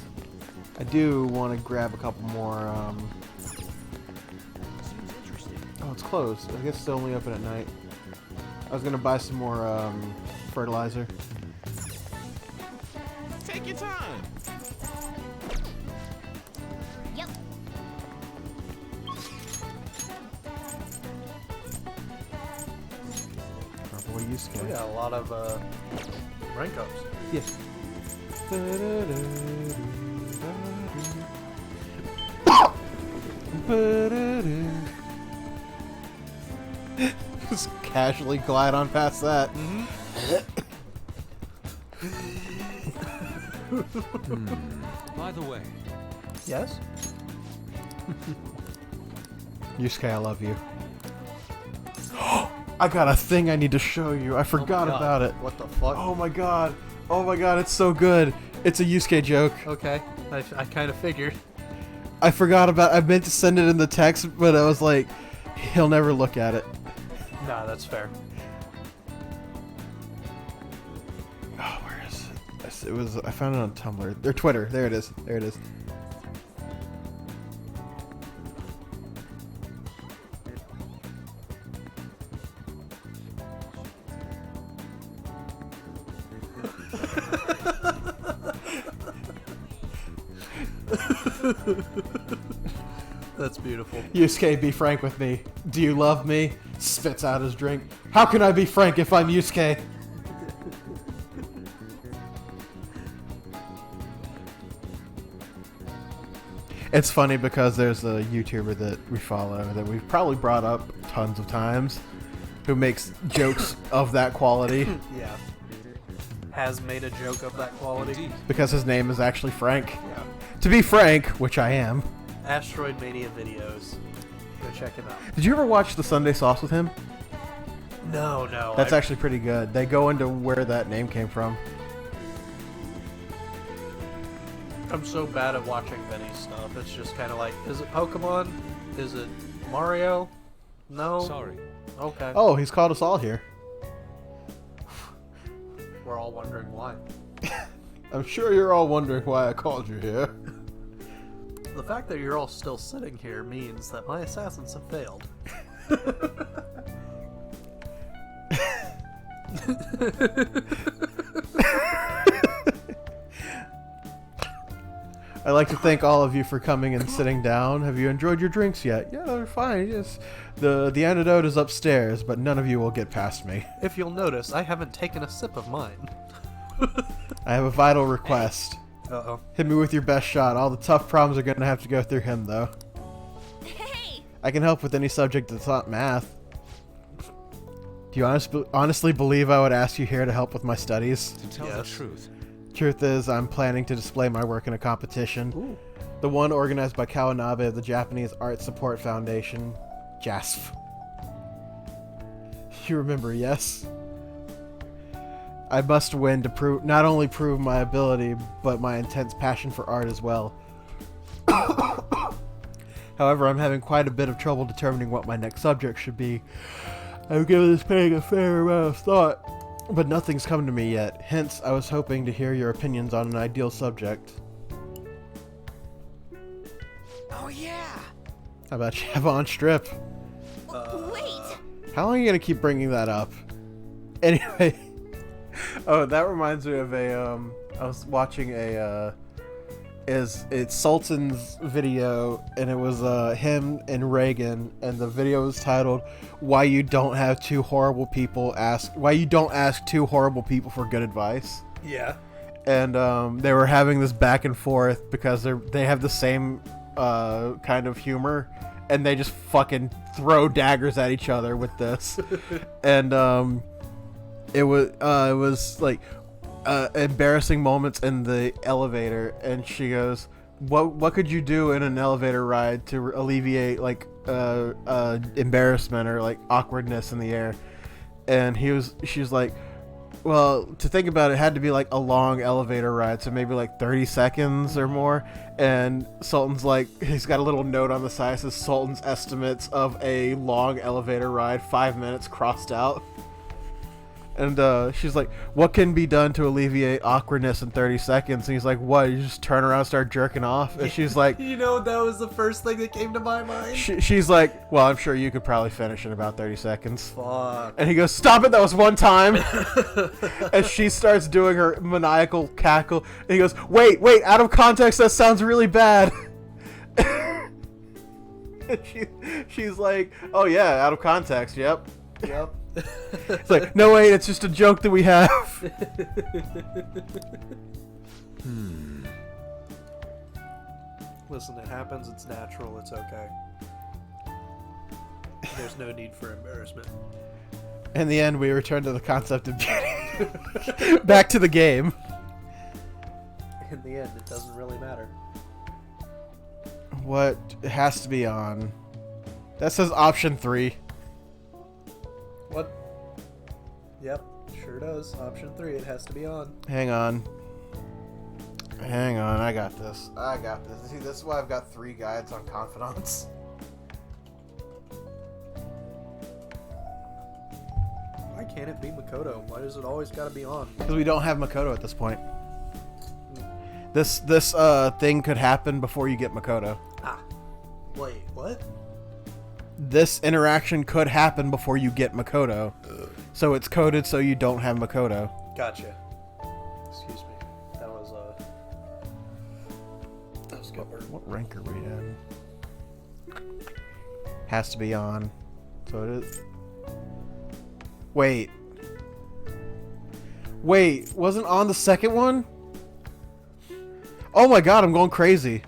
I do want to grab a couple more. Seems interesting. Oh, it's closed. I guess it's only open at night. I was gonna buy some more fertilizer. Take your time. Yep. Our boy Yusuke. We got a lot of rank ups. Yes. Just casually glide on past that. By the way, Yes? Yusuke, I love you. I got a thing I need to show you. I forgot God. about it. What the fuck? Oh my god. Oh my god, it's so good. It's a Yusuke joke. Okay, I kind of figured. I forgot about I meant to send it in the text, but I was like, he'll never look at it. Nah, that's fair. Oh, where is it? It was I found it on Tumblr. Or Twitter. There it is. There it is. That's beautiful. Yusuke, be frank with me. Do you love me? Spits out his drink. How can I be frank if I'm Yusuke? It's funny because there's a YouTuber that we follow that we've probably brought up tons of times who makes jokes of that quality Yeah. Has made a joke of that quality. because his name is actually Frank. Yeah. To be frank, which I am. Asteroid Mania videos. Go check him out. Did you ever watch the Sunday Sauce with him? No, no. That's actually pretty good. They go into where that name came from. I'm so bad at watching Vinny's stuff. It's just kind of like, is it Pokemon? Is it Mario? No. sorry. Okay. Oh, he's called us all here. We're all wondering why. I'm sure you're all wondering why I called you here. The fact that you're all still sitting here means that my assassins have failed. I'd like to thank all of you for coming and sitting down. Have you enjoyed your drinks yet? Yeah, they're fine. Yes. The antidote is upstairs, but none of you will get past me. If you'll notice, I haven't taken a sip of mine. I have a vital request. Uh-oh. Hit me with your best shot. All the tough problems are going to have to go through him, though. Hey! I can help with any subject that's not math. Do you honestly believe I would ask you here to help with my studies? To tell the Yes. truth, Truth is, I'm planning to display my work in a competition. Ooh. The one organized by Kawanabe of the Japanese Art Support Foundation, JASF. You remember, yes? I must win to not only prove my ability, but my intense passion for art as well. However, I'm having quite a bit of trouble determining what my next subject should be. I've given this painting a fair amount of thought, but nothing's come to me yet. Hence, I was hoping to hear your opinions on an ideal subject. Oh yeah. How about Chavon Strip? Wait! How long are you gonna keep bringing that up? Anyway, oh, that reminds me of a I was watching it's Sultan's video, and it was him and Reagan, and the video was titled "Why You Don't Ask Two Horrible People for Good Advice." Yeah. And they were having this back and forth because they have the same kind of humor, and they just fucking throw daggers at each other with this. And it was like embarrassing moments in the elevator, and she goes, what could you do in an elevator ride to alleviate like embarrassment or like awkwardness in the air? And she was like, well, to think about it, had to be like a long elevator ride, so maybe like 30 seconds or more. And Sultan's like, he's got a little note on the side that says Sultan's estimates of a long elevator ride, 5 minutes, crossed out. And she's like, what can be done to alleviate awkwardness in 30 seconds? And he's like, what? You just turn around and start jerking off? And she's like... You know, that was the first thing that came to my mind. She's like, well, I'm sure you could probably finish in about 30 seconds. Fuck. And he goes, stop it, that was one time. And she starts doing her maniacal cackle. And he goes, wait, out of context, that sounds really bad. And she's like, oh yeah, out of context, yep. It's like, no wait, it's just a joke that we have. Listen, it happens, it's natural, it's okay. There's no need for embarrassment. In the end, we return to the concept of beauty. Back to the game. In the end, it doesn't really matter. What has to be on? That says option 3. What? Yep, sure does. Option 3, it has to be on. Hang on, I got this. See, this is why I've got 3 guides on confidants. Why can't it be Makoto? Why does it always gotta be on? Because we don't have Makoto at this point. This thing could happen before you get Makoto. Ah. Wait, what? This interaction could happen before you get Makoto. So it's coded so you don't have Makoto. Gotcha. Excuse me. That was good. What rank are we in? Has to be on. So it is. Wait, wasn't on the second one? Oh my god, I'm going crazy.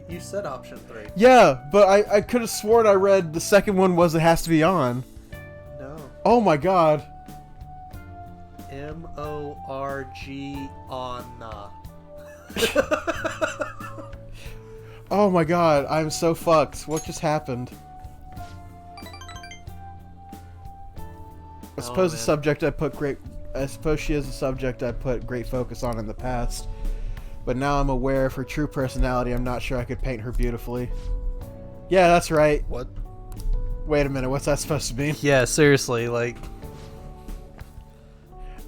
You said option 3. Yeah, but I could have sworn I read the second one was it has to be on. No. Oh my god. M-O-R-G on. Oh my god, I'm so fucked. What just happened? I suppose the subject I suppose she is a subject I put great focus on in the past. But now I'm aware of her true personality. I'm not sure I could paint her beautifully. Yeah, that's right. What? Wait a minute, what's that supposed to mean? Yeah, seriously, like...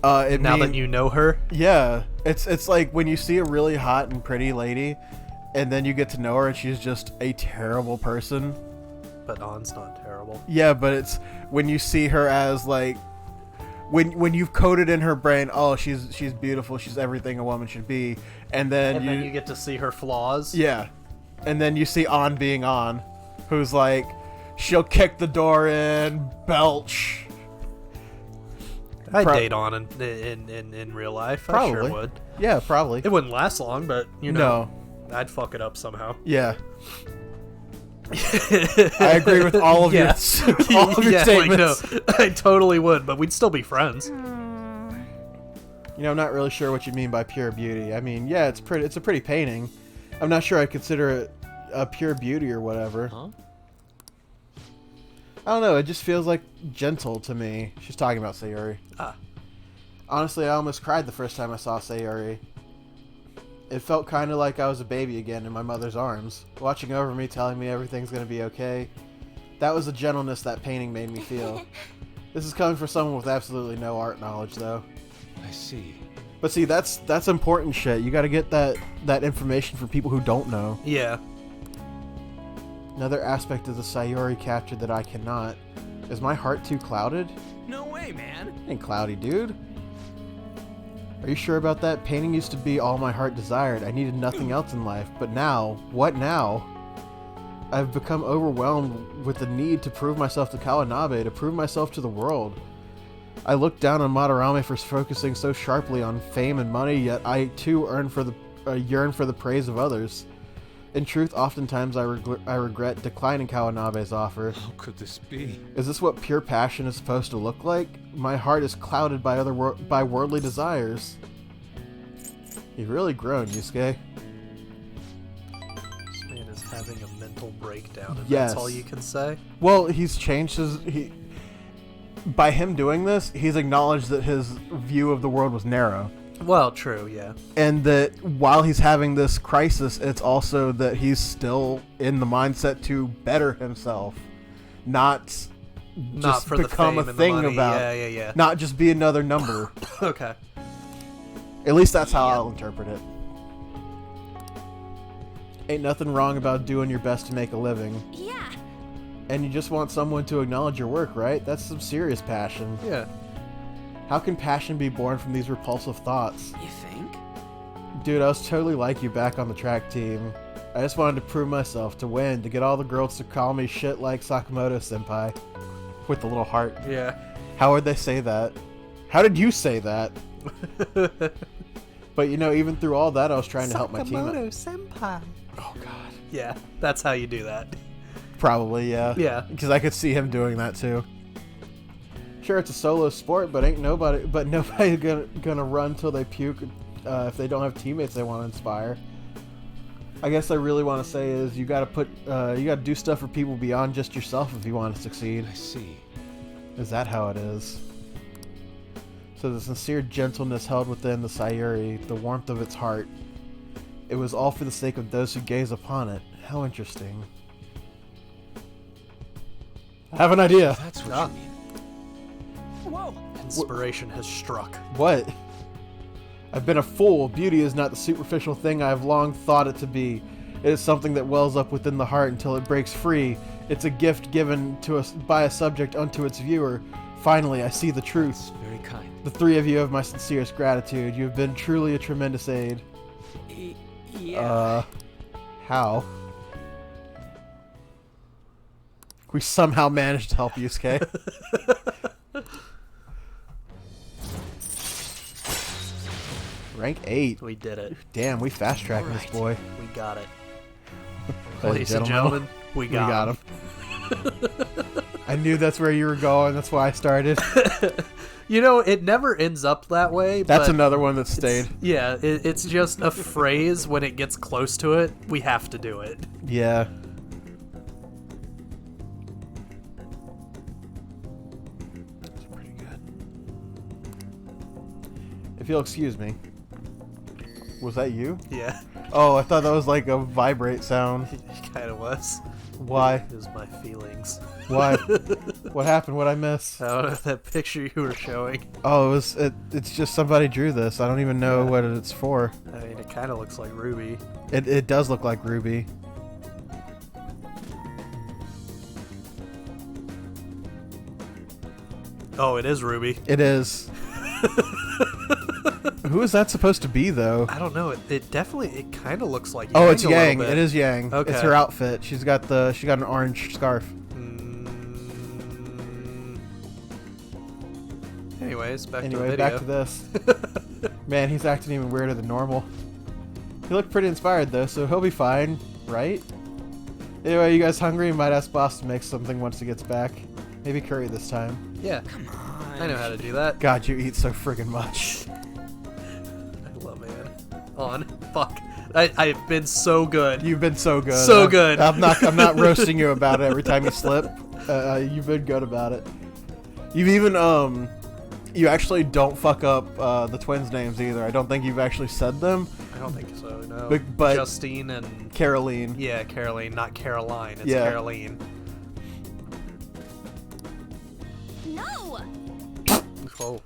that you know her? Yeah. It's like when you see a really hot and pretty lady, and then you get to know her and she's just a terrible person. But On's not terrible. Yeah, but it's when you see her as like... When you've coded in her brain, oh, she's beautiful, she's everything a woman should be, and then you get to see her flaws. Yeah, and then you see On being On, who's like, she'll kick the door in, belch. I'd date On in real life. Probably. I sure would. Yeah, probably. It wouldn't last long, but you know, I'd fuck it up somehow. Yeah. I agree with all of your statements. Like, no, I totally would, but we'd still be friends. You know, I'm not really sure what you mean by pure beauty. I mean, yeah, it's a pretty painting. I'm not sure I'd consider it a pure beauty or whatever. Huh? I don't know, it just feels like gentle to me. She's talking about Sayori. Ah. Honestly, I almost cried the first time I saw Sayori. It felt kind of like I was a baby again in my mother's arms, watching over me, telling me everything's going to be okay. That was the gentleness that painting made me feel. This is coming from someone with absolutely no art knowledge, though. I see. But see, that's important shit. You got to get that information from people who don't know. Yeah. Another aspect of the Sayori captured that I cannot. Is my heart too clouded? No way, man. Ain't cloudy, dude. Are you sure about that? Painting used to be all my heart desired. I needed nothing else in life. But now, what now? I've become overwhelmed with the need to prove myself to Kawanabe, to prove myself to the world. I look down on Madarame for focusing so sharply on fame and money, yet I too yearn for the praise of others. In truth, oftentimes I regret declining Kawanabe's offer. How could this be? Is this what pure passion is supposed to look like? My heart is clouded by by worldly desires. You've really grown, Yusuke. This man is having a mental breakdown, and Yes. that's all you can say? Well, he's changed his... By him doing this, he's acknowledged that his view of the world was narrow. Well, true, yeah. And that while he's having this crisis, it's also that he's still in the mindset to better himself. Not just for the become fame a and the thing money. about... Yeah. Not just be another number. Okay. At least that's how I'll interpret it. Ain't nothing wrong about doing your best to make a living. Yeah. And you just want someone to acknowledge your work, right? That's some serious passion. Yeah. How can passion be born from these repulsive thoughts? You think? Dude, I was totally like you back on the track team. I just wanted to prove myself, to win, to get all the girls to call me shit like Sakamoto-senpai. With the little heart. Yeah. How would they say that? How did you say that? But you know, even through all that, I was trying to help my team out. Sakamoto-senpai. Oh, God. Yeah, that's how you do that. Probably, yeah. Yeah. Because I could see him doing that, too. Sure, it's a solo sport, but nobody gonna run till they puke if they don't have teammates they want to inspire. I guess I really want to say is you gotta do stuff for people beyond just yourself if you want to succeed. I see. Is that how it is? So the sincere gentleness held within the Sayuri, the warmth of its heart, it was all for the sake of those who gaze upon it. How interesting. I have an idea. That's what you mean. Whoa! Inspiration has struck. What? I've been a fool. Beauty is not the superficial thing I have long thought it to be. It is something that wells up within the heart until it breaks free. It's a gift given to us by a subject unto its viewer. Finally, I see the truth. Very kind. The three of you have my sincerest gratitude. You have been truly a tremendous aid. Yeah. How? We somehow managed to help Yusuke. Rank 8. We did it. Damn, we fast-tracked this boy. We got it. Ladies Ladies and gentlemen, we got him. I knew that's where you were going. That's why I started. You know, it never ends up that way. That's but another one that stayed. Yeah, it's just a phrase. When it gets close to it, we have to do it. Yeah. That's pretty good. If you'll excuse me. Was that you? Yeah, Oh, I thought that was like a vibrate sound. it kind of was. Why? It was my feelings. Why? What happened? What'd I miss? I don't know, that picture you were showing. Oh, it's just somebody drew this. I don't even know what it's for. I mean, it kind of looks like Ruby. It does look like Ruby. Oh, it is Ruby. It is. Who is that supposed to be, though? I don't know. It definitely. It kind of looks like. Oh, it's a little Yang. bit. It is Yang. Okay. It's her outfit. She got an orange scarf. Anyways, back to the Anyway, video. back to this. Man, he's acting even weirder than normal. He looked pretty inspired though, so he'll be fine, right? Anyway, you guys hungry? You might ask Boss to make something once he gets back. Maybe curry this time. Yeah. Come on. I know how to do that. God, you eat so friggin' much. I love it. On. Fuck. I've been so good. You've been so good. So good. I'm not roasting you about it every time you slip. You've been good about it. You've even you actually don't fuck up the twins' names either. I don't think you've actually said them. I don't think so, no. But Justine and... Caroline. Yeah, Caroline, not Caroline. It's Yeah. Caroline. No! Oh.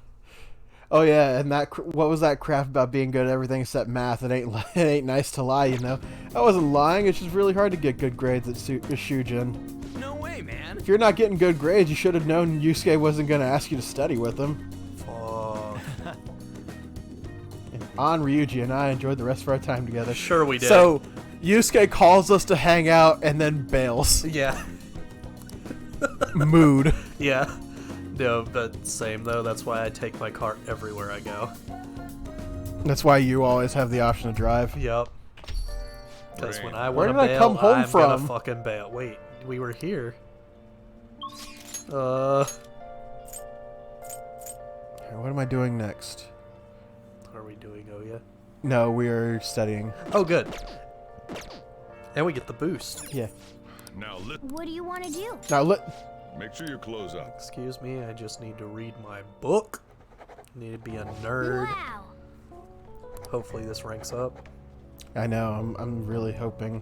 Oh yeah, and what was that crap about being good at everything except math? It ain't nice to lie, you know. I wasn't lying. It's just really hard to get good grades at Shujin. No way, man. If you're not getting good grades, you should have known Yusuke wasn't going to ask you to study with him. Fuck. And An, Ryuji, and I enjoyed the rest of our time together. Sure we did. So, Yusuke calls us to hang out and then bails. Yeah. Mood. Yeah. No, but same though. That's why I take my car everywhere I go. That's why you always have the option to drive. Yep. Because when I Where want to did I come bail, home I'm gonna from? fucking bail. Wait, we were here. What am I doing next? Are we doing Oya? No, we are studying. Oh, good. And we get the boost. Yeah. Now What do you want to do? Now make sure you close up. Excuse me, I just need to read my book. Need to be a nerd. Wow. Hopefully this ranks up. I know. I'm really hoping,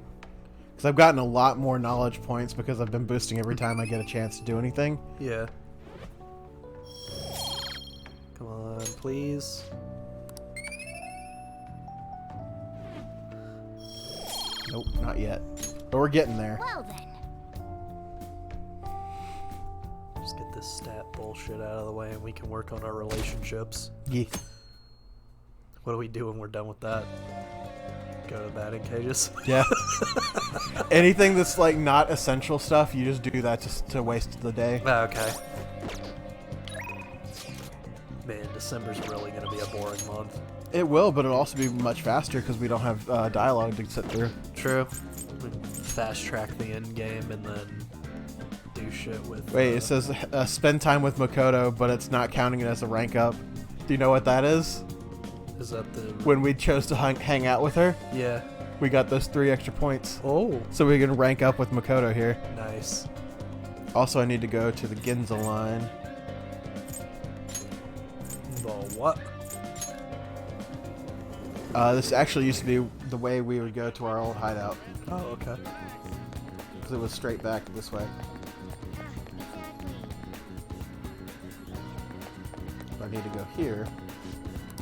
because I've gotten a lot more knowledge points because I've been boosting every time I get a chance to do anything. Yeah. Come on, please. Nope, not yet. But we're getting there. Well then. Just get this stat bullshit out of the way and we can work on our relationships. Yeah. What do we do when we're done with that? Go to the batting cages? Yeah. Anything that's like not essential stuff, you just do that just to waste the day. Okay. Man, December's really gonna be a boring month. It will, but it'll also be much faster because we don't have dialogue to sit through. True. We fast track the end game and then do shit with. Wait, it says spend time with Makoto, but it's not counting it as a rank up. Do you know what that is? Is that the... When we chose to hang out with her, Yeah. we got those 3 extra points. Oh. So we can rank up with Makoto here. Nice. Also, I need to go to the Ginza line. The what? This actually used to be the way we would go to our old hideout. Oh, okay. Because it was straight back this way. I need to go here.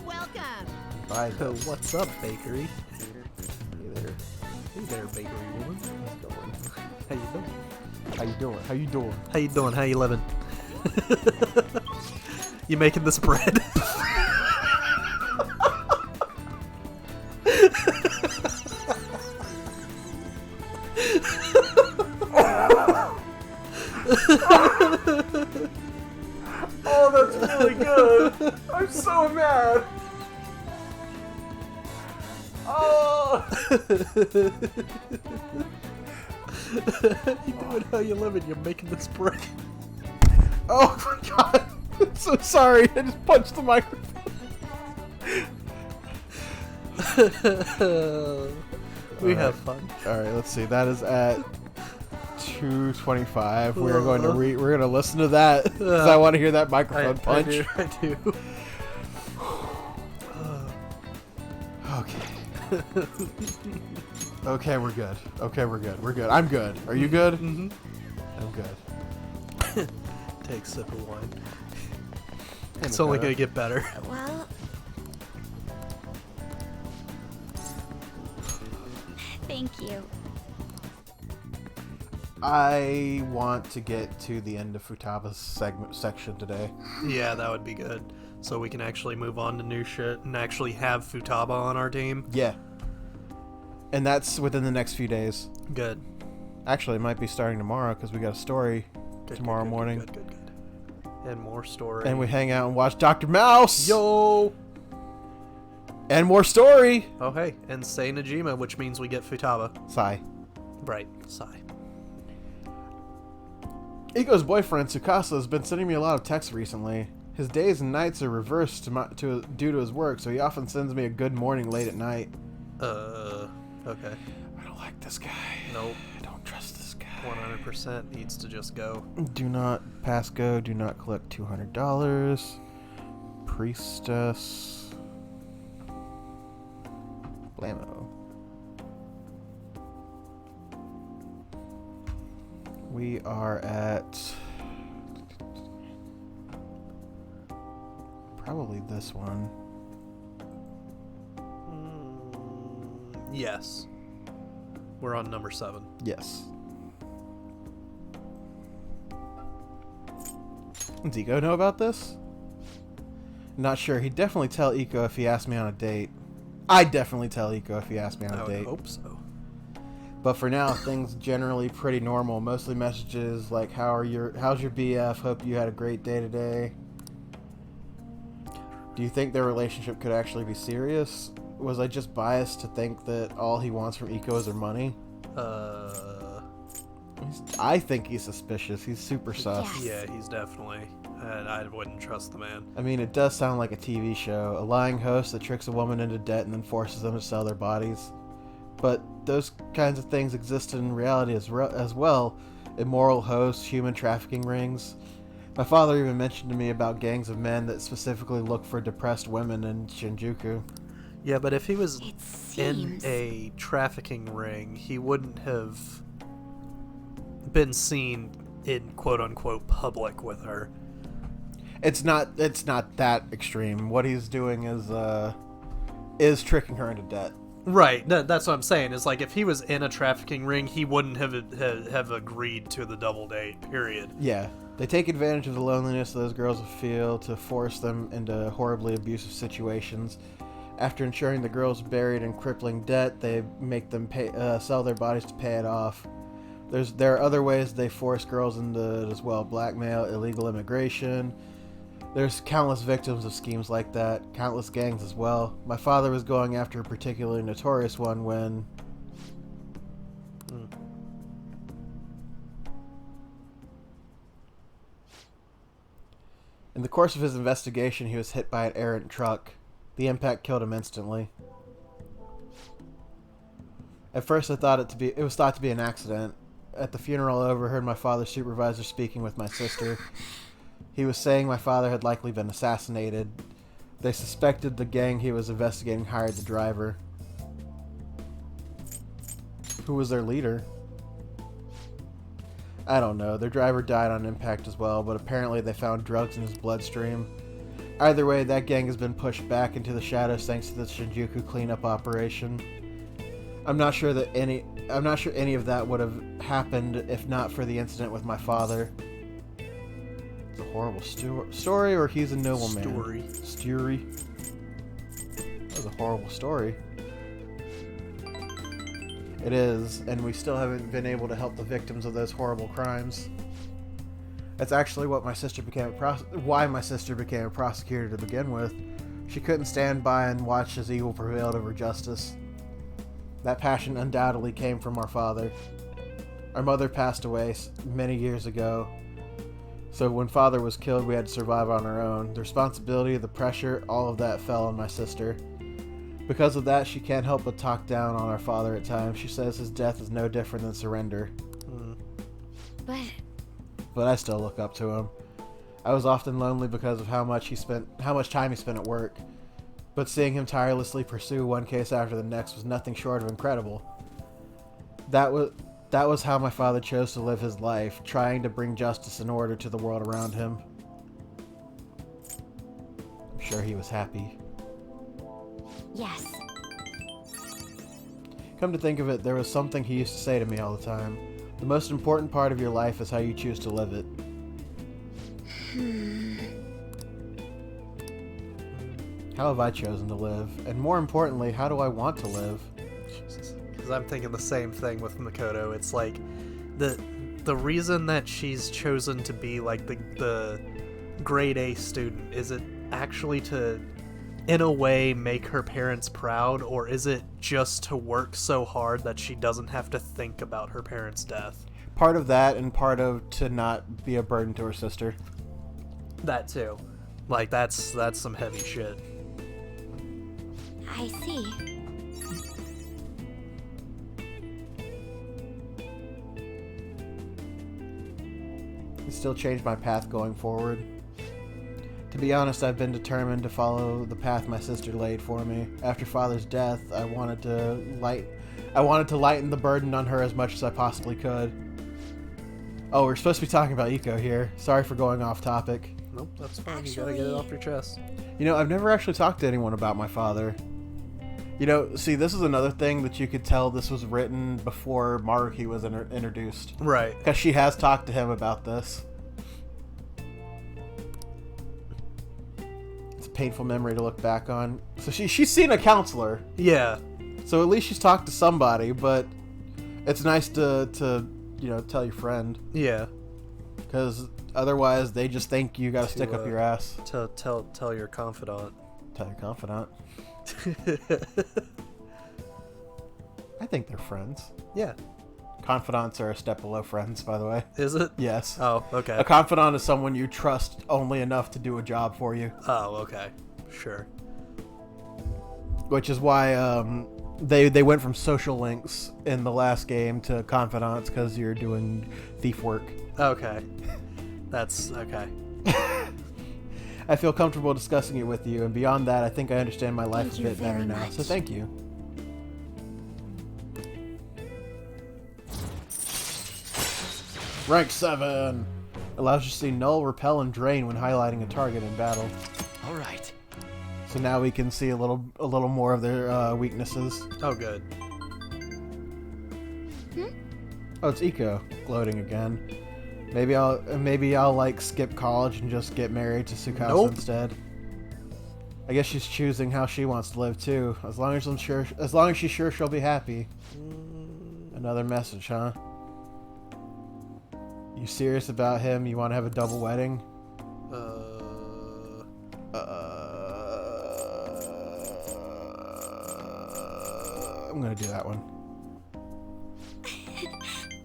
Welcome. Buy So this. what's up, bakery? Hey there. Hey there, bakery woman. How you doing? How you doing? How you doing? How you doing? How you living? You making this bread? Oh, that's really good. I'm so mad. Oh. You doing? How you living? You're making this bread. Oh my god. I'm so sorry. I just punched the microphone. We have fun. All right, let's see. That is at 2:25. We're going to we're going to listen to that because I want to hear that microphone punch. I do. Okay. Okay, we're good. Okay, we're good. We're good. I'm good. Are you good? Mm-hmm. I'm good. Take a sip of wine. It's only gonna get better. Well, thank you. I want to get to the end of Futaba's section today. Yeah, that would be good. So we can actually move on to new shit and actually have Futaba on our team. Yeah. And that's within the next few days. Good. Actually, it might be starting tomorrow because we got a story tomorrow morning. Good. And more story. And we hang out and watch Dr. Mouse. Yo! And more story. Oh, hey. And Sei Najima, which means we get Futaba. Sigh. Right. Sigh. Iko's boyfriend, Tsukasa, has been sending me a lot of texts recently. His days and nights are reversed due to his work, so he often sends me a good morning late at night. Okay. I don't like this guy. Nope. I don't trust this guy. 100% needs to just go. Do not pass go. Do not collect $200. Priestess. Blammo. We are at probably this one. Yes. We're on number 7. Yes. Does Iko know about this? Not sure. He'd definitely tell Iko if he asked me on a date. I'd definitely tell Iko if he asked me on a date. I hope so. But for now, things generally pretty normal. Mostly messages like, how's your BF? Hope you had a great day today. Do you think their relationship could actually be serious? Was I just biased to think that all he wants from Iko is her money? I think he's suspicious. He's super sus. Yeah, he's definitely. I wouldn't trust the man. I mean, it does sound like a TV show. A lying host that tricks a woman into debt and then forces them to sell their bodies. But those kinds of things exist in reality as well. Immoral hosts, human trafficking rings. My father even mentioned to me about gangs of men that specifically look for depressed women in Shinjuku. Yeah, but if he was in a trafficking ring, he wouldn't have been seen in quote-unquote public with her. It's not that extreme. What he's doing is tricking her into debt. Right, that's what I'm saying. Is like if he was in a trafficking ring, he wouldn't have agreed to the double date. Period. Yeah, they take advantage of the loneliness those girls feel to force them into horribly abusive situations. After ensuring the girls buried in crippling debt, they make them sell their bodies to pay it off. There are other ways they force girls into it as well: blackmail, illegal immigration. There's countless victims of schemes like that, countless gangs as well. My father was going after a particularly notorious one when... In the course of his investigation, he was hit by an errant truck. The impact killed him instantly. At first, it was thought to be an accident. At the funeral, I overheard my father's supervisor speaking with my sister. He was saying my father had likely been assassinated. They suspected the gang he was investigating hired the driver. Who was their leader? I don't know. Their driver died on impact as well, but apparently they found drugs in his bloodstream. Either way, that gang has been pushed back into the shadows thanks to the Shinjuku cleanup operation. I'm not sure any of that would have happened if not for the incident with my father. It's a horrible story, or he's a noble man. Story. That was a horrible story. It is, and we still haven't been able to help the victims of those horrible crimes. That's actually what my sister why my sister became a prosecutor to begin with. She couldn't stand by and watch as evil prevailed over justice. That passion undoubtedly came from our father. Our mother passed away many years ago, so when father was killed, we had to survive on our own. The responsibility, the pressure, all of that fell on my sister. Because of that, she can't help but talk down on our father at times. She says his death is no different than surrender. But I still look up to him. I was often lonely because of how much time he spent at work. But seeing him tirelessly pursue one case after the next was nothing short of incredible. That was how my father chose to live his life, trying to bring justice and order to the world around him. I'm sure he was happy. Yes. Come to think of it, there was something he used to say to me all the time. The most important part of your life is how you choose to live it. How have I chosen to live? And more importantly, how do I want to live? Because I'm thinking the same thing with Makoto. It's like the reason that she's chosen to be like the grade A student, is it actually to, in a way, make her parents proud, or is it just to work so hard that she doesn't have to think about her parents' death? Part of that, and part of to not be a burden to her sister. That too. Like, that's some heavy shit. I see. It still changed my path going forward. To To be honest, I've been determined to follow the path my sister laid for me. After Father's death, I wanted to lighten the burden on her as much as I possibly could. Oh, we're supposed to be talking about Eco here. Sorry for going off topic. Nope, that's fine. You gotta get it off your chest. You know, I've never actually talked to anyone about my father. You know, see, this is another thing that you could tell this was written before Maruki was introduced. Right. Because she has talked to him about this. It's a painful memory to look back on. So she's seen a counselor. Yeah. So at least she's talked to somebody, but it's nice to you know, tell your friend. Yeah. Because otherwise they just think you gotta stick up your ass. Tell your confidant. Tell your confidant. I think they're friends. Yeah. Confidants are a step below friends, by the way. Is it? Yes. Oh, okay. A confidant is someone you trust only enough to do a job for you. Oh, okay. Sure. Which is why they went from social links in the last game to confidants, because you're doing thief work. Okay. That's okay. I feel comfortable discussing it with you, and beyond that, I think I understand my life a bit better now, so thank you. Rank 7! Allows you to see null, repel, and drain when highlighting a target in battle. Alright. So now we can see a little more of their weaknesses. Oh, good. Oh, it's Eco gloating again. Maybe I'll like skip college and just get married to Tsukasa instead. I guess she's choosing how she wants to live too. As long as she's sure she'll be happy. Another message, huh? You serious about him? You want to have a double wedding? I'm gonna do that one.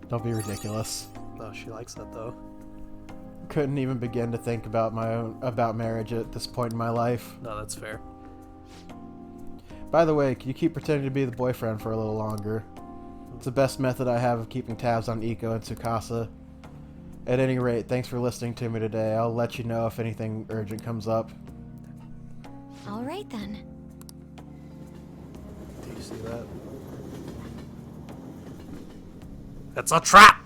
Don't be ridiculous. Oh, she likes that though. Couldn't even begin to think about marriage at this point in my life. No, that's fair. By the way, can you keep pretending to be the boyfriend for a little longer? It's the best method I have of keeping tabs on Eco and Tsukasa. At any rate, thanks for listening to me today. I'll let you know if anything urgent comes up. All right then. Do you see that? It's a trap!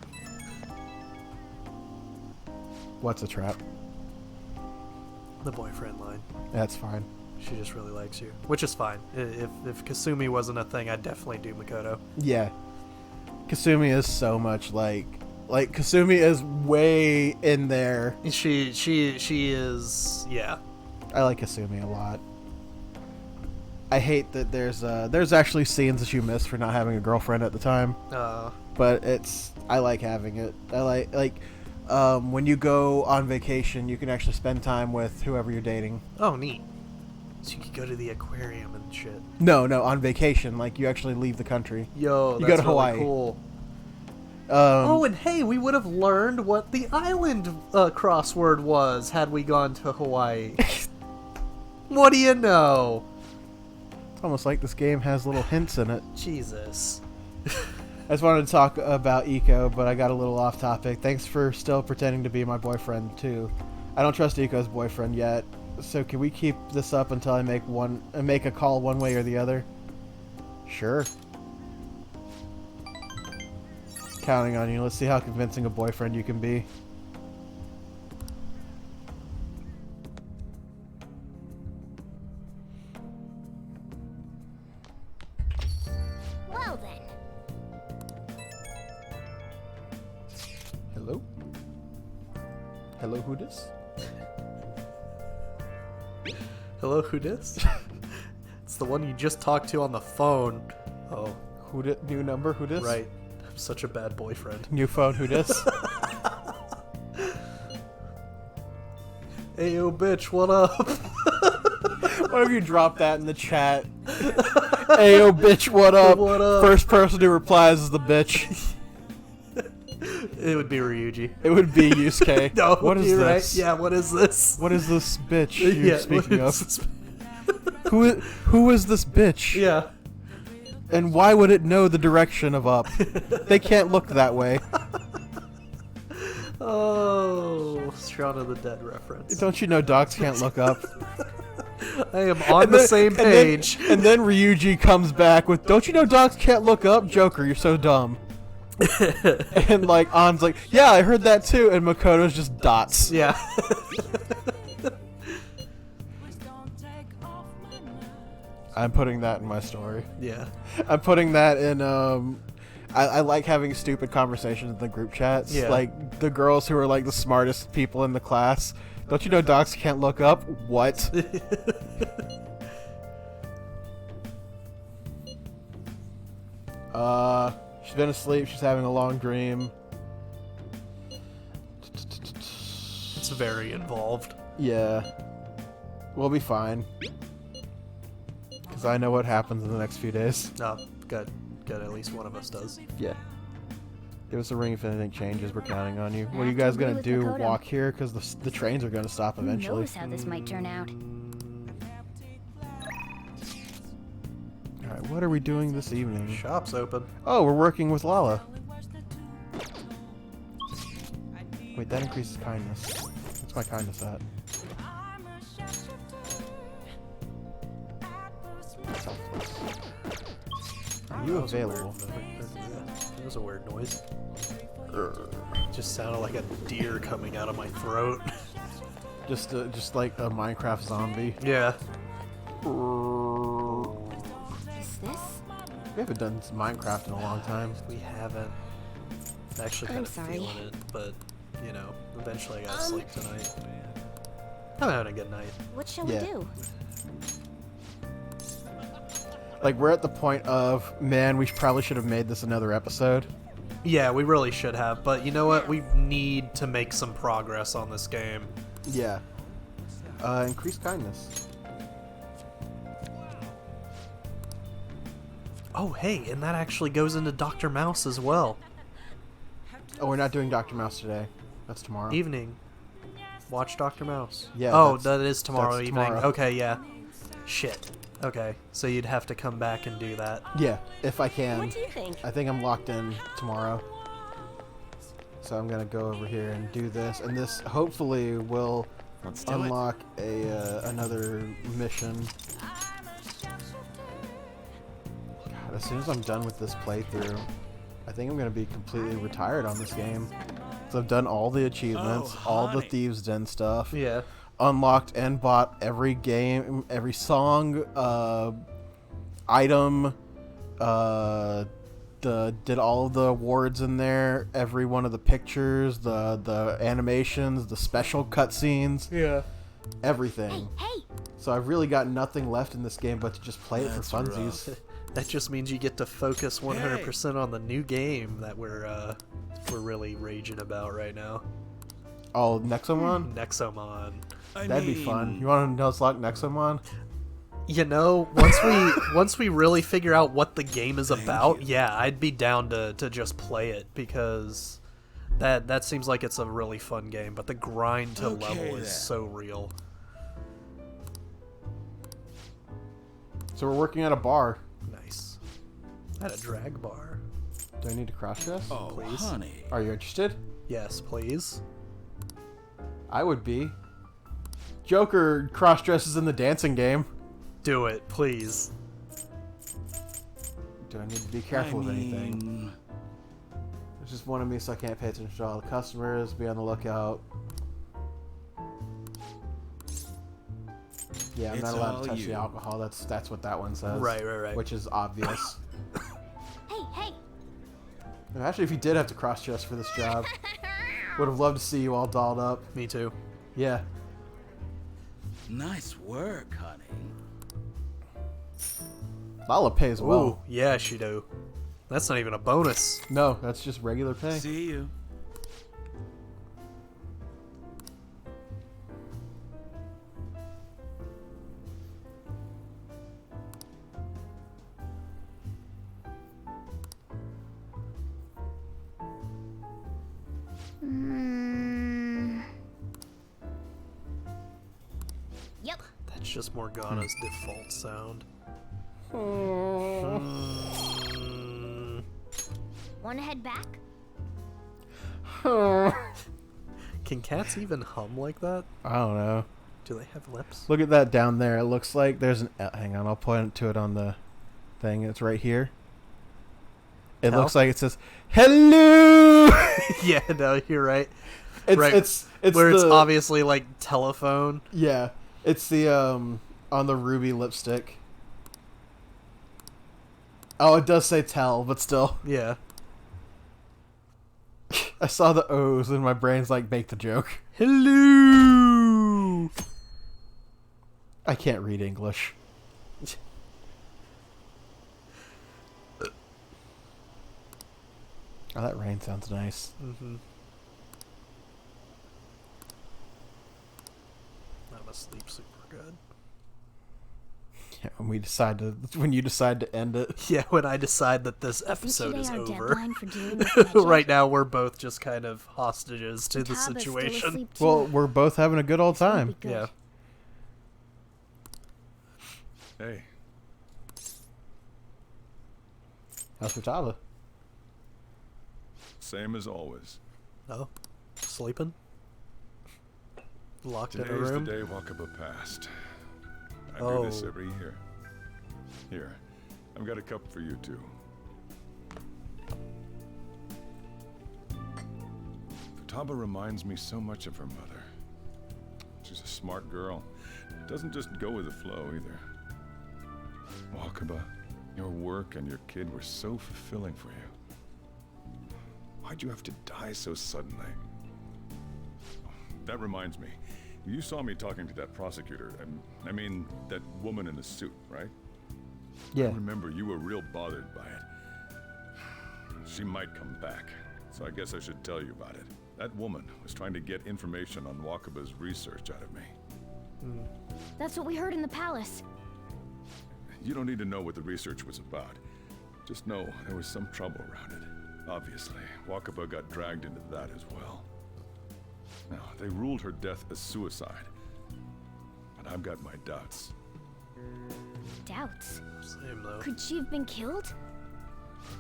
What's a trap? The boyfriend line. That's fine. She just really likes you. Which is fine. If Kasumi wasn't a thing, I'd definitely do Makoto. Yeah. Kasumi is so much like Kasumi is way in there. She is, yeah. I like Kasumi a lot. I hate that there's actually scenes that you miss for not having a girlfriend at the time. But I like having it. I like when you go on vacation, you can actually spend time with whoever you're dating. Oh, neat. So you could go to the aquarium and shit. No, on vacation. Like, you actually leave the country. Yo, you that's go to Hawaii. Really cool. Oh, and hey, we would have learned what the island crossword was had we gone to Hawaii. What do you know? It's almost like this game has little hints in it. Jesus. I just wanted to talk about Eco, but I got a little off topic. Thanks for still pretending to be my boyfriend, too. I don't trust Eco's boyfriend yet, so can we keep this up until I make a call one way or the other? Sure. Counting on you. Let's see how convincing a boyfriend you can be. Well then. Hello? Hello, who dis? Hello, who dis? It's the one you just talked to on the phone. Oh. New number, who dis? Right. I'm such a bad boyfriend. New phone, who dis? Hey, yo, bitch, what up? Why have you dropped that in the chat? Hey, yo, bitch, what up? What up? First person who replies is the bitch. It would be Ryuji. It would be Yusuke. No, what is you're this? Right. Yeah, what is this? What is this bitch you're speaking of? This? Who is this bitch? Yeah. And why would it know the direction of up? They can't look that way. Oh, Shaun of the Dead reference. Don't you know dogs can't look up? I am on the same page. And then Ryuji comes back with, "Don't you know dogs can't look up? Joker, you're so dumb." And like An's like, "Yeah, I heard that too." And Makoto's just dots. Yeah. I'm putting that in my story. Yeah. I'm putting that in. I like having stupid conversations in the group chats. Yeah. Like the girls who are like the smartest people in the class. Don't you know dogs can't look up? What? She's been asleep. She's having a long dream. It's very involved. Yeah. We'll be fine. Because I know what happens in the next few days. Oh, good. Good. At least one of us does. Yeah. Give us a ring if anything changes. We're counting on you. What are you I guys totally going to with do? Makoto. Walk here? Because the trains are going to stop Who eventually. knows how this might turn out? Alright, what are we doing this evening? Shop's open. Oh, we're working with Lala. Wait, that increases kindness. What's my kindness at? Are you available? That was a weird noise. Just sounded like a deer coming out of my throat. Just like a Minecraft zombie. Yeah. Is this? We haven't done Minecraft in a long time. We haven't. I'm actually kind I'm of sorry. feeling it, but, you know, eventually I gotta sleep tonight. I'm having a good night. What shall Yeah. we do? Like, we're at the point of, man, we probably should have made this another episode. Yeah, we really should have, but you know what? We need to make some progress on this game. Yeah. Increase kindness. Oh, hey, and that actually goes into Dr. Mouse as well. Oh, we're not doing Dr. Mouse today. That's tomorrow. Evening. Watch Dr. Mouse. Yeah, Oh, that's- that is tomorrow that's evening. tomorrow. Okay, yeah. Shit. Okay, so you'd have to come back and do that. Yeah, if I can. What do you think? I think I'm locked in tomorrow. So I'm gonna go over here and do this, and this hopefully will Let's do it. unlock another mission. God, as soon as I'm done with this playthrough, I think I'm gonna be completely retired on this game. So I've done all the achievements, all the Thieves Den stuff. Yeah. Unlocked and bought every game, every song, item, did all of the awards in there, every one of the pictures, the animations, the special cutscenes, Yeah. everything. Hey! So I've really got nothing left in this game but to just play it for funsies. That just means you get to focus 100% on the new game that we're really raging about right now. Oh, Nexomon? Nexomon. That'd be fun. You want to nuzlocke Nexomon? You know, once we really figure out what the game is about, yeah, I'd be down to just play it because that seems like it's a really fun game, but the grind to level is so real. So we're working at a bar. Nice. At a drag bar. Do I need to cross-dress? Oh, Please. honey. Are you interested? Yes, please. I would be. Joker cross-dresses in the dancing game. Do it, please. Do I need to be careful with anything? There's just one of me, so I can't pay attention to all the customers. Be on the lookout. Yeah, I'm not It's allowed all to touch you. the alcohol. That's what that one says. Right. Which is obvious. Hey! Imagine if you did have to cross-dress for this job. Would have loved to see you all dolled up. Me too. Yeah. Nice work, honey. Lala pays well. Ooh, yeah, she do. That's not even a bonus. No, that's just regular pay. See you. Yep. That's just Morgana's default sound. Wanna head back? Can cats even hum like that? I don't know. Do they have lips? Look at that down there. It looks like there's an... hang on, I'll point to it on the thing. It's right here. It looks like it says, hello! Yeah, no, you're right. It's, right. it's where it's the- obviously like telephone. Yeah. It's the, on the ruby lipstick. Oh, it does say tell, but still. Yeah. I saw the O's and my brain's like, make the joke. Hello! I can't read English. Oh, that rain sounds nice. Mm-hmm. I must sleep super good. Yeah, when you decide to end it. Yeah, when I decide that this Isn't episode today is our over. deadline for doing this project? Right now, we're both just kind of hostages to the Taba's still situation. asleep too. Well, we're both having a good old That'll time. be good. Yeah. Hey, How's Futaba? same as always. Oh, sleeping? Locked in a Today's the room? day Wakaba passed. I do this Oh. every year. Here, I've got a cup for you too. Futaba reminds me so much of her mother. She's a smart girl. Doesn't just go with the flow either. Wakaba, your work and your kid were so fulfilling for you. Why'd you have to die so suddenly? That reminds me. You saw me talking to that prosecutor, and I mean, that woman in the suit, right? Yeah. I remember you were real bothered by it. She might come back, so I guess I should tell you about it. That woman was trying to get information on Wakaba's research out of me. That's what we heard in the palace. You don't need to know what the research was about. Just know there was some trouble around it. Obviously, Wakaba got dragged into that as well. Now, they ruled her death as suicide. But I've got my doubts. Doubts. Same though. Could she have been killed?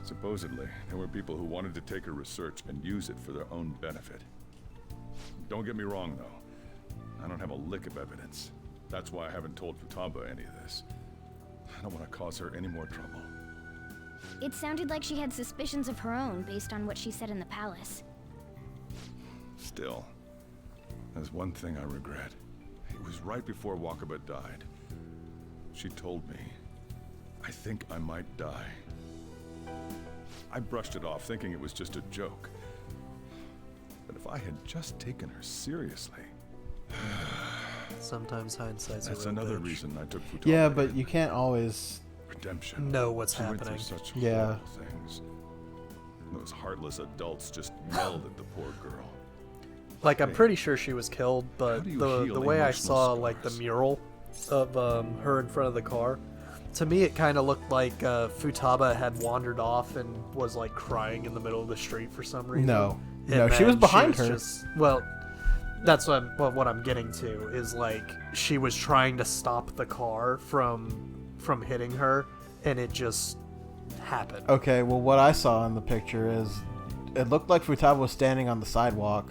Supposedly, there were people who wanted to take her research and use it for their own benefit. Don't get me wrong, though. I don't have a lick of evidence. That's why I haven't told Futaba any of this. I don't want to cause her any more trouble. It sounded like she had suspicions of her own based on what she said in the palace. Still, there's one thing I regret. It was right before Wakaba died. She told me, I think I might die. I brushed it off, thinking it was just a joke. But if I had just taken her seriously... Sometimes hindsight's That's a real another bitch. reason I took Futaba. Yeah, but in. you can't always... Redemption. Know what's She went through happening. such Yeah. horrible things. Those heartless adults just yelled at the poor girl. Like, I'm pretty sure she was killed, but How do you the heal way I emotional saw like the scars? mural of her in front of the car, to me it kind of looked like Futaba had wandered off and was like crying in the middle of the street for some reason. No. And No, she was then behind her. Well, that's what I'm getting to is like she was trying to stop the car from hitting her, and it just happened. Okay, well, what I saw in the picture is... It looked like Futaba was standing on the sidewalk.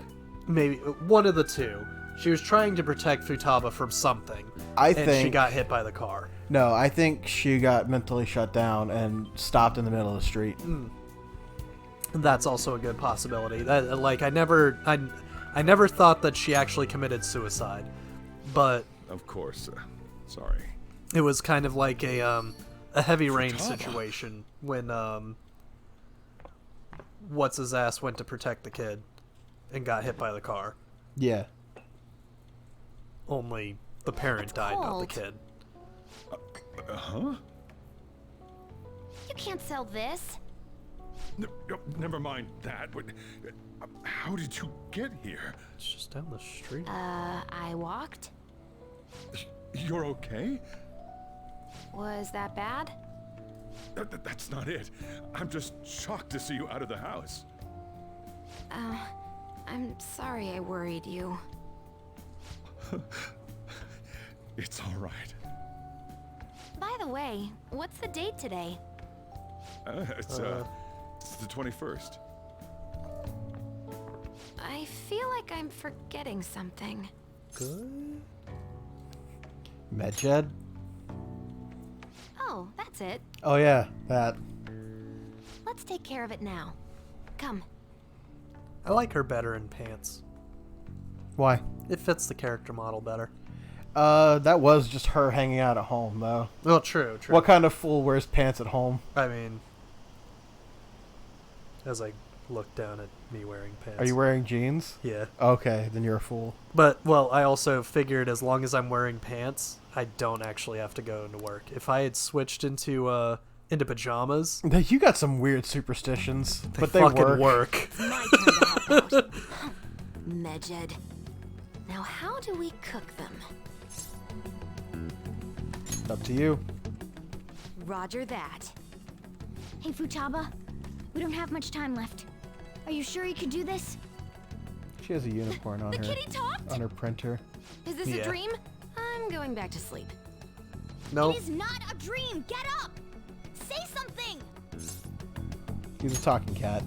Maybe one of the two. She was trying to protect Futaba from something, and she think... got hit by the car. No, I think she got mentally shut down and stopped in the middle of the street. That's also a good possibility. That, like, I never thought that she actually committed suicide, but Of course. Sorry. it was kind of like a heavy rain Futaba. situation when what's his ass went to protect the kid and got hit by the car. Yeah. Only the parent died, not the cold. kid. Huh? You can't sell this. Never mind that. But how did you get here? It's just down the street. I walked? You're okay? Was that bad? That's not it. I'm just shocked to see you out of the house. I'm sorry I worried you. It's all right. By the way, what's the date today? It's the 21st. I feel like I'm forgetting something. Good. Medjed? Oh, that's it. Oh yeah, that. Let's take care of it now. Come. I like her better in pants. Why? It fits the character model better. That was just her hanging out at home, though. Well, true. What kind of fool wears pants at home? I mean, as I look down at me wearing pants. Are you wearing jeans? Yeah. Okay, then you're a fool. But, well, I also figured as long as I'm wearing pants, I don't actually have to go into work. If I had switched into pajamas... You got some weird superstitions, but they fucking work. It's my turn to help out. Medjed. Now how do we cook them? Up to you. Roger that. Hey, Futaba. We don't have much time left. Are you sure you could do this? She has a unicorn on The her kitty talked? on her printer. Is this Yeah. a dream? I'm going back to sleep. Nope. It is not a dream. Get up. Say something. He's a talking cat.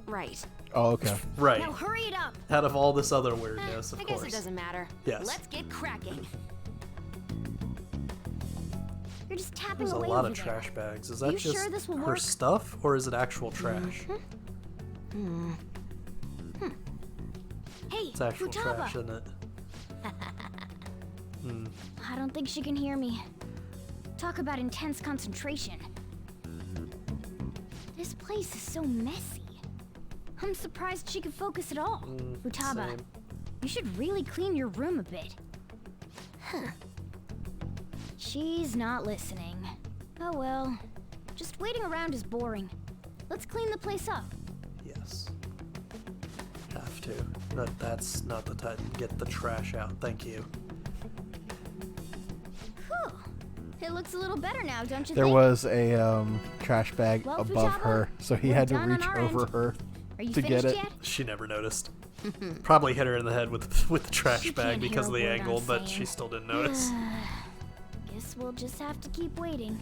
Right. Oh, okay. Right. Now hurry it up. Out of all this other weirdness, of I course. guess it doesn't matter. Yes. Let's get cracking. You're just tapping There's a away lot over of there. trash bags. Is that You just sure this will her work? stuff, or is it actual trash? Hey, It's actual Futaba. trash, isn't it? I don't think she can hear me. Talk about intense concentration. This place is so messy. I'm surprised she could focus at all. Futaba, Same. you should really clean your room a bit. Huh. She's not listening. Oh well. Just waiting around is boring. Let's clean the place up. Yes. Have to. But that's not the time. Get the trash out. Thank you. Whew. It looks a little better now, don't you There think? was a trash bag Well, above Futaba, her, so he we're had to done on reach our over end. her Are you to get finished it. yet? She never noticed. Probably hit her in the head with the trash She bag can't hear because a of the word I'm angle, but saying. she still didn't notice. Guess we'll just have to keep waiting.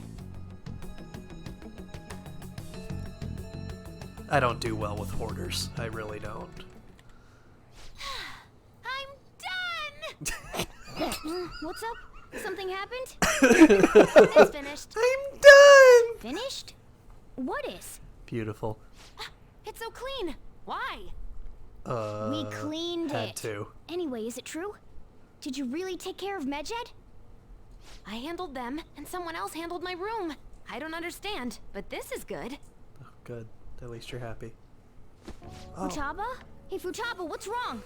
I don't do well with hoarders. I really don't. I'm done! What's up? Something happened? It's finished. I'm done! Finished? What is? Beautiful. It's so clean. Why? We cleaned had it. to. Anyway, is it true? Did you really take care of Medjed? I handled them, and someone else handled my room. I don't understand, but this is good. Oh, good. At least you're happy. Futaba? Hey, Futaba, what's wrong?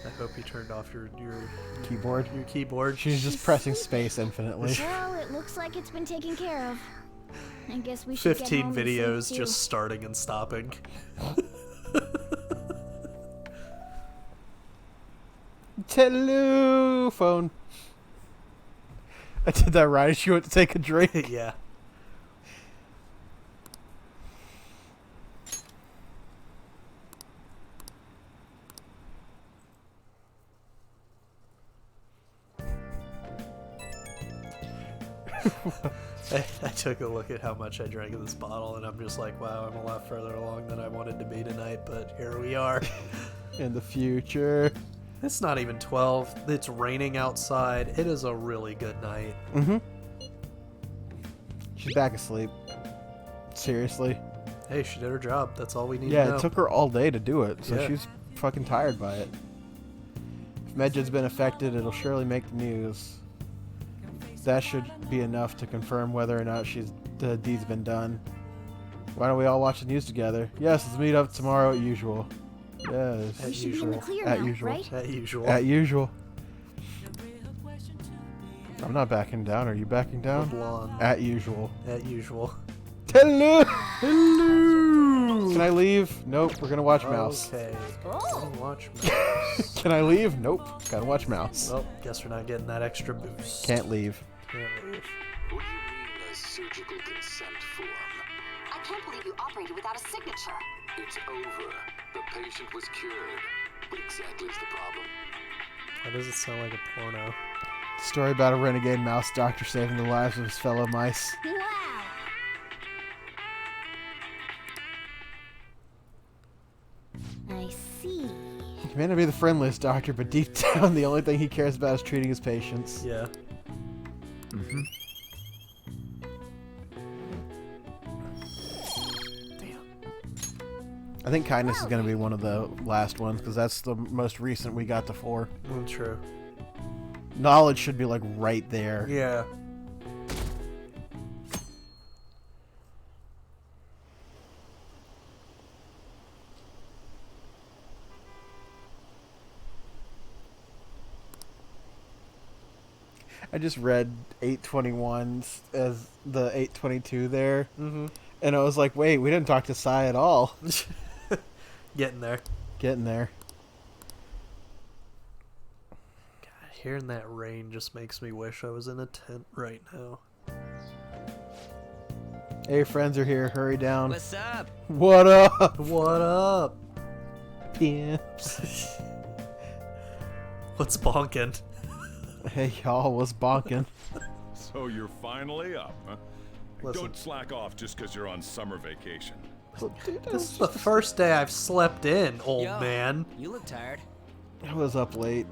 I hope you turned off your Keyboard. keyboard. She's just pressing space infinitely. Well, it looks like it's been taken care of. I guess we should 15 get home and sleep, videos too. just starting and stopping. Telephone. I did that right as she went to take a drink. Yeah. I took a look at how much I drank of this bottle, and I'm just like, wow, I'm a lot further along than I wanted to be tonight, but here we are. In the future. It's not even 12. It's raining outside. It is a really good night. Mm-hmm. She's back asleep. Seriously. Hey, she did her job. That's all we need to Yeah, know. it took her all day to do it, so Yeah. she's fucking tired by it. If Medjed's been affected, it'll surely make the news. That should be enough to confirm whether or not the deed's been done. Why don't we all watch the news together? Yes, let's meet up tomorrow at usual. Yes. We should be in the clear At now, usual. right? As usual. At usual. I'm not backing down. Are you backing down? Blonde. At usual. At usual. Hello! Hello! Can I leave? Nope, we're gonna watch Mouse. Okay. Oh. Watch Mouse. Can I leave? Nope, gotta watch Mouse. Well, guess we're not getting that extra boost. Can't leave. Can't leave. What do you mean a surgical consent form? I can't believe you operated without a signature. It's over. The patient was cured. What exactly is the problem? Why does it sound like a porno? Story about a renegade mouse doctor saving the lives of his fellow mice. Wow. I see. He may not be the friendliest doctor, but deep down, the only thing he cares about is treating his patients. Yeah. Mm-hmm. I think kindness is going to be one of the last ones, because that's the most recent we got to 4. True. Knowledge should be, like, right there. Yeah. I just read 821 as the 822 there. Mm-hmm. And I was like, wait, we didn't talk to Sai at all. Getting there. Getting there. God, hearing that rain just makes me wish I was in a tent right now. Hey, friends are here. Hurry down. What's up? What up? What up? Pimps. What's bonking? Hey, y'all, what's bonking? So you're finally up, huh? Listen. Don't slack off just because you're on summer vacation. This is the first day I've slept in, old Yo, man. You look tired. I was up late.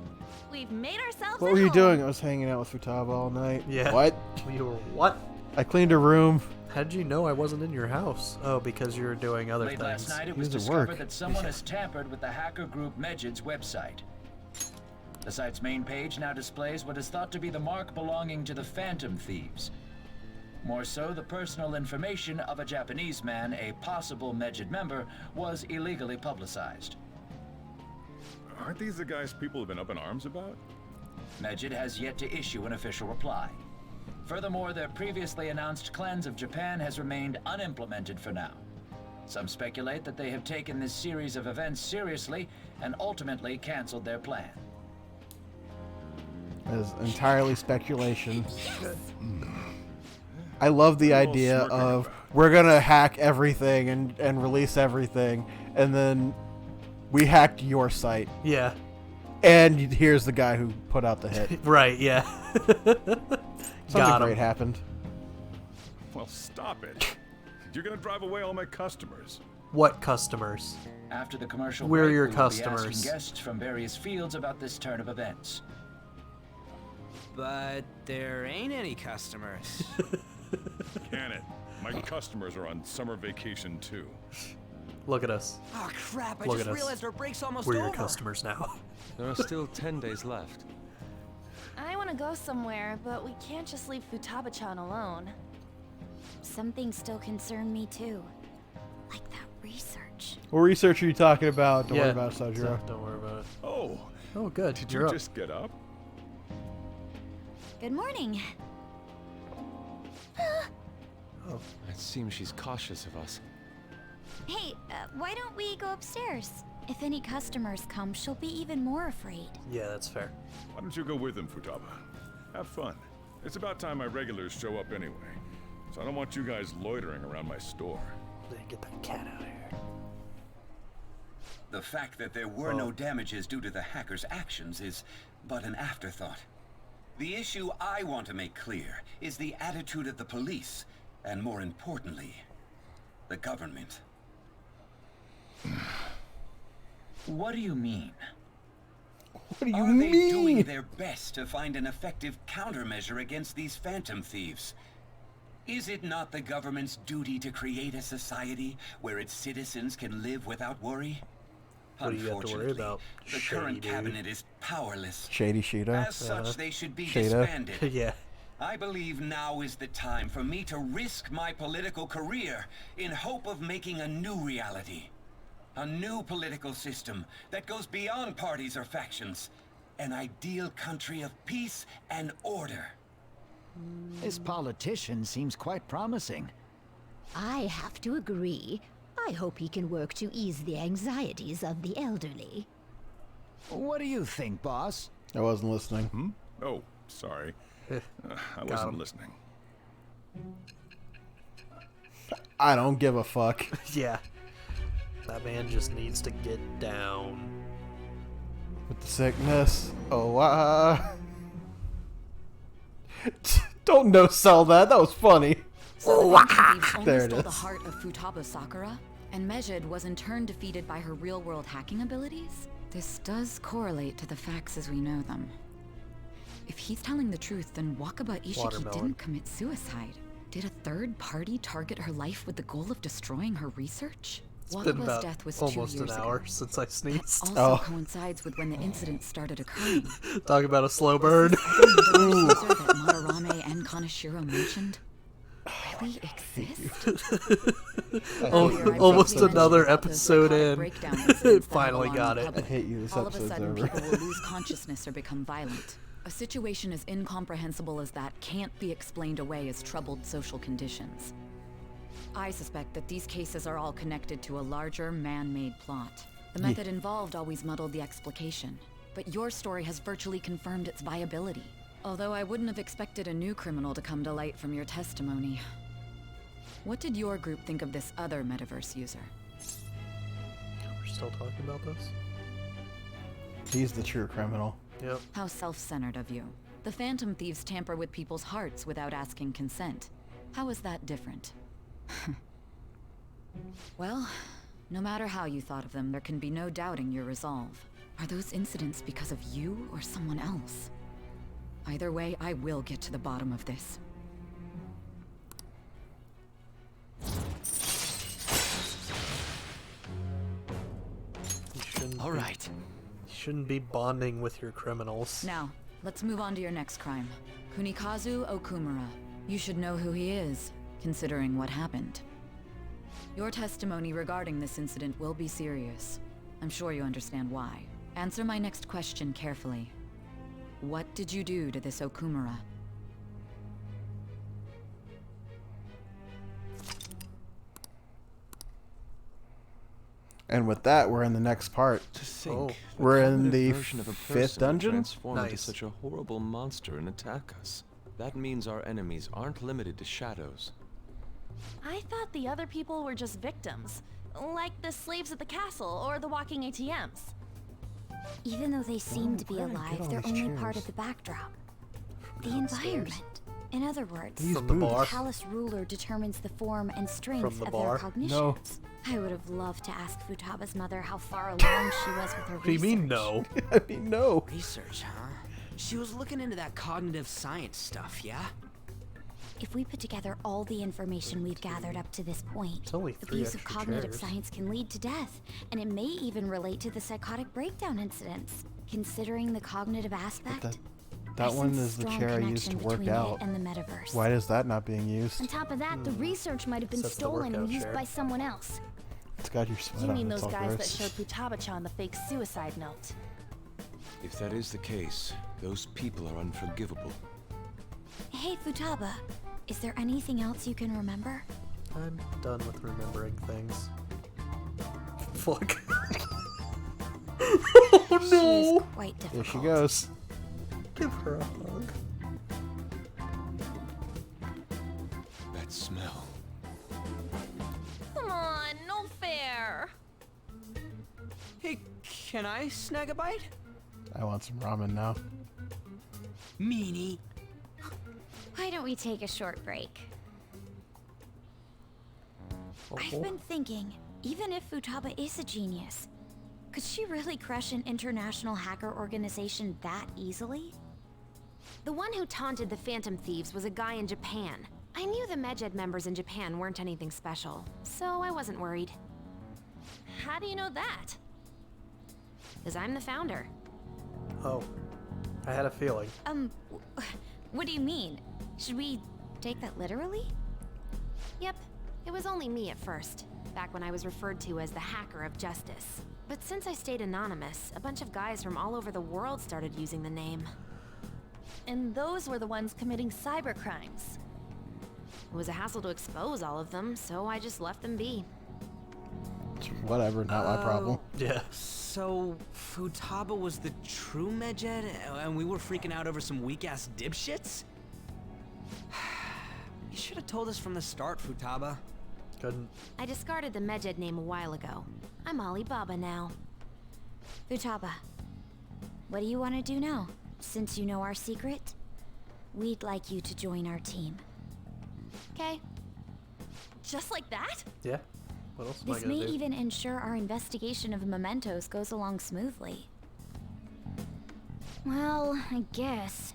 We've made ourselves What at were you home. doing? I was hanging out with Futaba all night. Yeah. What? You were what? I cleaned a room. How did you know I wasn't in your house? Oh, because you were doing other Late things. last night, it He was was at discovered work. that someone has tampered with the hacker group Medjid's website. The site's main page now displays what is thought to be the mark belonging to the Phantom Thieves. More so, the personal information of a Japanese man, a possible Medjid member, was illegally publicized. Aren't these the guys people have been up in arms about? Medjid has yet to issue an official reply. Furthermore, their previously announced cleanse of Japan has remained unimplemented for now. Some speculate that they have taken this series of events seriously and ultimately canceled their plan. It is entirely speculation. I love the idea of we're gonna hack everything and release everything, and then we hacked your site. Yeah. And here's the guy who put out the hit. Right, yeah. Something great happened. Well, stop it. You're gonna drive away all my customers. What customers? After the commercial We're break, your we will customers. be asking guests from various fields about this turn of events. But there ain't any customers. Can it? My customers are on summer vacation too. Look at us. Oh crap, I Look just at us. realized our break's almost We're over. your customers now. There are still 10 days left. I want to go somewhere, but we can't just leave Futaba-chan alone. Some things still concern me too. Like that research. What research are you talking about? Don't Yeah. worry about it, Sojiro. Don't worry about it. Oh, Oh, good. did You're you up. just get up? Good morning. Oh. It seems she's cautious of us. Hey, why don't we go upstairs? If any customers come, she'll be even more afraid. Yeah, that's fair. Why don't you go with them, Futaba? Have fun. It's about time my regulars show up anyway. So I don't want you guys loitering around my store. Get that cat out of here. The fact that there were no damages due to the hacker's actions is but an afterthought. The issue I want to make clear is the attitude of the police, and more importantly, the government. What do you mean? What do you Are they doing mean? their best to find an effective countermeasure against these phantom thieves? Is it not the government's duty to create a society where its citizens can live without worry? What do you have to worry about? The current cabinet is powerless. Shady Shida. As such, they should be Shada. disbanded. Yeah. I believe now is the time for me to risk my political career in hope of making a new reality. A new political system that goes beyond parties or factions. An ideal country of peace and order. This politician seems quite promising. I have to agree. I hope he can work to ease the anxieties of the elderly. What do you think, boss? I wasn't listening. Oh, sorry. I Got wasn't him. listening. I don't give a fuck. Yeah. That man just needs to get down. With the sickness. Oh, Don't no-sell that. That was funny. So the Thieves only There it stole is. the heart of Futaba Sakura? And Mejed was in turn defeated by her real-world hacking abilities? This does correlate to the facts as we know them. If he's telling the truth, then Wakaba Ishiki didn't commit suicide. Did a third party target her life with the goal of destroying her research? It's been about death was almost 2 years an hour ago. since I sneezed. That also coincides with when the incident started occurring. Talk about a slow burn. That Madarame and Kaneshiro mentioned really exist? Almost another episode in. Finally got it. I hate you. This All of a episode's sudden, over. people will lose consciousness or become violent. A situation as incomprehensible as that can't be explained away as troubled social conditions. I suspect that these cases are all connected to a larger man-made plot. The method involved always muddled the explication, but your story has virtually confirmed its viability. Although I wouldn't have expected a new criminal to come to light from your testimony. What did your group think of this other metaverse user? We're still talking about this? He's the true criminal. Yep. How self-centered of you. The Phantom Thieves tamper with people's hearts without asking consent. How is that different? Well, no matter how you thought of them, there can be no doubting your resolve. Are those incidents because of you or someone else? Either way, I will get to the bottom of this. All right. You shouldn't be bonding with your criminals. Now, let's move on to your next crime. Kunikazu Okumura. You should know who he is, considering what happened. Your testimony regarding this incident will be serious. I'm sure you understand why. Answer my next question carefully. What did you do to this Okumura? And with that, we're in the next part. To think, we're in the version of a 5th person dungeon. Transform into such a horrible monster and attack us. That means our enemies aren't limited to shadows. I thought the other people were just victims, like the slaves at the castle or the walking ATMs. Even though they seem to be alive, they're only part of the backdrop. The environment. In other words, the palace ruler determines the form and strength of their cognitions. No. I would have loved to ask Futaba's mother how far along she was with her research. What do you mean no? I mean no. Research, huh? She was looking into that cognitive science stuff, yeah? If we put together all the information we've gathered up to this point, only abuse of cognitive science can lead to death, and it may even relate to the psychotic breakdown incidents. Considering the cognitive aspect, That one is the chair I used to work out. And the metaverse. Why is that not being used? On top of that, the research might have been stolen and used by someone else. It's got your sweat You on. mean It's those all guys gross. that showed Futaba-chan the fake suicide note? If that is the case, those people are unforgivable. Hey, Futaba, is there anything else you can remember? I'm done with remembering things. Fuck. Oh no! She is quite difficult. Here she goes. Give her a hug. That smell. Come on, no fair. Hey, can I snag a bite? I want some ramen now. Meanie. Why don't we take a short break? I've been thinking, even if Futaba is a genius, could she really crush an international hacker organization that easily? The one who taunted the Phantom Thieves was a guy in Japan. I knew the Mejed members in Japan weren't anything special, so I wasn't worried. How do you know that? Because I'm the founder. Oh. I had a feeling. What do you mean? Should we take that literally? Yep, it was only me at first, back when I was referred to as the Hacker of Justice. But since I stayed anonymous, a bunch of guys from all over the world started using the name. And those were the ones committing cyber crimes. It was a hassle to expose all of them, so I just left them be. Whatever, not my problem. Yeah. So, Futaba was the true Mejed, and we were freaking out over some weak-ass dipshits? You should have told us from the start, Futaba. Couldn't. I discarded the Mejed name a while ago. I'm Alibaba now. Futaba, what do you want to do now? Since you know our secret, we'd like you to join our team. Okay. Just like that? Yeah. What else am I This gonna may do? even ensure our investigation of mementos goes along smoothly. Well, I guess.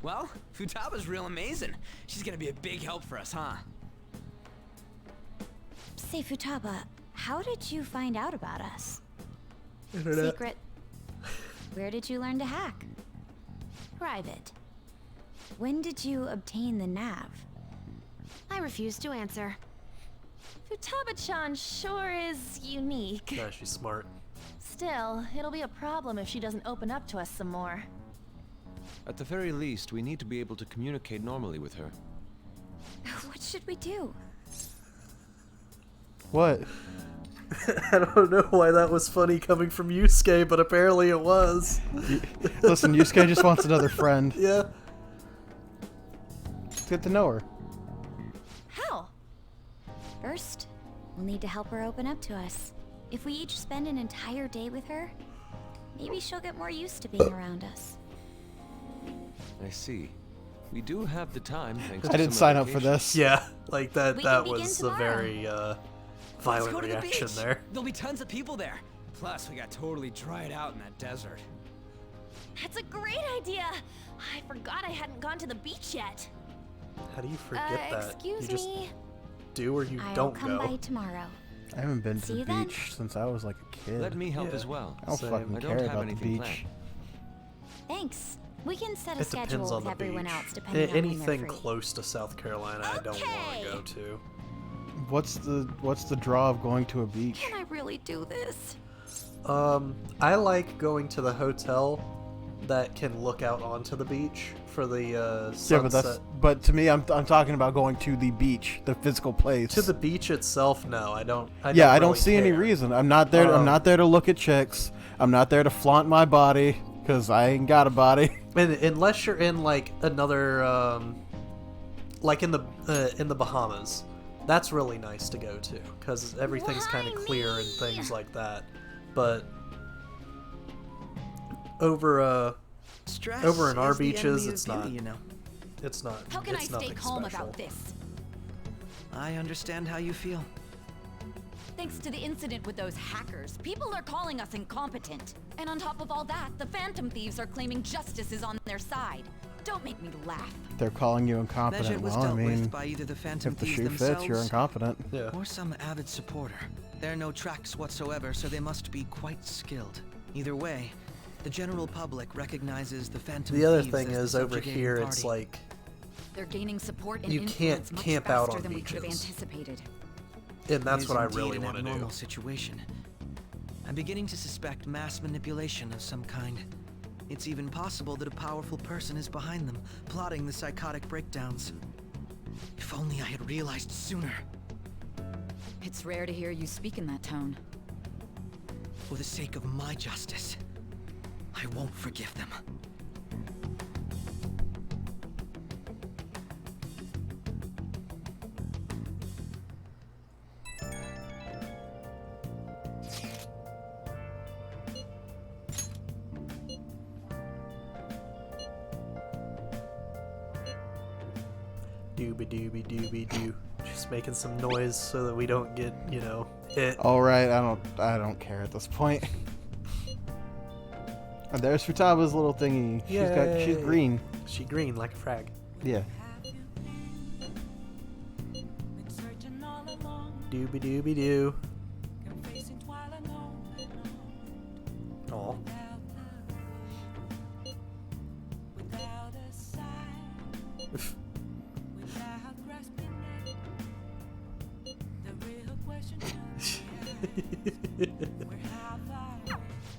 Well, Futaba's real amazing. She's gonna be a big help for us, huh? Say, Futaba, how did you find out about us? Internet. Secret. Where did you learn to hack? Private. When did you obtain the nav? I refuse to answer. Futaba-chan sure is unique. Yeah, she's smart. Still, it'll be a problem if she doesn't open up to us some more. At the very least, we need to be able to communicate normally with her. What should we do? What? I don't know why that was funny coming from Yusuke, but apparently it was. Listen, Yusuke just wants another friend. Yeah. Let's get to know her. How? First, we'll need to help her open up to us. If we each spend an entire day with her, maybe she'll get more used to being around us. I see. We do have the time, thanks I to didn't some sign up for medication. this. Yeah, like that. We That can begin was a tomorrow. very Let's violent go to the reaction beach. there. There'll be tons of people there. Plus, we got totally dried out in that desert. That's a great idea. I forgot I hadn't gone to the beach yet. How do you forget that? Excuse You just me. do or you I'll don't come go. by tomorrow. I haven't been to See the you then. beach since I was like a kid. Let me help Yeah. as well. I don't Same. fucking I care don't have about the anything beach. planned. Thanks. We can set a It depends schedule on with the everyone beach. else depending on when they're Anything free. close to South Carolina, I don't want Okay. to go to. What's the draw of going to a beach? Can I really do this? I like going to the hotel that can look out onto the beach for the Yeah, sunset. but to me, I'm talking about going to the beach, the physical place. To the beach itself, no, I don't. I don't really see any care. reason. I'm not there. I'm not there to look at chicks. I'm not there to flaunt my body because I ain't got a body. And unless you're in like another, like in the Bahamas, that's really nice to go to because everything's kind of clear and things like that. But over Stress over in our is the beaches, enemy of it's beauty, not. you know. It's not. How can I it's stay nothing calm special. about this? I understand how you feel. Thanks to the incident with those hackers, people are calling us incompetent. And on top of all that, the Phantom Thieves are claiming justice is on their side. Don't make me laugh. They're calling you incompetent. Medjed was Well, I dealt mean, with by either the Phantom if the Thieves shoe themselves fits, you're incompetent. Yeah. or some avid supporter. There are no tracks whatsoever, so they must be quite skilled. Either way, the general public recognizes the Phantom The other Thieves thing as the is over subjugating here, party. it's like They're gaining support and You can't influence much camp out faster on than we could have beaches. anticipated. and that's It what is I indeed really an want to do. abnormal situation. I'm beginning to suspect mass manipulation of some kind. It's even possible that a powerful person is behind them, plotting the psychotic breakdowns. If only I had realized sooner. It's rare to hear you speak in that tone. For the sake of my justice, I won't forgive them. Dooby dooby dooby doo. Just making some noise so that we don't get, hit. All right, I don't care at this point. And there's Futaba's little thingy. She's Yay. green. She green like a frag. Yeah. Dooby dooby doo. Aw.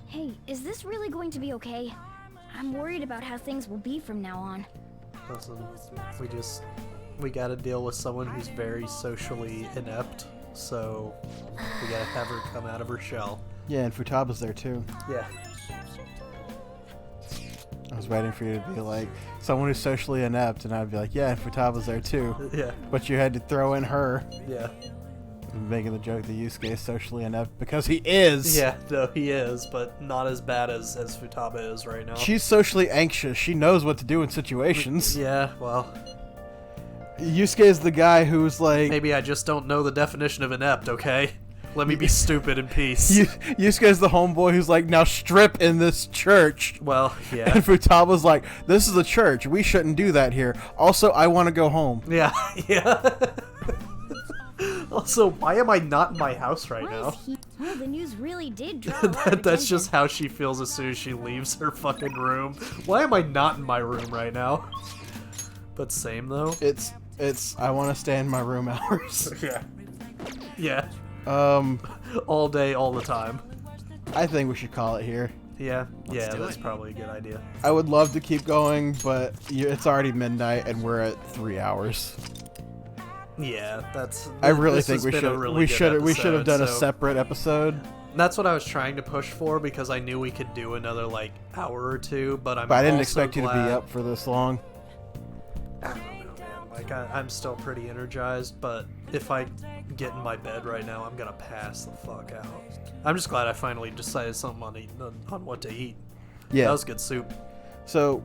Hey, is this really going to be okay? I'm worried about how things will be from now on. Listen, we gotta deal with someone who's very socially inept, so we gotta have her come out of her shell. Yeah, and Futaba's there too. Yeah. I was waiting for you to be like, someone who's socially inept, and I'd be like, yeah, and Futaba's there too. Yeah. But you had to throw in her. Yeah. Making the joke that Yusuke is socially inept because he is. Yeah, no, he is, but not as bad as Futaba is right now. She's socially anxious. She knows what to do in situations. Yeah, well. Yusuke is the guy who's like... Maybe I just don't know the definition of inept, okay? Let me be stupid in peace. Yusuke is the homeboy who's like, now strip in this church. Well, yeah. And Futaba's like, this is a church. We shouldn't do that here. Also, I want to go home. Yeah, yeah. Also, why am I not in my house right now? Oh, the news really did draw a lot of That's just how she feels as soon as she leaves her fucking room. Why am I not in my room right now? But same though. It's I want to stay in my room hours. Yeah. Yeah. All day, all the time. I think we should call it here. Yeah, that's probably a good idea. I would love to keep going, but it's already midnight and we're at 3 hours. Yeah, that's. I really think we should have done a separate episode. That's what I was trying to push for because I knew we could do another like hour or two, but I didn't expect you to be up for this long. I don't know, man. Like I'm still pretty energized, but if I get in my bed right now, I'm gonna pass the fuck out. I'm just glad I finally decided something on what to eat. Yeah, that was good soup. So,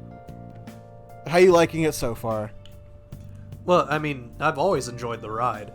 how you liking it so far? Well, I mean, I've always enjoyed the ride.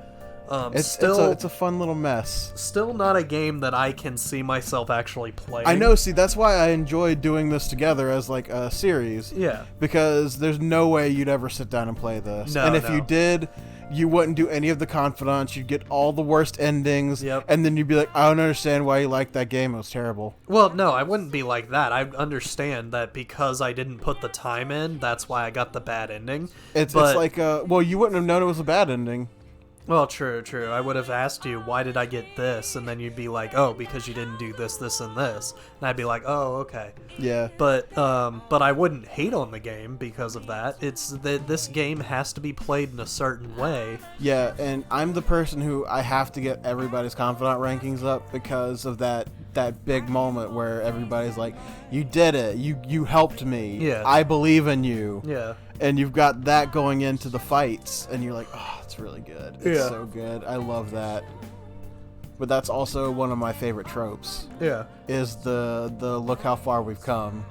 It's a fun little mess. Still not a game that I can see myself actually playing. I know, see, that's why I enjoy doing this together as like a series. Yeah. Because there's no way you'd ever sit down and play this. No, and if you did, you wouldn't do any of the confidants. You'd get all the worst endings. Yep. And then you'd be like, I don't understand why you liked that game. It was terrible. Well, no, I wouldn't be like that. I understand that because I didn't put the time in, that's why I got the bad ending. It's like, well, you wouldn't have known it was a bad ending. Well, true. I would have asked you, why did I get this? And then you'd be like, oh, because you didn't do this, this, and this. And I'd be like, oh, okay. Yeah. But I wouldn't hate on the game because of that. It's that this game has to be played in a certain way. Yeah, and I'm the person who I have to get everybody's confidant rankings up because of that big moment where everybody's like, you did it. You helped me. Yeah. I believe in you. Yeah. And you've got that going into the fights, and you're like, oh, it's really good. It's Yeah. so good. I love that. But that's also one of my favorite tropes. Yeah. Is the look how far we've come.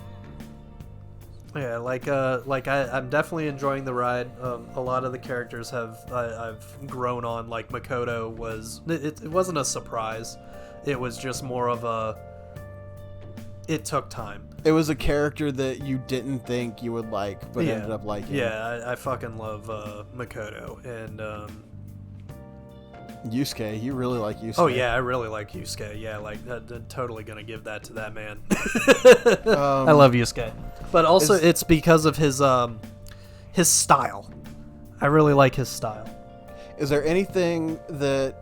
Yeah, I'm definitely enjoying the ride. A lot of the characters I've grown on. Like Makoto it wasn't a surprise. It was just more of it took time. It was a character that you didn't think you would like, but ended up liking. Yeah, I fucking love Makoto and Yusuke. You really like Yusuke. Oh yeah, I really like Yusuke. Yeah, like I'm totally gonna give that to that man. I love Yusuke, but also it's because of his style. I really like his style. Is there anything that?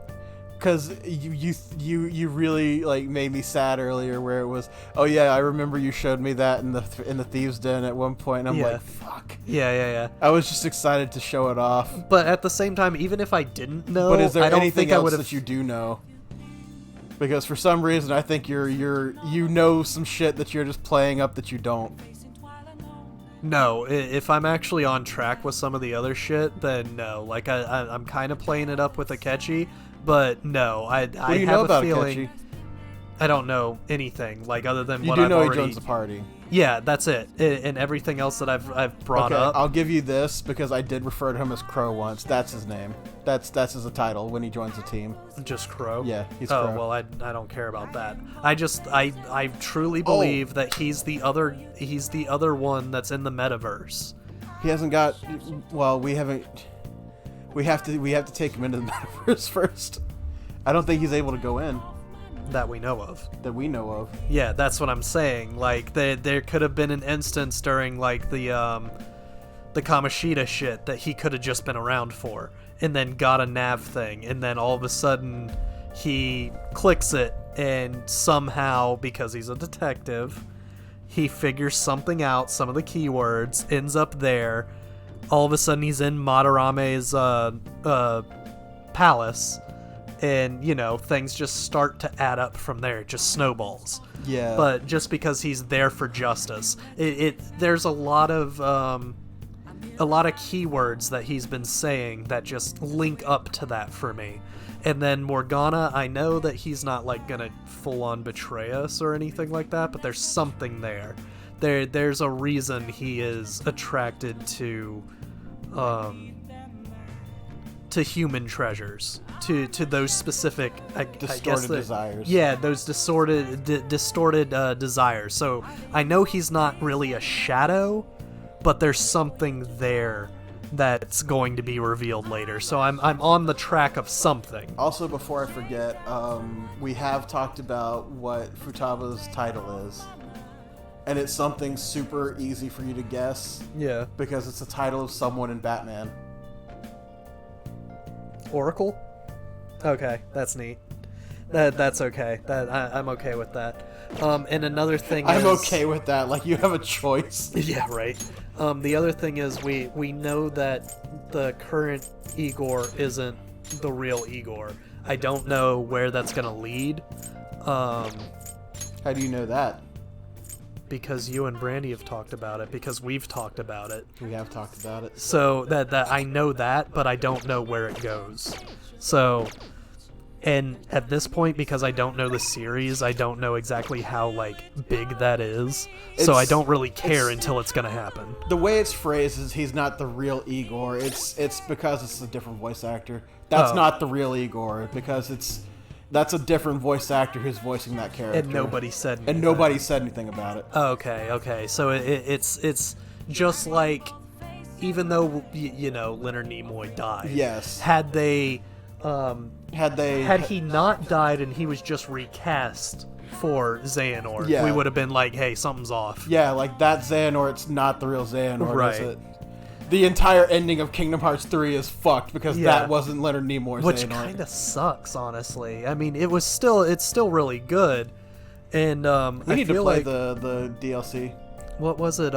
Because you really like made me sad earlier, where it was, oh yeah, I remember you showed me that in the thieves den at one point, and I'm like, fuck. Yeah. I was just excited to show it off. But at the same time, even if I didn't know, but is there I don't anything think else I would have... that you do know? Because for some reason, I think you know some shit that you're just playing up that you don't. No, if I'm actually on track with some of the other shit, then no. Like I'm kind of playing it up with Akechi. But no, I what do you have know about a feeling. Akechi? I don't know anything like other than you what do I've know already. He joins the party. Yeah, that's it. And everything else that I've brought up. I'll give you this because I did refer to him as Crow once. That's his name. That's his title when he joins the team. Just Crow. Yeah, he's Crow. Crow. Well, I don't care about that. I truly believe that he's the other one that's in the metaverse. He hasn't got. Well, we haven't. We have to take him into the metaverse first. I don't think he's able to go in. That we know of. Yeah, that's what I'm saying. Like, there could have been an instance during, like, the Kamoshida shit that he could have just been around for, and then got a nav thing, and then all of a sudden he clicks it, and somehow, because he's a detective, he figures something out, some of the keywords, ends up there. All of a sudden he's in Madarame's palace. And, you know, things just start to add up from there. It just snowballs. Yeah. But just because he's there for justice, there's a lot of keywords that he's been saying that just link up to that for me. And then Morgana, I know that he's not like gonna full on betray us or anything like that, but there's something there. There's a reason he is attracted to human treasures, to those specific distorted desires. Yeah, those distorted desires. So I know he's not really a shadow, but there's something there that's going to be revealed later. So I'm on the track of something. Also, before I forget, we have talked about what Futaba's title is. And it's something super easy for you to guess. Yeah. Because it's the title of someone in Batman. Oracle? Okay, that's neat. That's okay. I'm okay with that. And another thing I'm okay with that. Like, you have a choice. Yeah, right. The other thing is we know that the current Igor isn't the real Igor. I don't know where that's gonna lead. How do you know that? Because you and Brandy have talked about it. Because we've talked about it. We have talked about it. So that I know that, but I don't know where it goes. So, and at this point, because I don't know the series, I don't know exactly how like big that is. So I don't really care until it's gonna happen. The way it's phrased is he's not the real Igor. It's because it's a different voice actor. That's not the real Igor because that's a different voice actor who's voicing that character. And nobody said anything. And nobody said anything about it. Okay. So it's just like, even though, you know, Leonard Nimoy died. Yes. Had he not died and he was just recast for Xehanort, we would have been like, hey, something's off. Yeah, like that Xehanort's not the real Xehanort, right. is it? The entire ending of Kingdom Hearts 3 is fucked because that wasn't Leonard Nimoy's Which Xehanort. kind of sucks, honestly. I mean, it's still really good. And we need to play the DLC. What was it?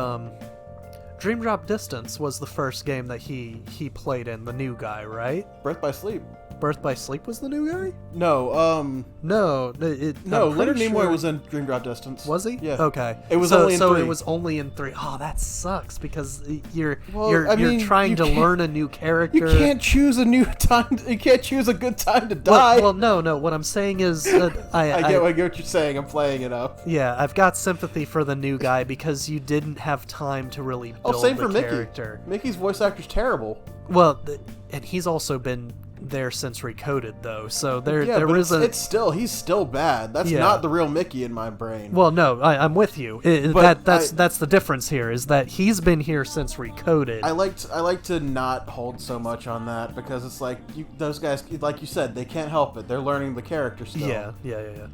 Dream Drop Distance was the first game that he played in, the new guy, right? Birth by Sleep. Birth by Sleep was the new guy? No, no, Leonard Nimoy was in Dream Drop Distance. Was he? Yeah. Okay. It was only in 3. It was only in 3. Oh, that sucks because you're trying to learn a new character. You can't choose a new time. You can't choose a good time to die. Well, no. What I'm saying is, I get what you're saying. I'm playing it up. Yeah, I've got sympathy for the new guy because you didn't have time to really build same for character. Mickey's voice actor's terrible. Well, and he's also been there since Recoded, though, so there isn't. He's still bad. That's not the real Mickey in my brain. Well, no, I'm with you. That's the difference here, is that he's been here since Recoded. I like to not hold so much on that because it's like those guys, like you said, they can't help it. They're learning the character still. Yeah.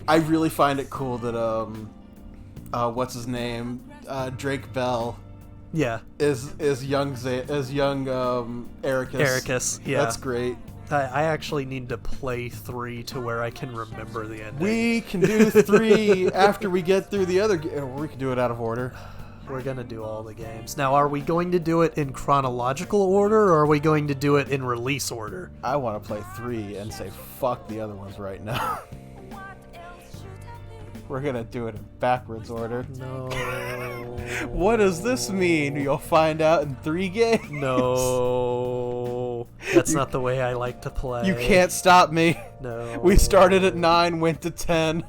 I really find it cool that what's his name, Drake Bell. Yeah, is young Ericus. Ericus, yeah, that's great. I actually need to play 3 to where I can remember the ending. We can do 3 after we get through the other. We can do it out of order. We're gonna do all the games. Now, are we going to do it in chronological order, or are we going to do it in release order? I want to play 3 and say fuck the other ones right now. We're gonna do it in backwards order. No. What does this mean? You'll find out in 3 games. No. That's not the way I like to play. You can't stop me. No. We started at 9, went to 10.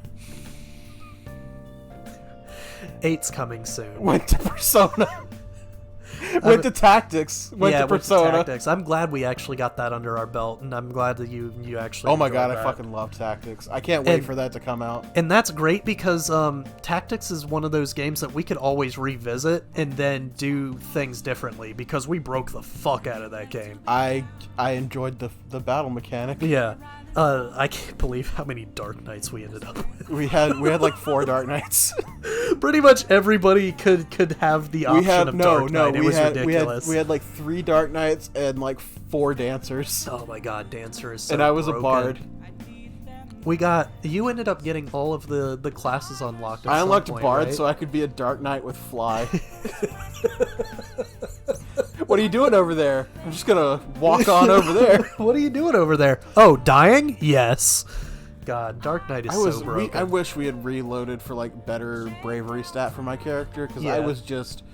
8's coming soon. Went to Persona. Went to Tactics. Went to Persona. Went to Tactics. I'm glad we actually got that under our belt, and I'm glad that you actually. Oh my god, that. I fucking love Tactics. I can't wait for that to come out. And that's great because Tactics is one of those games that we could always revisit and then do things differently because we broke the fuck out of that game. I enjoyed the battle mechanic. Yeah. I can't believe how many Dark Knights we ended up with. We had like 4 Dark Knights. Pretty much everybody could have the option of Dark Knight. It was ridiculous. We had like 3 Dark Knights and like 4 Dancers. Oh my god, Dancer is so And I was broken. a Bard. You ended up getting all of the classes unlocked at I some unlocked point, Bard right? so I could be a Dark Knight with Fly. What are you doing over there? I'm just gonna walk on over there. What are you doing over there? Oh, dying? Yes. God, Dark Knight is so broken. I wish we had reloaded for like better bravery stat for my character because I was just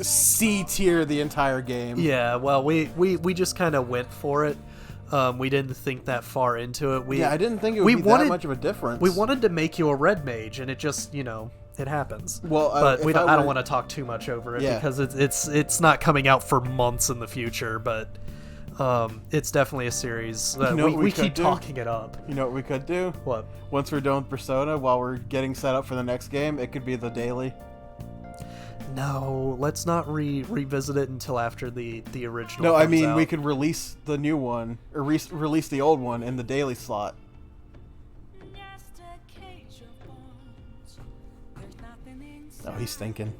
C tier the entire game. Yeah, well, we just kind of went for it. We didn't think that far into it. I didn't think it would be that much of a difference. We wanted to make you a red mage, and it just, it happens. Well, but I don't want to talk too much over it because it's not coming out for months in the future. But it's definitely a series that we keep talking it up. You know what we could do? What? Once we're done with Persona, while we're getting set up for the next game, it could be the daily. No, let's not revisit it until after the original. No, I mean out. we could release the new one or release the old one in the daily slot. Oh, he's thinking.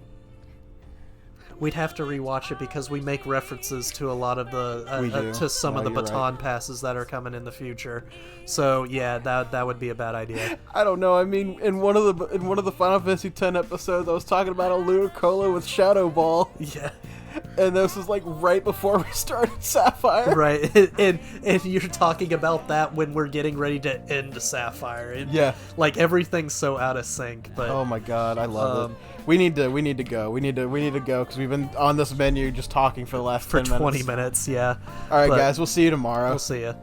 We'd have to rewatch it because we make references to a lot of the to some of the baton passes that are coming in the future. So yeah, that would be a bad idea. I don't know. I mean, in one of the Final Fantasy X episodes, I was talking about a Ludicolo with Shadow Ball. Yeah. And this was like right before we started Sapphire. Right, and you're talking about that when we're getting ready to end Sapphire. Yeah. Like everything's so out of sync. But oh my god, I love it. We need to go. We need to go because we've been on this menu just talking for the last 10 minutes. 20 minutes, yeah. All right, guys, we'll see you tomorrow. We'll see you.